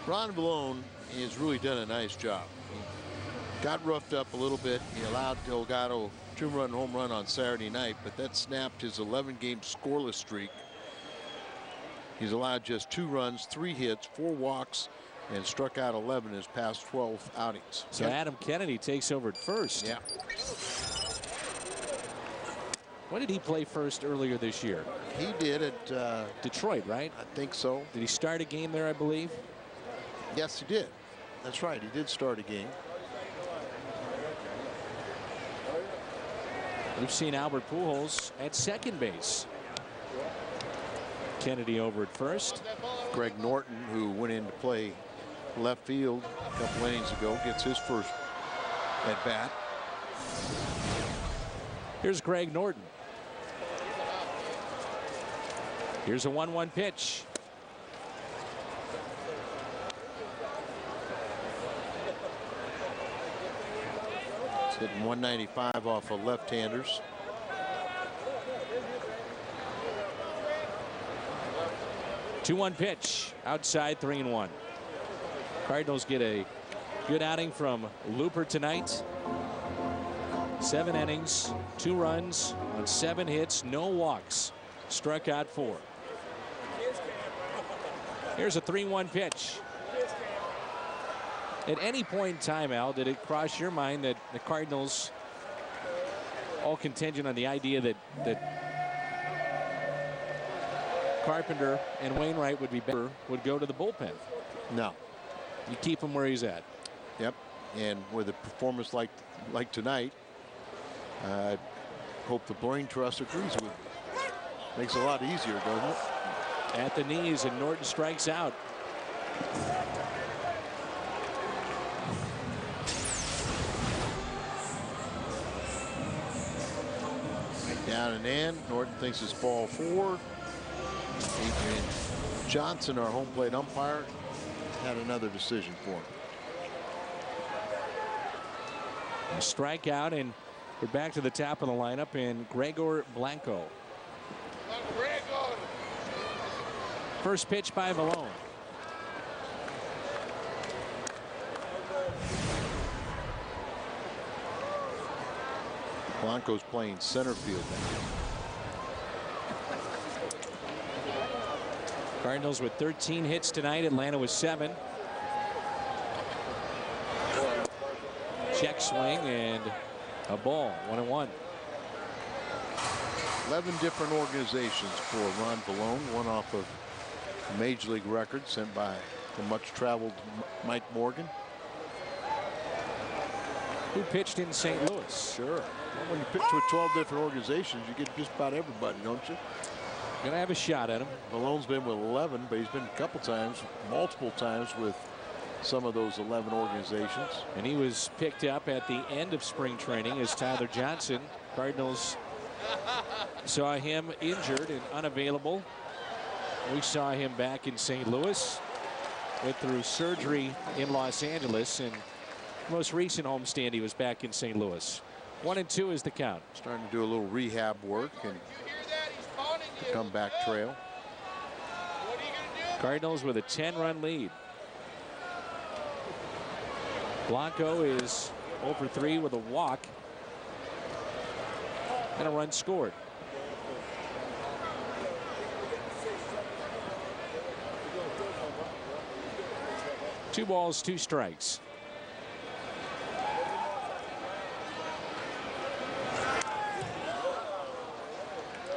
Speaker 3: Ron Vallone has really done a nice job. He got roughed up a little bit. He allowed Delgado a 2-run home run on Saturday night, but that snapped his 11-game scoreless streak. He's allowed just 2 runs, 3 hits, 4 walks, and struck out 11 in his past 12 outings.
Speaker 1: So Adam Kennedy takes over at first.
Speaker 3: Yeah.
Speaker 1: When did he play first earlier this year?
Speaker 3: He did at
Speaker 1: Detroit, right?
Speaker 3: I think so.
Speaker 1: Did he start a game there, I believe?
Speaker 3: Yes, he did. That's right. He did start a game.
Speaker 1: We've seen Albert Pujols at second base. Kennedy over at first.
Speaker 3: Greg Norton, who went in to play left field a couple innings ago, gets his first at bat.
Speaker 1: Here's Greg Norton. Here's a 1-1 pitch.
Speaker 3: He's hitting 195 off of left-handers.
Speaker 1: Two-one pitch outside, 3-1. Cardinals get a good outing from Looper tonight. 7 innings, 2 runs on 7 hits, no walks. Struck out 4. Here's a 3-1 pitch. At any point in time, Al, did it cross your mind that the Cardinals, all contingent on the idea that Carpenter and Wainwright would be better, would go to the bullpen?
Speaker 3: No.
Speaker 1: You keep him where he's at.
Speaker 3: Yep. And with a performance like tonight, I hope the brain trust agrees with me. Makes it a lot easier, doesn't it?
Speaker 1: At the knees, and Norton strikes out.
Speaker 3: Down and in. Norton thinks it's ball 4. Adrian Johnson, our home plate umpire, had another decision for him.
Speaker 1: A strikeout, and we're back to the top of the lineup in Gregor Blanco. First pitch by Malone.
Speaker 3: Blanco's playing center field now.
Speaker 1: Cardinals with 13 hits tonight. Atlanta with 7. Check swing and a ball. 1-1.
Speaker 3: 11 different organizations for Ron Valone, one off of a Major League record sent by the much-traveled Mike Morgan.
Speaker 1: Who pitched in St. Louis?
Speaker 3: Sure. Well, when you pitch with 12 different organizations, you get just about everybody, don't you?
Speaker 1: Gonna have a shot at him.
Speaker 3: Malone's been with 11, but he's been a couple times, multiple times with some of those 11 organizations.
Speaker 1: And he was picked up at the end of spring training as Tyler Johnson. Cardinals saw him injured and unavailable. We saw him back in St. Louis. Went through surgery in Los Angeles, and most recent homestand he was back in St. Louis. 1-2 is the count.
Speaker 3: Starting to do a little rehab work and the comeback trail.
Speaker 1: Cardinals with a 10-run lead. Blanco is 0 for 3 with a walk and a run scored. Two balls, 2 strikes.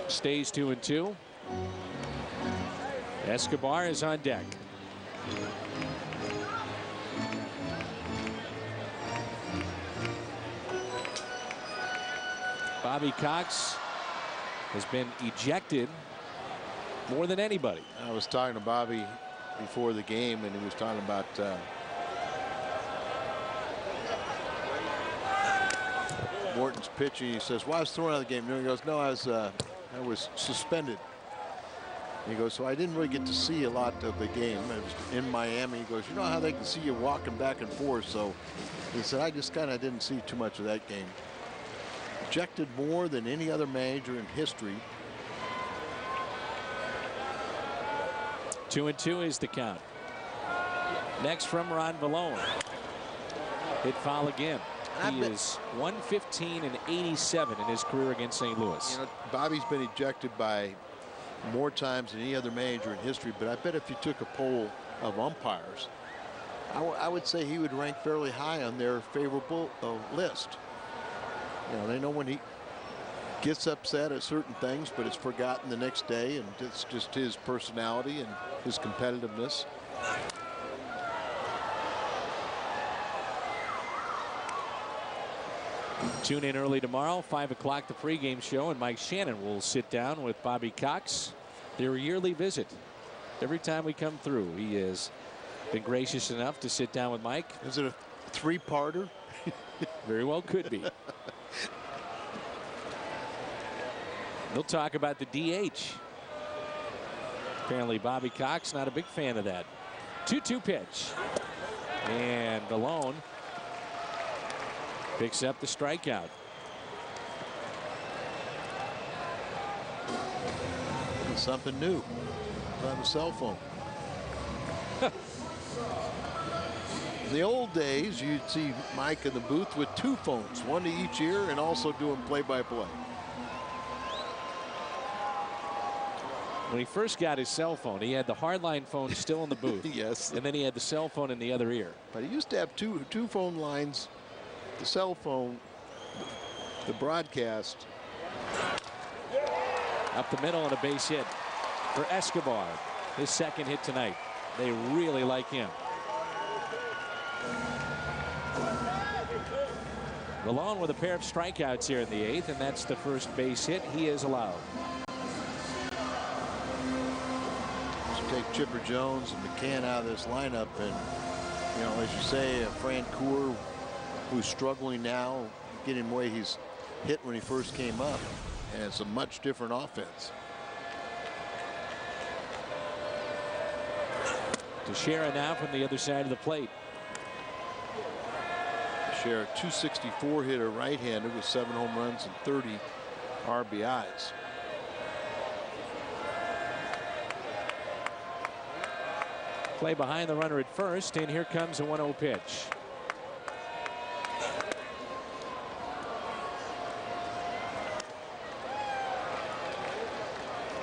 Speaker 1: Stays 2-2. Escobar is on deck. Bobby Cox has been ejected more than anybody.
Speaker 3: I was talking to Bobby before the game, and he was talking about Morton's pitching. He says, well, I was thrown out of the game. And he goes, no, I was suspended. And he goes, so I didn't really get to see a lot of the game. I was in Miami. He goes, you know how they can see you walking back and forth. So he said, I just kind of didn't see too much of that game. Ejected more than any other manager in history.
Speaker 1: 2-2 is the count. Next from Ron Valone. Hit foul again. He is 115 and 87 in his career against St. Louis.
Speaker 3: You know, Bobby's been ejected by more times than any other manager in history, but I bet if you took a poll of umpires, I would say he would rank fairly high on their favorable list. You know, they know when he gets upset at certain things, but it's forgotten the next day, and it's just his personality and his competitiveness.
Speaker 1: Tune in early tomorrow, 5 o'clock, the pregame show, and Mike Shannon will sit down with Bobby Cox. Their yearly visit. Every time we come through, he has been gracious enough to sit down with Mike.
Speaker 3: Is it a 3-parter?
Speaker 1: Very well could be. They'll talk about the DH. Apparently Bobby Cox not a big fan of that. 2-2 pitch. And Valone Picks up the strikeout.
Speaker 3: Something new on the cell phone. In the old days, you'd see Mike in the booth with 2 phones, one to each ear, and also doing play-by-play.
Speaker 1: When he first got his cell phone, he had the hardline phone still in the booth.
Speaker 3: Yes.
Speaker 1: And then he had the cell phone in the other ear.
Speaker 3: But he used to have two phone lines, the cell phone, the broadcast.
Speaker 1: Up the middle and a base hit for Escobar. His second hit tonight. They really like him. Malone with a pair of strikeouts here in the 8th, and that's the first base hit he is allowed.
Speaker 3: So take Chipper Jones and McCann out of this lineup, and you know, as you say, Francoeur, who's struggling now, getting the way he's hit when he first came up, and it's a much different offense.
Speaker 1: Teixeira now from the other side of the plate.
Speaker 3: Teixeira, 264 hitter, right-handed with 7 home runs and 30 RBIs.
Speaker 1: Play behind the runner at first, and here comes a 1-0 pitch.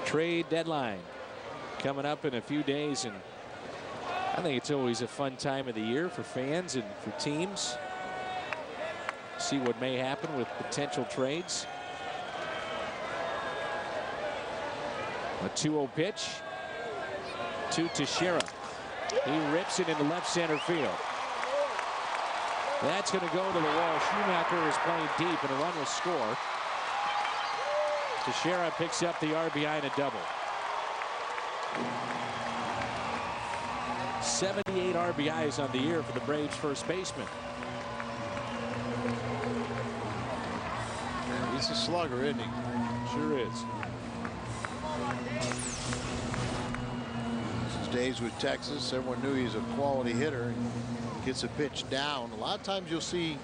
Speaker 1: Trade deadline coming up in a few days, and I think it's always a fun time of the year for fans and for teams. See what may happen with potential trades. A 2-0 pitch to Teixeira. He rips it into left center field. That's going to go to the wall. Schumacher is playing deep, and a run will score. Teixeira picks up the RBI and a double. 78 RBIs on the year for the Braves first baseman.
Speaker 3: He's a slugger, isn't he?
Speaker 1: Sure is.
Speaker 3: His days with Texas, everyone knew he's a quality hitter. He gets a pitch down. A lot of times you'll see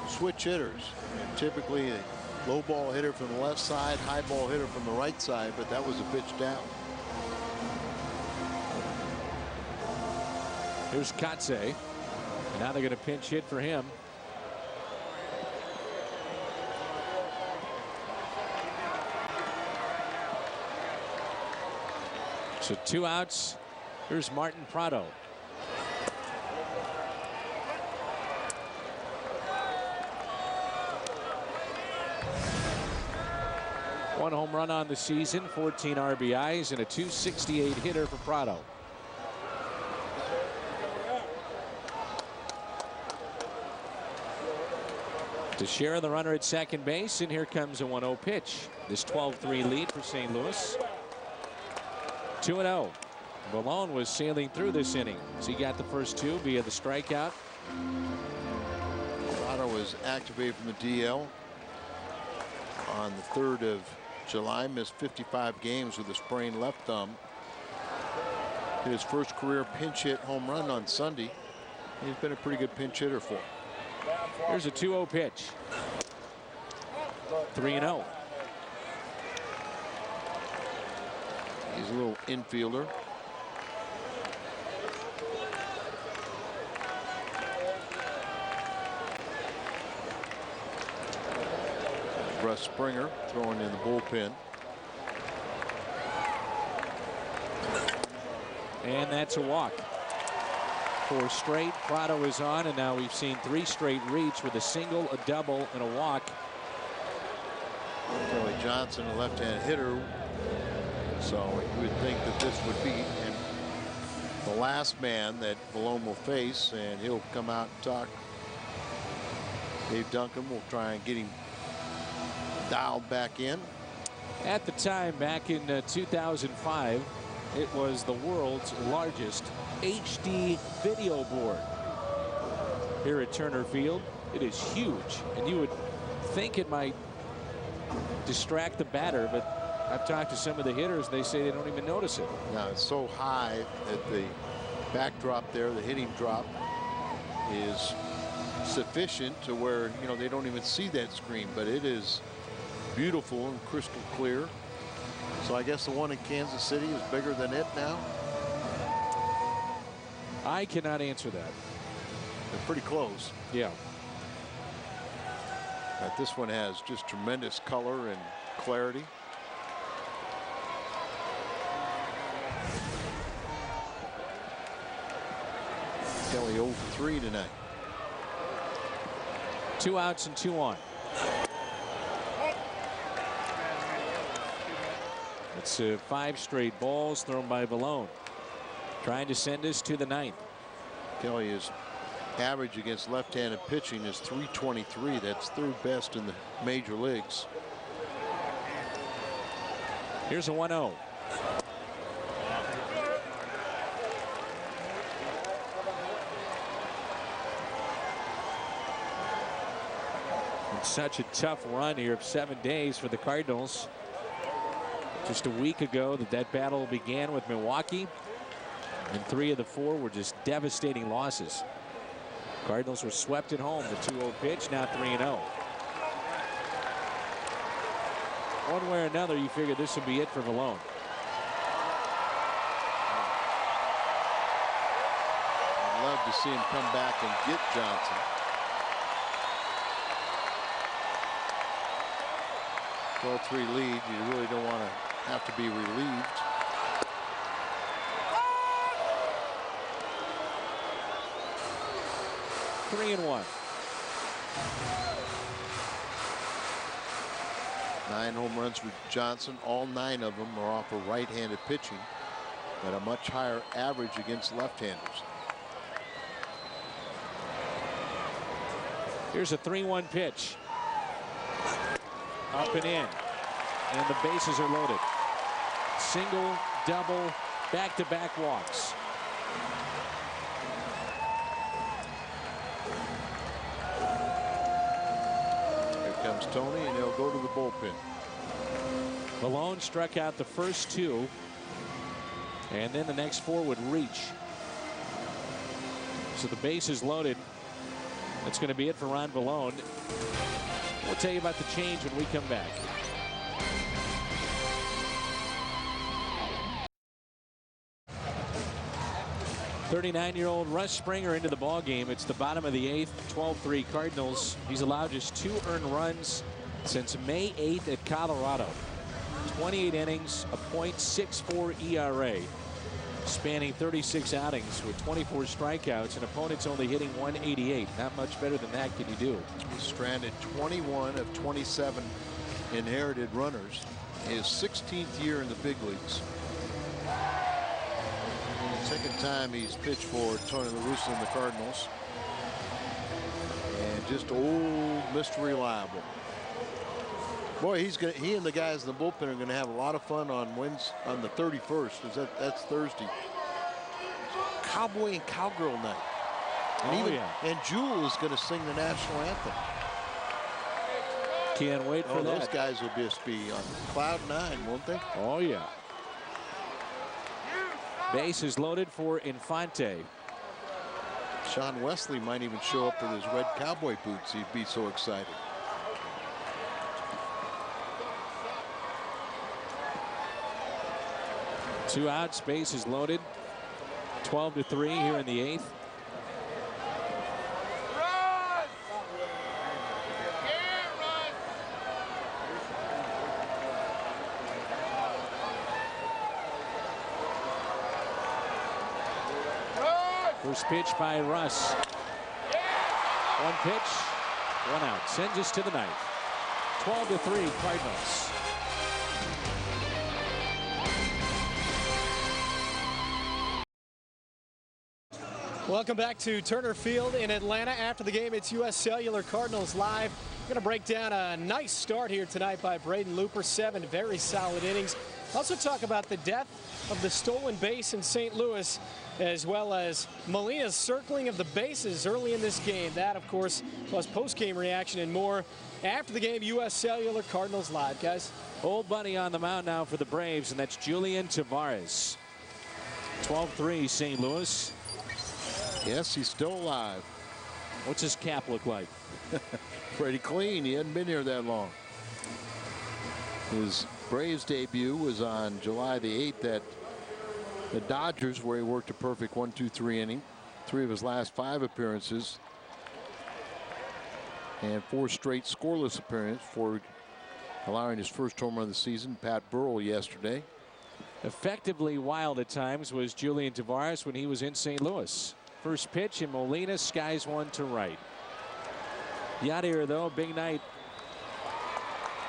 Speaker 3: switch hitters. And typically a low ball hitter from the left side, high ball hitter from the right side, but that was a pitch down.
Speaker 1: Here's Katse. Now they're going to pinch hit for him. So 2 outs. Here's Martin Prado. One home run on the season, 14 RBIs, and a .268 hitter for Prado. Teixeira, the runner at second base, and here comes a 1-0 pitch. This 12-3 lead for St. Louis. 2-0. Malone was sailing through this inning as he got the first 2 via the strikeout.
Speaker 3: Prado was activated from the DL on the 3rd of July, missed 55 games with a sprained left thumb. Hit his first career pinch hit home run on Sunday. He's been a pretty good pinch hitter for him.
Speaker 1: Here's a 2-0 pitch. 3-0.
Speaker 3: He's a little infielder. Russ Springer throwing in the bullpen.
Speaker 1: And that's a walk. 4 straight. Prado is on, and now we've seen 3 straight reach with a single, a double, and a walk.
Speaker 3: Kelly Johnson, a left-hand hitter. So you would think that this would be the last man that Malone will face, and he'll come out and talk. Dave Duncan will try and get him dialed back in.
Speaker 1: At the time, back in 2005, it was the world's largest HD video board here at Turner Field. It is huge, and you would think it might distract the batter, but I've talked to some of the hitters. They say they don't even notice it.
Speaker 3: Now it's so high that the backdrop there, the hitting drop, is sufficient to where, you know, they don't even see that screen, but it is beautiful and crystal clear. So I guess the one in Kansas City is bigger than it now.
Speaker 1: I cannot answer that.
Speaker 3: They're pretty close.
Speaker 1: Yeah.
Speaker 3: But this one has just tremendous color and clarity. Kelly 0 for 3 tonight.
Speaker 1: 2 outs and 2 on. It's 5 straight balls thrown by Valone, trying to send us to the 9th.
Speaker 3: Kelly is average against left-handed pitching is .323. That's third best in the major leagues.
Speaker 1: Here's a 1-0. It's such a tough run here of 7 days for the Cardinals. Just a week ago that battle began with Milwaukee, and 3 of the 4 were just devastating losses. Cardinals were swept at home. The 2-0 pitch, now 3-0. One way or another, you figure this would be it for Valone.
Speaker 3: I'd love to see him come back and get Johnson. Well, 3 lead. You really don't want to have to be relieved.
Speaker 1: Three and 1.
Speaker 3: 9 home runs for Johnson. All 9 of them are off of right-handed pitching, but a much higher average against left-handers.
Speaker 1: Here's a 3-1 pitch. Up and in. And the bases are loaded. Single, double, back-to-back walks.
Speaker 3: Here comes Tony, and he'll go to the bullpen.
Speaker 1: Valone struck out the first 2, and then the next 4 would reach. So the base is loaded. That's going to be it for Ron Valone. We'll tell you about the change when we come back. '39-year-old Russ Springer into the ball game. It's the bottom of the 8th. 12-3 Cardinals. He's allowed just 2 earned runs since May 8th at Colorado. 28 innings, a .64 ERA, spanning 36 outings with 24 strikeouts, and opponents only hitting .188. Not much better than that can you do.
Speaker 3: He's stranded 21 of 27 inherited runners. His 16th year in the big leagues. Second time he's pitched for Tony La Russa and the Cardinals. And just old Mr. Reliable. Boy, he and the guys in the bullpen are going to have a lot of fun on Wednesday, on the 31st. That's Thursday. Cowboy and Cowgirl night. And and Jewel is going to sing the national anthem.
Speaker 1: Can't wait for that.
Speaker 3: Those guys will just be on cloud 9, won't they?
Speaker 1: Oh yeah. Base is loaded for Infante.
Speaker 3: Sean Wesley might even show up with his red cowboy boots. He'd be so excited.
Speaker 1: Two outs, base is loaded. 12-3 here in the 8th. First pitch by Russ. One pitch, 1 out. Sends us to the 9th. 12-3 Cardinals.
Speaker 4: Welcome back to Turner Field in Atlanta. After the game, it's U.S. Cellular Cardinals Live. We're going to break down a nice start here tonight by Braden Looper. 7 very solid innings. Also talk about the death of the stolen base in St. Louis, as well as Molina's circling of the bases early in this game. That, of course, plus post-game reaction and more after the game. U.S. Cellular Cardinals Live, guys.
Speaker 1: Old buddy on the mound now for the Braves, and that's Julian Tavares. 12-3 St. Louis.
Speaker 3: Yes, he's still alive.
Speaker 1: What's his cap look like?
Speaker 3: Pretty clean. He hadn't been here that long. His Braves debut was on July the 8th at the Dodgers, where he worked a perfect 1-2-3 inning. 3 of his last 5 appearances. And 4 straight scoreless appearances for allowing his first home run of the season. Pat Burrell yesterday.
Speaker 1: Effectively wild at times was Julian Tavares when he was in St. Louis. First pitch, and Molina skies one to right. Yadier, though, big night.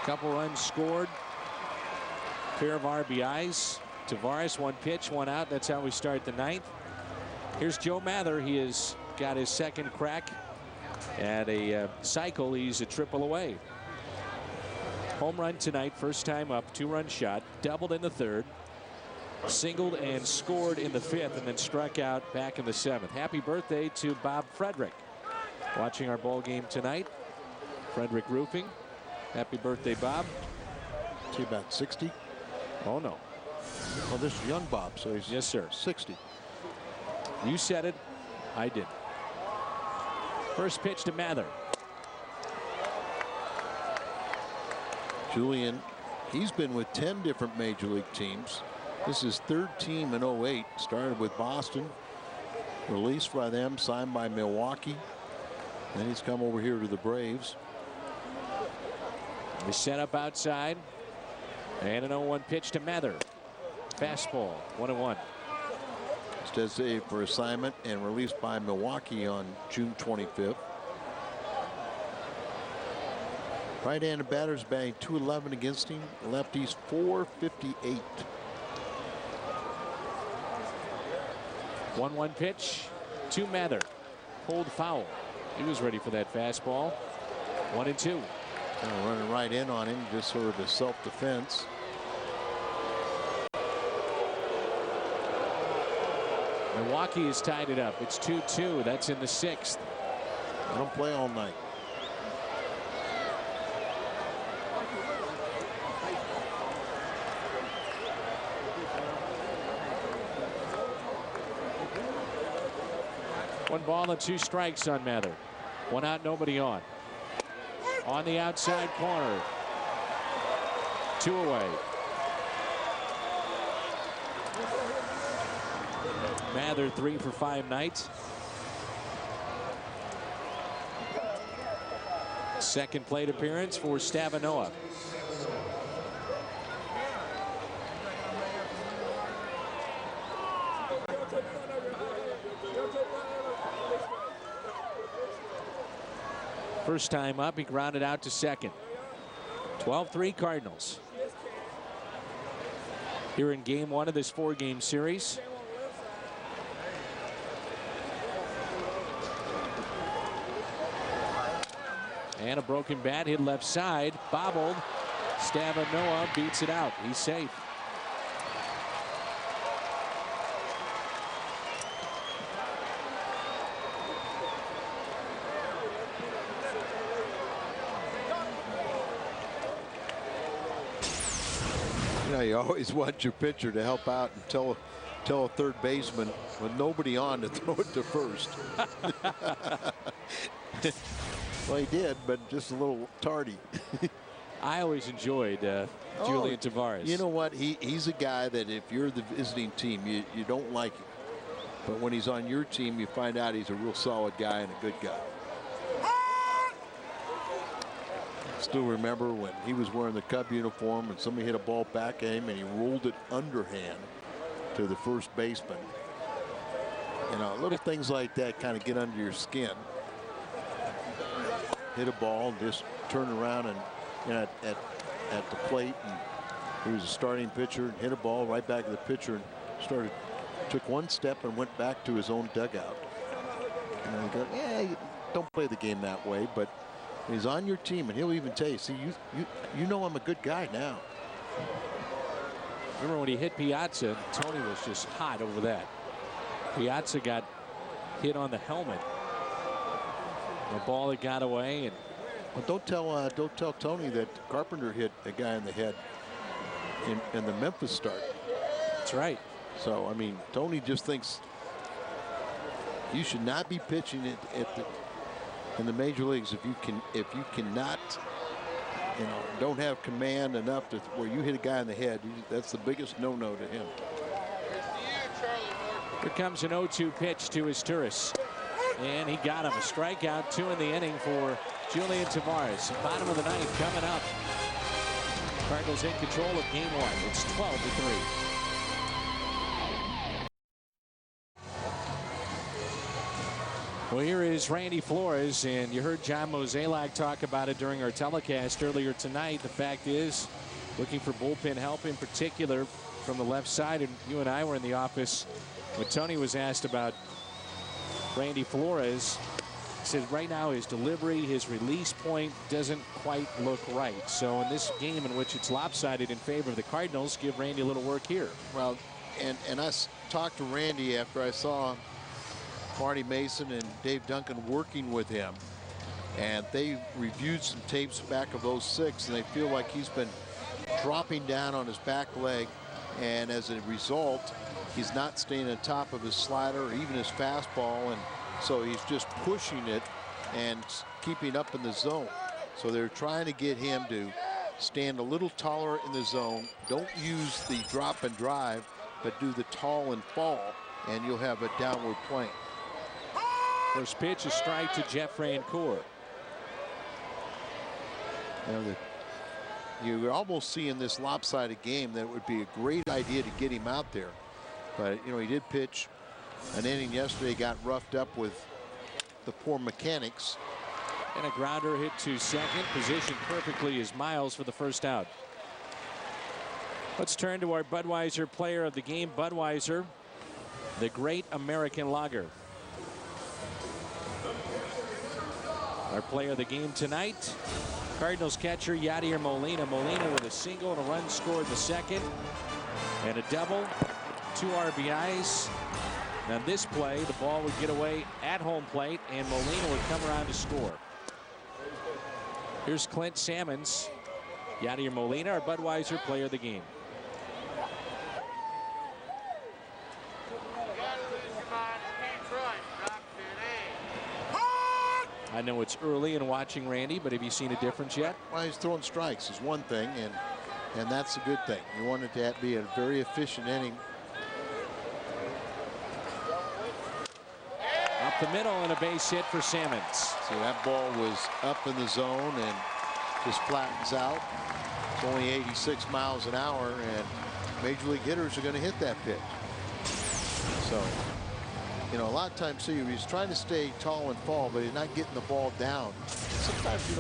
Speaker 1: Couple runs scored. Pair of RBIs. Tavares, 1 pitch, 1 out. That's how we start the ninth. Here's Joe Mather. He has got his second crack at a cycle. He's a triple away. Home run tonight, first time up, 2-run shot, doubled in the 3rd, singled and scored in the 5th, and then struck out back in the 7th. Happy birthday to Bob Frederick, watching our ball game tonight. Frederick Roofing. Happy birthday, Bob.
Speaker 3: Is he about 60?
Speaker 1: Oh, no.
Speaker 3: Well, this is young Bob, so he's
Speaker 1: yes, sir.
Speaker 3: 60.
Speaker 1: You said it. I didn't. First pitch to Mather.
Speaker 3: Julian, he's been with 10 different major league teams. This is his 3rd team in 08. Started with Boston, released by them, signed by Milwaukee. Then he's come over here to the Braves.
Speaker 1: He set up outside. And an 0-1 pitch to Mather. Fastball, 1-1.
Speaker 3: Instead saved for assignment and released by Milwaukee on June 25th. Right-handed batters batting .211 against him. Lefties .458.
Speaker 1: 1-1 pitch to Mather. Pulled foul. He was ready for that fastball. 1-2.
Speaker 3: Running right in on him, just sort of a self-defense.
Speaker 1: Milwaukee has tied it up. It's 2-2. That's in the 6th.
Speaker 3: They don't play all night.
Speaker 1: One ball and 2 strikes on Mather. 1 out, nobody on. On the outside corner. 2 away. Mather 3 for 5 nights. Second plate appearance for Stavanoa. First time up, he grounded out to second. 12-3 Cardinals. Here in game 1 of this 4-game series. And a broken bat hit left side, bobbled. Stavanoa beats it out. He's safe.
Speaker 3: You know, you always want your pitcher to help out and tell a third baseman with nobody on to throw it to first. Well, he did, but just a little tardy.
Speaker 1: I always enjoyed Julian Tavares.
Speaker 3: You know what? He's a guy that if you're the visiting team, you don't like him. But when he's on your team, you find out he's a real solid guy and a good guy. Still remember when he was wearing the Cub uniform and somebody hit a ball back at him and he rolled it underhand to the first baseman. You know, little things like that kind of get under your skin. Hit a ball and just turn around and, you know, at the plate, and he was a starting pitcher and hit a ball right back at the pitcher and took 1 step and went back to his own dugout. And you go, yeah, you don't play the game that way, but he's on your team and he'll even tell you, see, you know I'm a good guy now.
Speaker 1: Remember when he hit Piazza, Tony was just hot over that. Piazza got hit on the helmet. The ball that got away, and
Speaker 3: well, don't tell Tony that Carpenter hit a guy in the head in the Memphis start.
Speaker 1: That's right.
Speaker 3: So I mean, Tony just thinks you should not be pitching it in the major leagues, if you cannot, don't have command enough to where you hit a guy in the head, that's the biggest no-no to him.
Speaker 1: Here comes an 0-2 pitch to Izturis. And he got him. A strikeout, 2 in the inning for Julian Tavares. Bottom of the ninth coming up. Cardinals in control of game 1. It's 12-3. Well, here is Randy Flores, and you heard John Mozeliak talk about it during our telecast earlier tonight. The fact is, looking for bullpen help in particular from the left side, and you and I were in the office when Tony was asked about Randy Flores. He said right now his delivery, his release point doesn't quite look right. So in this game in which it's lopsided in favor of the Cardinals, give Randy a little work here.
Speaker 3: Well, and I talked to Randy after I saw Marty Mason and Dave Duncan working with him, and they reviewed some tapes back of 06, and they feel like he's been dropping down on his back leg, and as a result he's not staying on top of his slider or even his fastball, and so he's just pushing it and keeping up in the zone. So they're trying to get him to stand a little taller in the zone. Don't use the drop and drive, but do the tall and fall, and you'll have a downward plane.
Speaker 1: First pitch, a strike to Jeff Francoeur.
Speaker 3: You're almost seeing this lopsided game that it would be a great idea to get him out there. But, he did pitch an inning yesterday, got roughed up with the poor mechanics.
Speaker 1: And a grounder hit to second. Positioned perfectly is Miles for the first out. Let's turn to our Budweiser player of the game. Budweiser, the great American lager. Our player of the game tonight, Cardinals catcher Yadier Molina. Molina with a single and a run scored in the second, and a double, 2 RBIs. Now this play, the ball would get away at home plate, and Molina would come around to score. Here's Clint Sammons. Yadier Molina, our Budweiser player of the game. I know it's early in watching Randy, but have you seen a difference yet?
Speaker 3: Well, he's throwing strikes is one thing, and that's a good thing. You want it to be a very efficient inning.
Speaker 1: Up the middle and a base hit for Sammons.
Speaker 3: See, that ball was up in the zone and just flattens out. It's only 86 miles an hour, and major league hitters are going to hit that pitch. So, a lot of times, he's trying to stay tall and fall, but he's not getting the ball down. Sometimes, he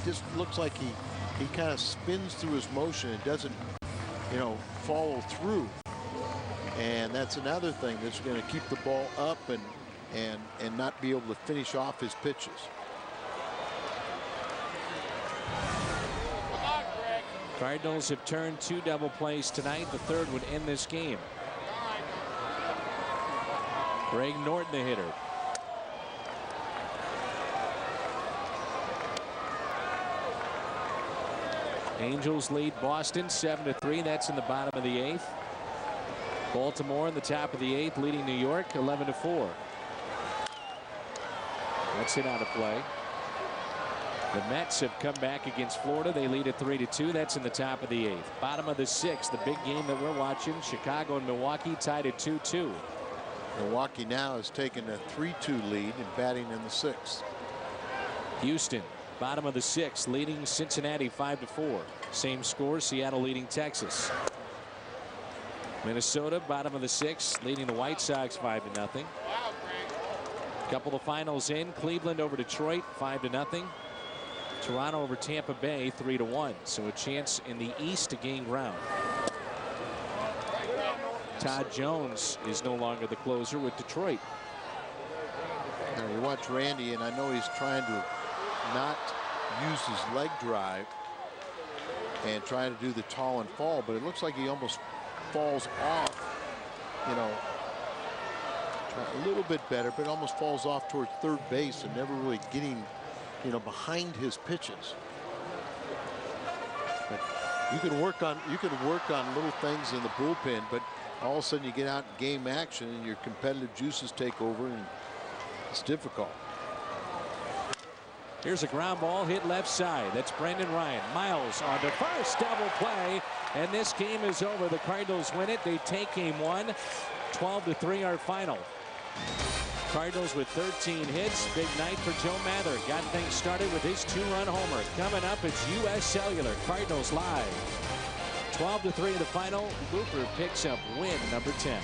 Speaker 3: just looks like he kind of spins through his motion and doesn't, follow through. And that's another thing that's going to keep the ball up and not be able to finish off his pitches.
Speaker 1: Cardinals have turned 2 double plays tonight. The third would end this game. Greg Norton, the hitter. Angels lead Boston 7-3. That's in the bottom of the 8th. Baltimore in the top of the 8th, leading New York 11-4. That's it out of play. The Mets have come back against Florida. They lead at 3-2. That's in the top of the 8th. Bottom of the 6th, the big game that we're watching. Chicago and Milwaukee tied at 2-2.
Speaker 3: Milwaukee now has taken a 3-2 lead and batting in the 6th.
Speaker 1: Houston, bottom of the 6th, leading Cincinnati 5-4. Same score, Seattle leading Texas. Minnesota, bottom of the 6th, leading the White Sox 5-0. Couple of finals in. Cleveland over Detroit 5-0. Toronto over Tampa Bay 3-1. So a chance in the East to gain ground. Todd Jones is no longer the closer with Detroit.
Speaker 3: Now you watch Randy, and I know he's trying to not use his leg drive and trying to do the tall and fall, but it looks like he almost falls off, a little bit better, but almost falls off towards third base and never really getting, behind his pitches. But you can work on little things in the bullpen, but all of a sudden you get out in game action and your competitive juices take over, and it's difficult.
Speaker 1: Here's a ground ball hit left side. That's Brendan Ryan. Miles on to first, double play, and this game is over. The Cardinals win it. They take game 1. 12-3 our final. Cardinals with 13 hits. Big night for Joe Mather. Got things started with his 2-run homer. Coming up, it's U.S. Cellular. Cardinals live. 12-3 in the final. Looper picks up win number 10.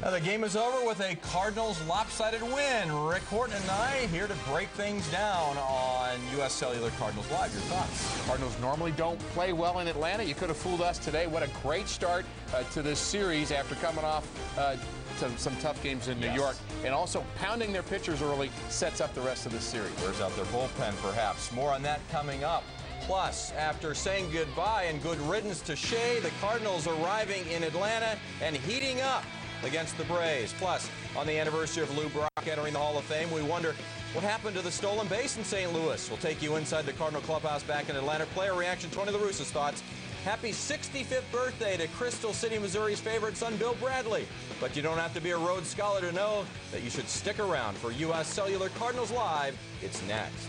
Speaker 6: Now the game is over with a Cardinals lopsided win. Rick Horton and I here to break things down on U.S. Cellular Cardinals Live. Your thoughts?
Speaker 7: Cardinals normally don't play well in Atlanta. You could have fooled us today. What a great start to this series after coming off some tough games in New York. And also pounding their pitchers early sets up the rest of this series.
Speaker 6: Wears out their bullpen, perhaps. More on that coming up. Plus, after saying goodbye and good riddance to Shea, the Cardinals arriving in Atlanta and heating up against the Braves. Plus, on the anniversary of Lou Brock entering the Hall of Fame, we wonder what happened to the stolen base in St. Louis. We'll take you inside the Cardinal clubhouse back in Atlanta. Player reaction, Tony La Russa's thoughts. Happy 65th birthday to Crystal City, Missouri's favorite son, Bill Bradley. But you don't have to be a Rhodes Scholar to know that you should stick around for U.S. Cellular Cardinals Live. It's next.